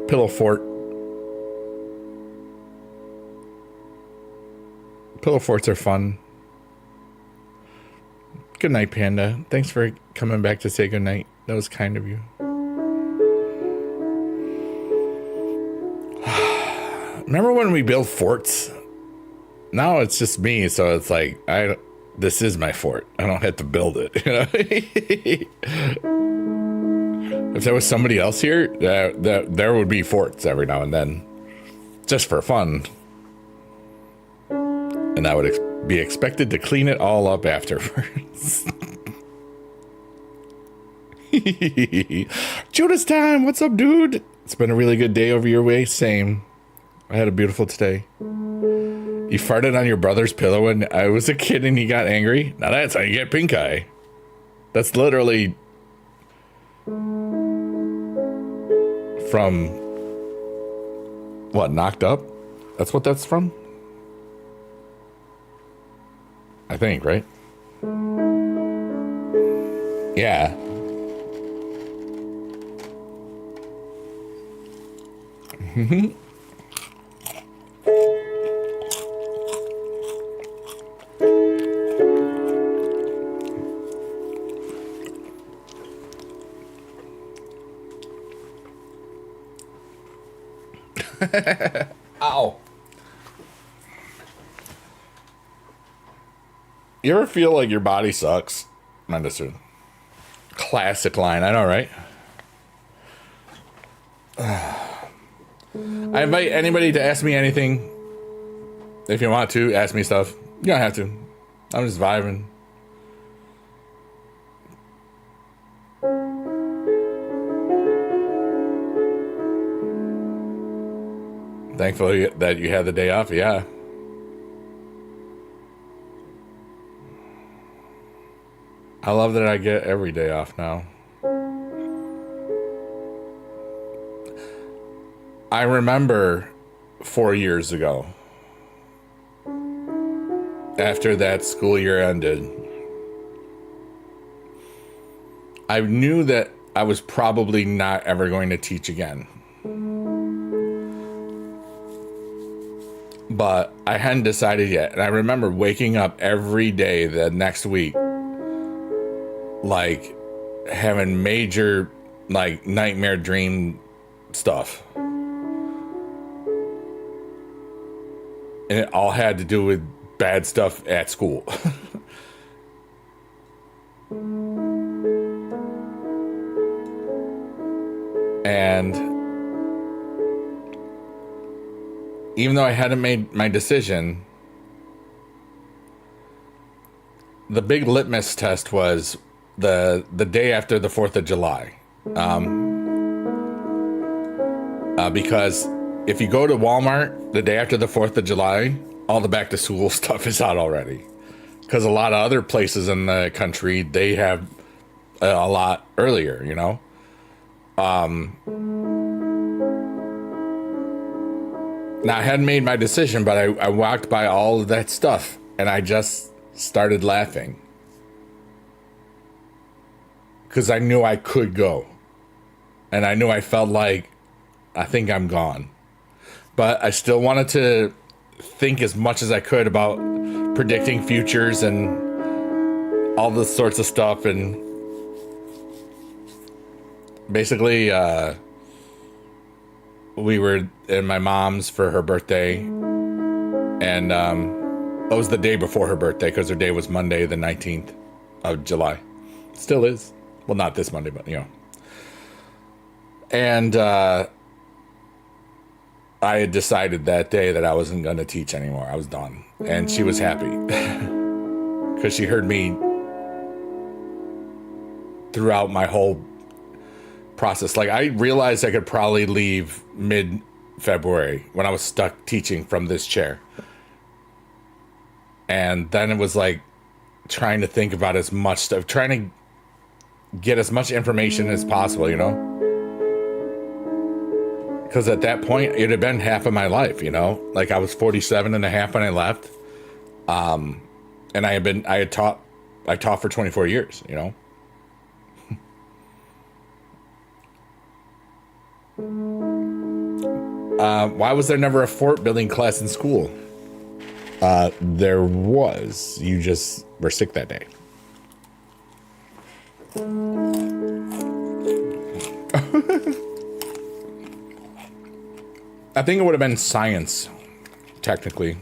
Pillow fort.
Pillow forts are fun. Good night, Panda. Thanks for coming back to say good night. That was kind of you. Remember when we built forts? Now it's just me, so it's like this is my fort. I don't have to build it. You know? If there was somebody else here, there would be forts every now and then, just for fun, and I would be expected to clean it all up afterwards. Judas time, what's up, dude? It's been a really good day over your way. Same. I had a beautiful today. You farted on your brother's pillow when I was a kid and he got angry? Now that's how you get pink eye. That's literally from what, Knocked Up? That's what that's from? I think, right? Yeah. Ow. You ever feel like your body sucks? That's a classic line. I know, right? I invite anybody to ask me anything. If you want to, ask me stuff. You don't have to. I'm just vibing. Thankfully that you had the day off, yeah. I love that I get every day off now. I remember 4 years ago, after that school year ended, I knew that I was probably not ever going to teach again. But I hadn't decided yet. And I remember waking up every day the next week, like having major, like, nightmare dream stuff. And it all had to do with bad stuff at school. And even though I hadn't made my decision, the big litmus test was the day after the 4th of July. Because if you go to Walmart the day after the 4th of July, all the back to school stuff is out already. Because a lot of other places in the country, they have a lot earlier, you know? Now, I hadn't made my decision, but I walked by all of that stuff, and I just started laughing. Because I knew I could go. And I knew I felt like, I think I'm gone. But I still wanted to think as much as I could about predicting futures and all this sorts of stuff. And basically, we were at my mom's for her birthday, and it was the day before her birthday because her day was Monday the 19th of July. Still is. Well, not this Monday, but, you know. And I had decided that day that I wasn't going to teach anymore. I was done. And she was happy because she heard me throughout my whole process. Like, I realized I could probably leave mid-February when I was stuck teaching from this chair. And then it was like trying to think about as much stuff, trying to get as much information as possible, you know? Because at that point, it had been half of my life, you know? Like, I was 47 and a half when I left. And I taught for 24 years, you know? Why was there never a fort building class in school?
There was. You just were sick that day. I think it would have been science, technically.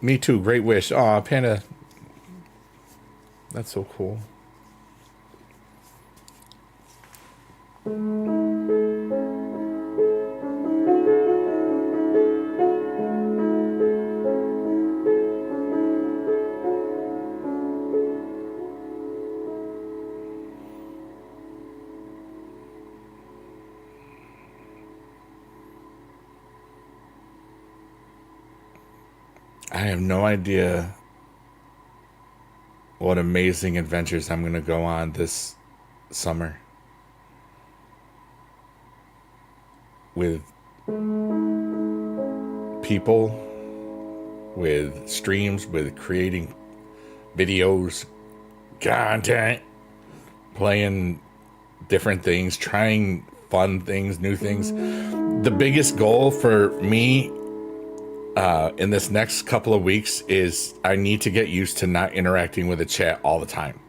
Me too. Great wish. Aw, Panda. That's so cool. I have no idea what amazing adventures I'm going to go on this summer with people, with streams, with creating videos, content, playing different things, trying fun things, new things. The biggest goal for me in this next couple of weeks is I need to get used to not interacting with the chat all the time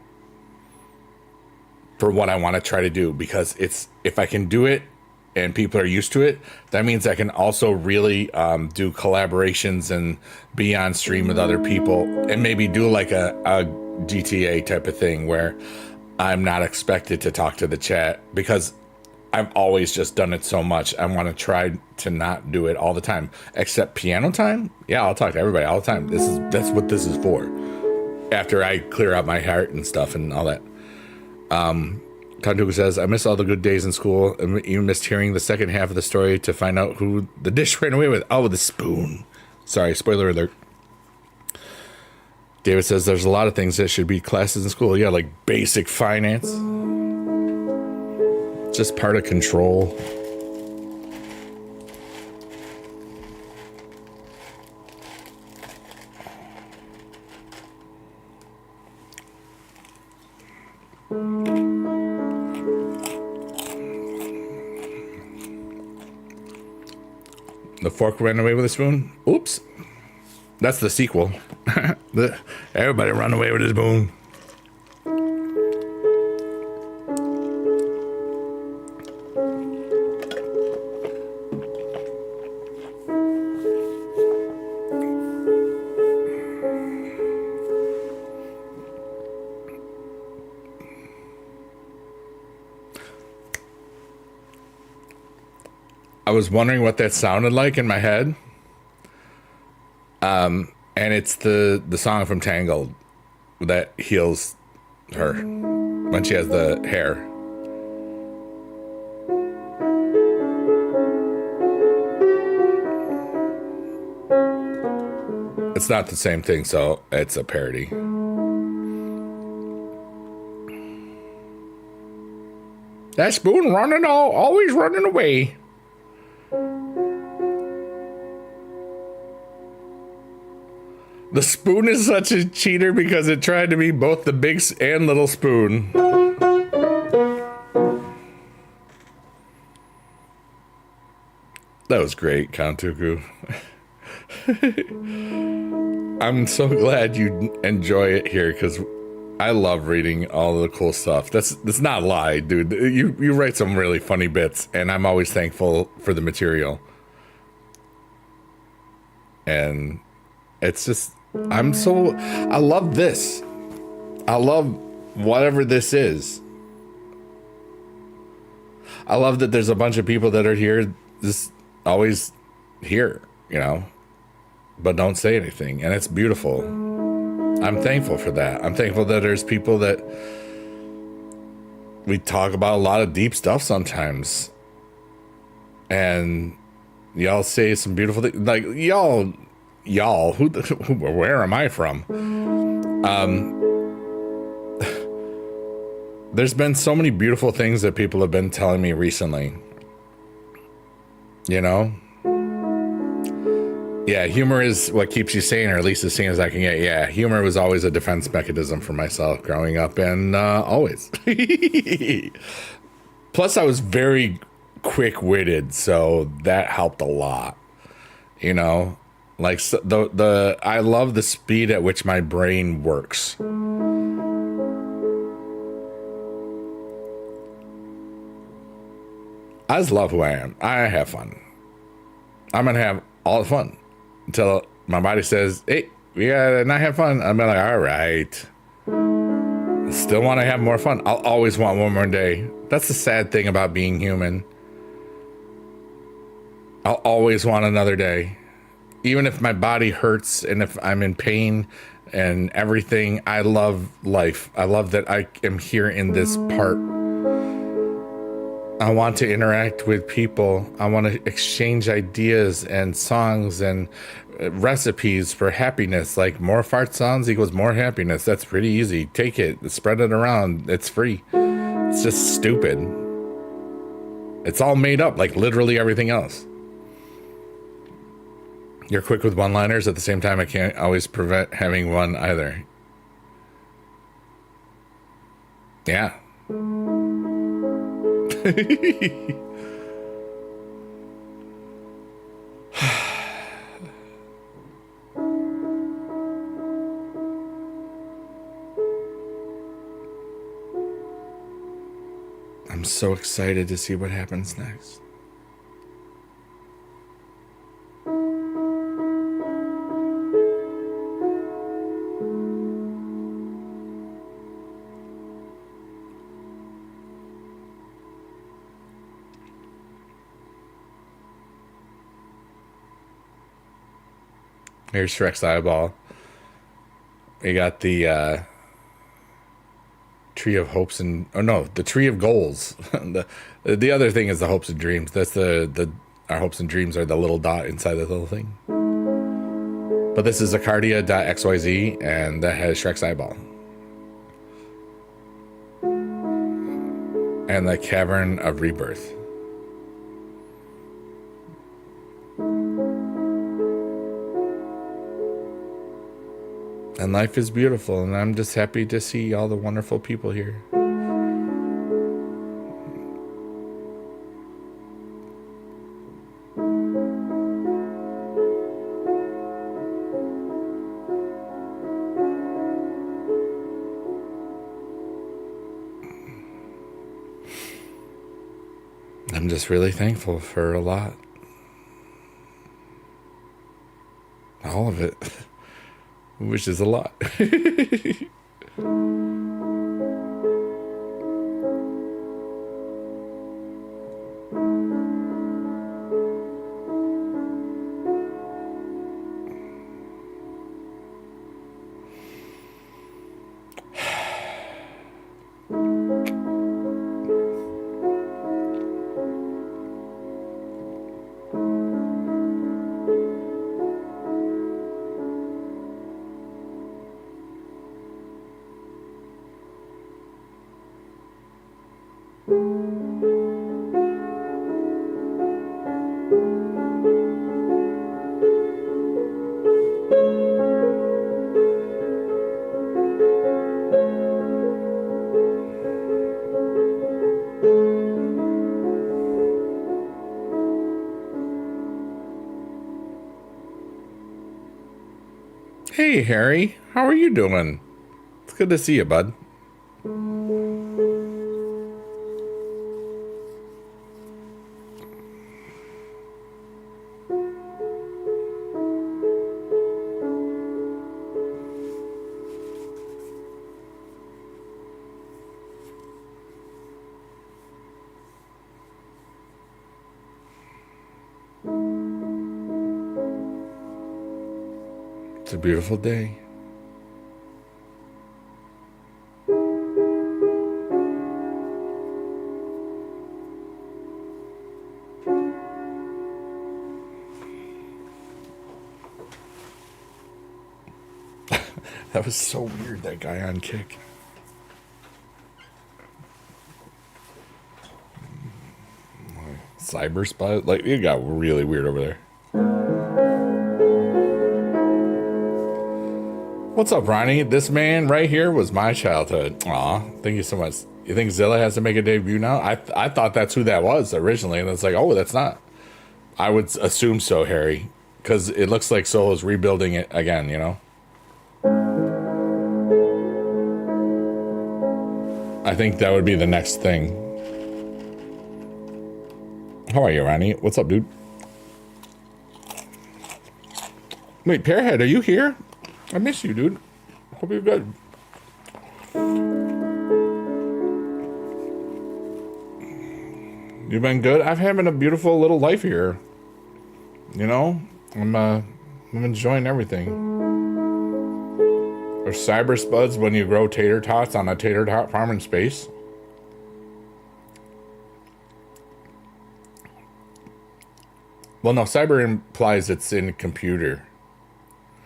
for what I want to try to do, because it's, if I can do it and people are used to it, that means I can also really do collaborations and be on stream with other people and maybe do like a GTA type of thing where I'm not expected to talk to the chat, because I've always just done it so much. I want to try to not do it all the time, except piano time. Yeah, I'll talk to everybody all the time. That's what this is for. After I clear out my heart and stuff and all that. Kantuku says, I miss all the good days in school. I even missed hearing the second half of the story to find out who the dish ran away with. Oh, the spoon. Sorry, spoiler alert. David says there's a lot of things that should be classes in school. Yeah, like basic finance. Just part of control. The fork ran away with a spoon. Oops. That's the sequel. Everybody run away with a spoon. I was wondering what that sounded like in my head. And it's the song from Tangled that heals her when she has the hair. It's not the same thing, so it's a parody. That spoon running always running away. The spoon is such a cheater because it tried to be both the big and little spoon. That was great, Kantuku. I'm so glad you enjoy it here, because I love reading all the cool stuff. That's not a lie, dude. You write some really funny bits, and I'm always thankful for the material. And it's just, I love this. I love whatever this is. I love that there's a bunch of people that are here, just always here, you know, but don't say anything. And it's beautiful. I'm thankful for that. I'm thankful that there's people that we talk about a lot of deep stuff sometimes. And y'all say some beautiful things. Like, y'all, where am I from? There's been so many beautiful things that people have been telling me recently. You know? Yeah, humor is what keeps you sane, or at least as sane as I can get. Yeah, humor was always a defense mechanism for myself growing up, and always. Plus, I was very quick-witted, so that helped a lot. You know?
Like the I love the speed at which my brain works. I just love who I am. I have fun. I'm gonna have all the fun until my body says, "Hey, we gotta not have fun." I'm like, "All right." Still want to have more fun. I'll always want one more day. That's the sad thing about being human. I'll always want another day. Even if my body hurts and if I'm in pain and everything, I love life. I love that I am here in this part. I want to interact with people. I want to exchange ideas and songs and recipes for happiness. Like more fart sounds equals more happiness. That's pretty easy. Take it, spread it around. It's free. It's just stupid. It's all made up, like literally everything else. You're quick with one-liners. At the same time, I can't always prevent having one either. Yeah. I'm so excited to see what happens next. Here's Shrek's eyeball. We got the tree of hopes and the tree of goals. the other thing is the hopes and dreams. That's the our hopes and dreams are the little dot inside the little thing. But this is Acardia.xyz, and that has Shrek's eyeball. And the Cavern of Rebirth. And life is beautiful, and I'm just happy to see all the wonderful people here. I'm just really thankful for a lot. All of it. Which is a lot. Hey, Harry. How are you doing? It's good to see you, bud. It's a beautiful day. That was so weird, that guy on Kick. Cyber spot? Like, it got really weird over there. What's up, Ronnie? This man right here was my childhood. Aw, thank you so much. You think Zilla has to make a debut now? I thought that's who that was originally, and it's like, oh, that's not. I would assume so, Harry, because it looks like Solo's rebuilding it again, you know? I think that would be the next thing. How are you, Ronnie? What's up, dude? Wait, Pearhead, are you here? I miss you, dude. Hope you're good. You've been good? I'm having a beautiful little life here. You know? I'm enjoying everything. Or cyber spuds when you grow tater tots on a tater tot farm in space. Well, no, cyber implies it's in a computer.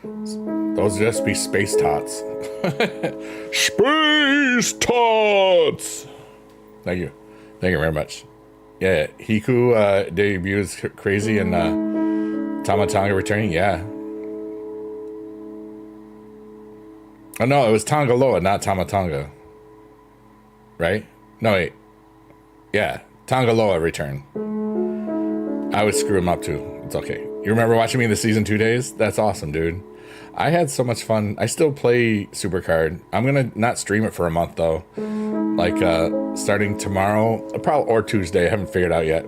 Those just be space tots. Space tots! Thank you. Thank you very much. Yeah, Hiku debuts crazy and Tamatanga returning, yeah. Oh no, it was Tongaloa, not Tamatanga. Right? No, wait. Yeah, Tongaloa return. I would screw him up too. It's okay. You remember watching me in the season 2 days? That's awesome, dude. I had so much fun. I still play Supercard. I'm gonna not stream it for a month though. Like starting tomorrow, probably or Tuesday. I haven't figured out yet.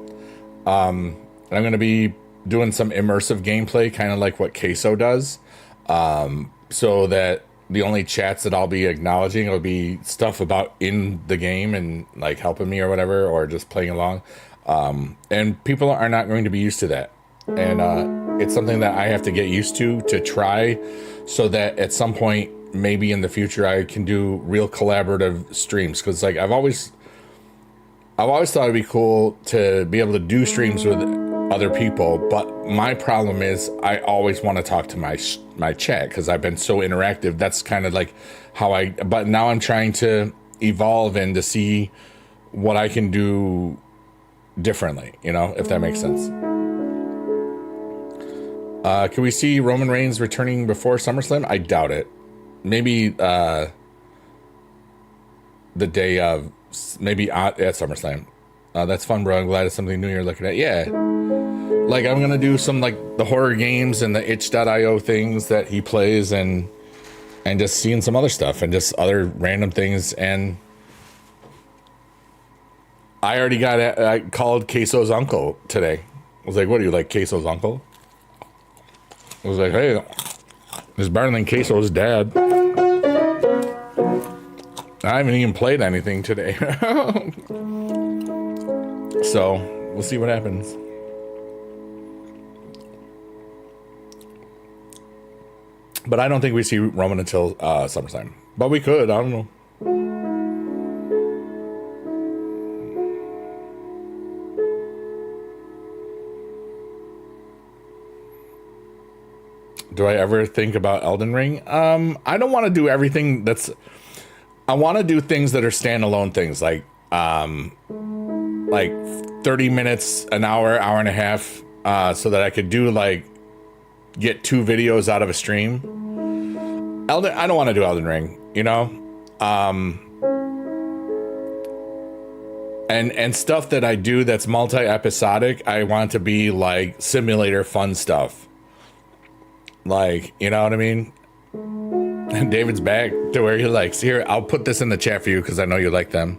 And I'm gonna be doing some immersive gameplay, kind of like what Queso does. So that the only chats that I'll be acknowledging will be stuff about in the game and like helping me or whatever, or just playing along. And people are not going to be used to that. And it's something that I have to get used to try, so that at some point, maybe in the future, I can do real collaborative streams. Because like I've always thought it'd be cool to be able to do streams with other people. But my problem is I always want to talk to my chat because I've been so interactive. That's kind of like how but now I'm trying to evolve and to see what I can do differently, you know, if that makes sense. Can we see Roman Reigns returning before SummerSlam? I doubt it. Maybe the day of, maybe at SummerSlam. That's fun, bro. I'm glad it's something new you're looking at. Yeah. Like, I'm going to do some, like, the horror games and the itch.io things that he plays and just seeing some other stuff and just other random things. And I already I called Queso's uncle today. I was like, what are you, like Queso's uncle? I was like, hey, it's better than Queso's dad. I haven't even played anything today. So, we'll see what happens. But I don't think we see Roman until SummerSlam. But we could, I don't know. Do I ever think about Elden Ring? I don't want to do everything I want to do things that are standalone things, like 30 minutes, an hour, hour and a half, so that I could do get 2 videos out of a stream. I don't want to do Elden Ring, you know? And stuff that I do that's multi-episodic, I want to be like simulator fun stuff. Like, you know what I mean? And David's back to where he likes. Here, I'll put this in the chat for you because I know you like them.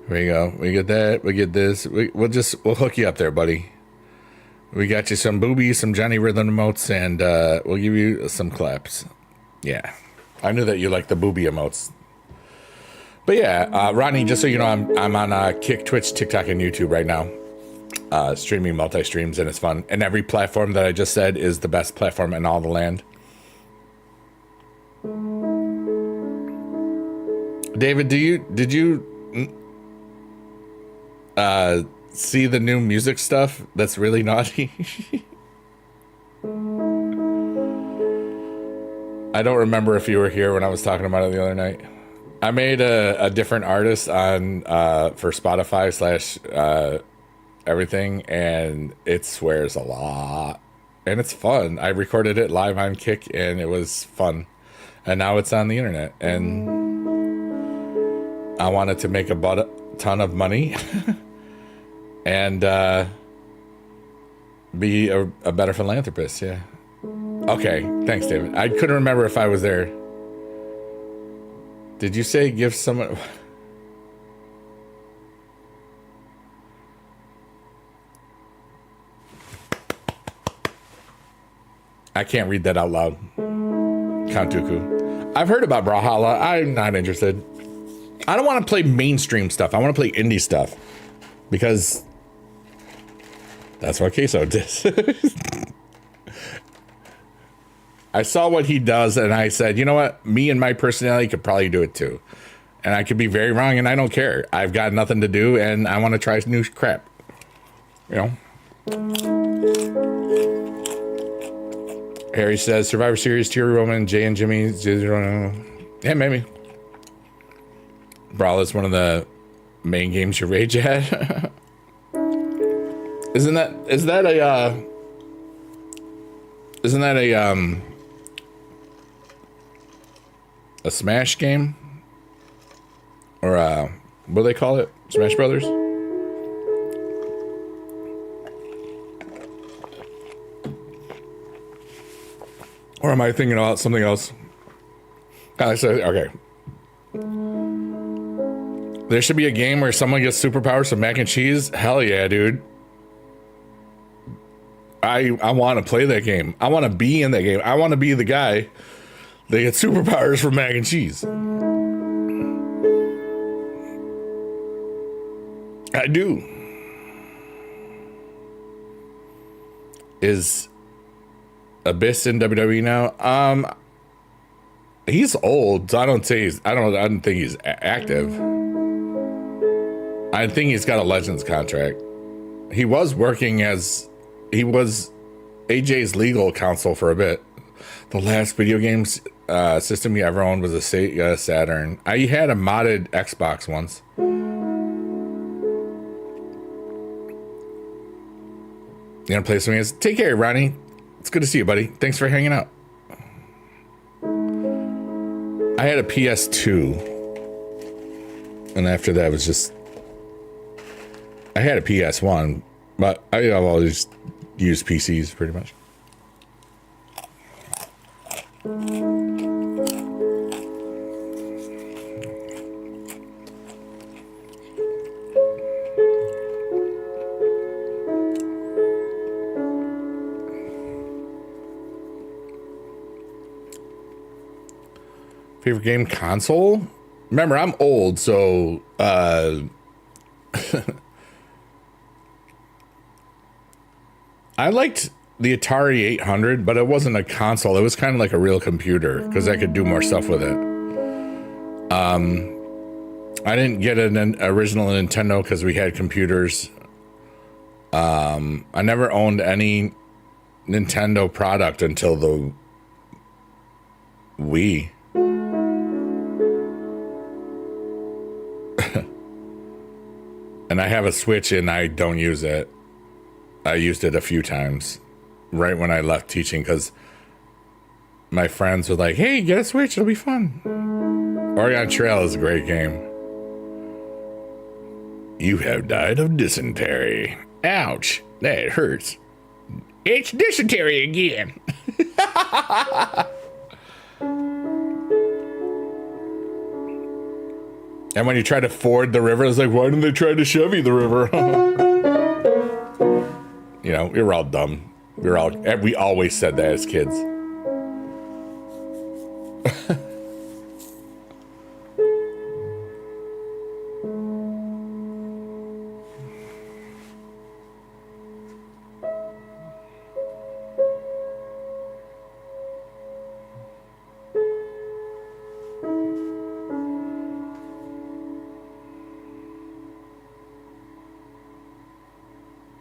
Here we go. We get that. We get this. We'll hook you up there, buddy. We got you some boobies, some Johnny Rhythm emotes, and we'll give you some claps. Yeah. I knew that you like the booby emotes. But yeah, Ronnie, just so you know, I'm on Kick, Twitch, TikTok, and YouTube right now. Streaming multi-streams, and it's fun. And every platform that I just said is the best platform in all the land. David, did you see the new music stuff that's really naughty? I don't remember if you were here when I was talking about it the other night. I made a different artist on for Spotify / everything, and it swears a lot, and it's fun. I recorded it live on Kick, and it was fun, and now it's on the internet, and I wanted to make a ton of money. And
be a better philanthropist. Yeah. Okay. Thanks, David. I couldn't remember if I was there. Did you say give someone? I can't read that out loud. Count Dooku. I've heard about Brawlhalla. I'm not interested. I don't want to play mainstream stuff. I want to play indie stuff. Because that's what Queso did. I saw what he does and I said, you know what? Me and my personality could probably do it too. And I could be very wrong and I don't care. I've got nothing to do and I want to try new crap. You know? Harry says, Survivor Series, Tier Roman, Jay and Jimmy. Yeah, maybe. Brawl is one of the main games you rage at. Isn't that a Smash game? Or what do they call it? Smash Brothers? Or am I thinking about something else? I said, okay. There should be a game where someone gets superpowers from mac and cheese. Hell yeah, dude. I want to play that game. I want to be in that game. I want to be the guy that gets superpowers from mac and cheese. I do. Is Abyss in WWE now? He's old, so I don't think he's active. I think he's got a Legends contract. He was AJ's legal counsel for a bit. The last video games system he ever owned was a Sega Saturn. I had a modded Xbox once. You gonna play some games? Take care, Ronnie. It's good to see you, buddy. Thanks for hanging out. I had a PS2. And after that was just... I had a PS1, but I've always used PCs pretty much. Favorite game console? Remember, I'm old, so I liked the Atari 800, but it wasn't a console. It was kind of like a real computer because I could do more stuff with it. I didn't get an original Nintendo because we had computers. I never owned any Nintendo product until the Wii. And I have a Switch and I don't use it. I used it a few times right when I left teaching because my friends were like, hey, get a Switch, it'll be fun. Oregon Trail is a great game. You have died of dysentery. Ouch, that hurts. It's dysentery again. And when you try to ford the river, it's like, why didn't they try to Chevy the river? You know, we were all dumb. We always said that as kids.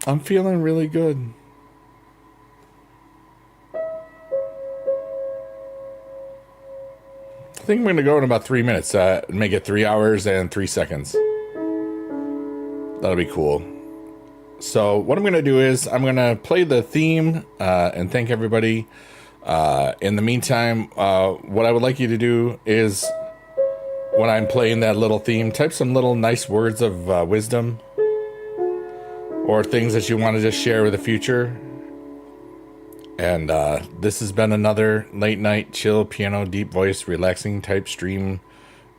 I'm feeling really good. I think I'm going to go in about 3 minutes. Make it 3 hours and 3 seconds. That'll be cool. So what I'm going to do is I'm going to play the theme and thank everybody. In the meantime, what I would like you to do is when I'm playing that little theme, type some little nice words of wisdom or things that you want to just share with the future.
And this has been another late night chill piano deep voice relaxing type stream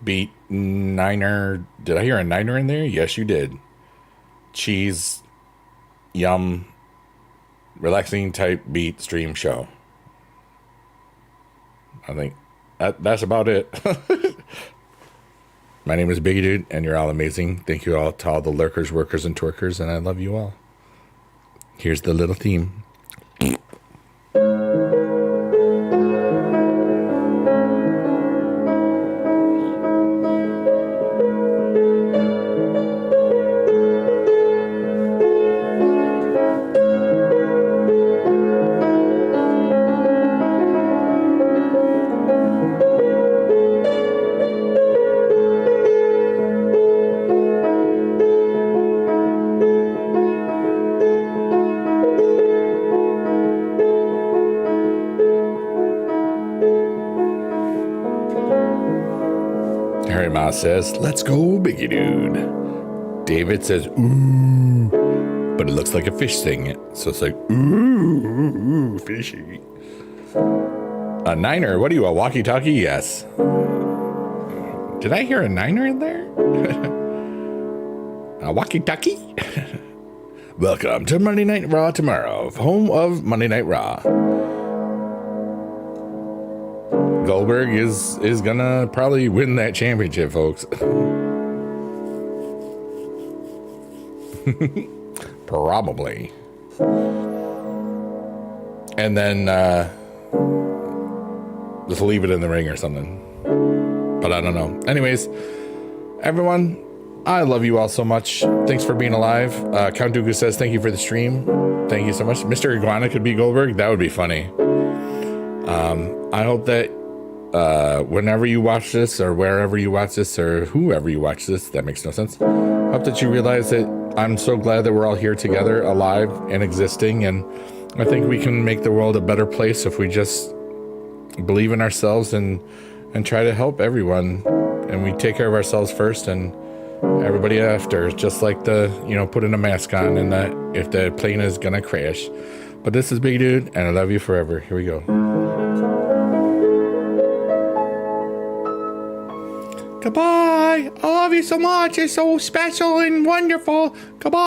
beat niner. Did I hear a niner in there? Yes, you did. Cheese, yum, relaxing type beat stream show. I think that's about it. My name is Biggie Dude, and you're all amazing. Thank you all to all the lurkers, workers, and twerkers, and I love you all. Here's the little theme. Harry Ma says, let's go, Biggie Dude. David says, ooh, but it looks like a fish saying it. So it's like, ooh, fishy. A niner? What are you, a walkie-talkie? Yes. Did I hear a niner in there? A walkie-talkie? Welcome to Monday Night Raw tomorrow, home of Monday Night Raw. Goldberg is gonna probably win that championship, folks. Probably. And then just leave it in the ring or something. But I don't know. Anyways, everyone, I love you all so much. Thanks for being alive. Count Dooku says thank you for the stream. Thank you so much. Mr. Iguana could be Goldberg. That would be funny. I hope that whenever you watch this or wherever you watch this or whoever you watch this, that makes no sense. Hope that you realize that I'm so glad that we're all here together, alive and existing. And I think we can make the world a better place if we just believe in ourselves and try to help everyone. And we take care of ourselves first and everybody after, just like putting a mask on and that if the plane is gonna crash. But this is Big Dude, and I love you forever. Here we go. Goodbye. I love you so much. It's so special and wonderful. Goodbye.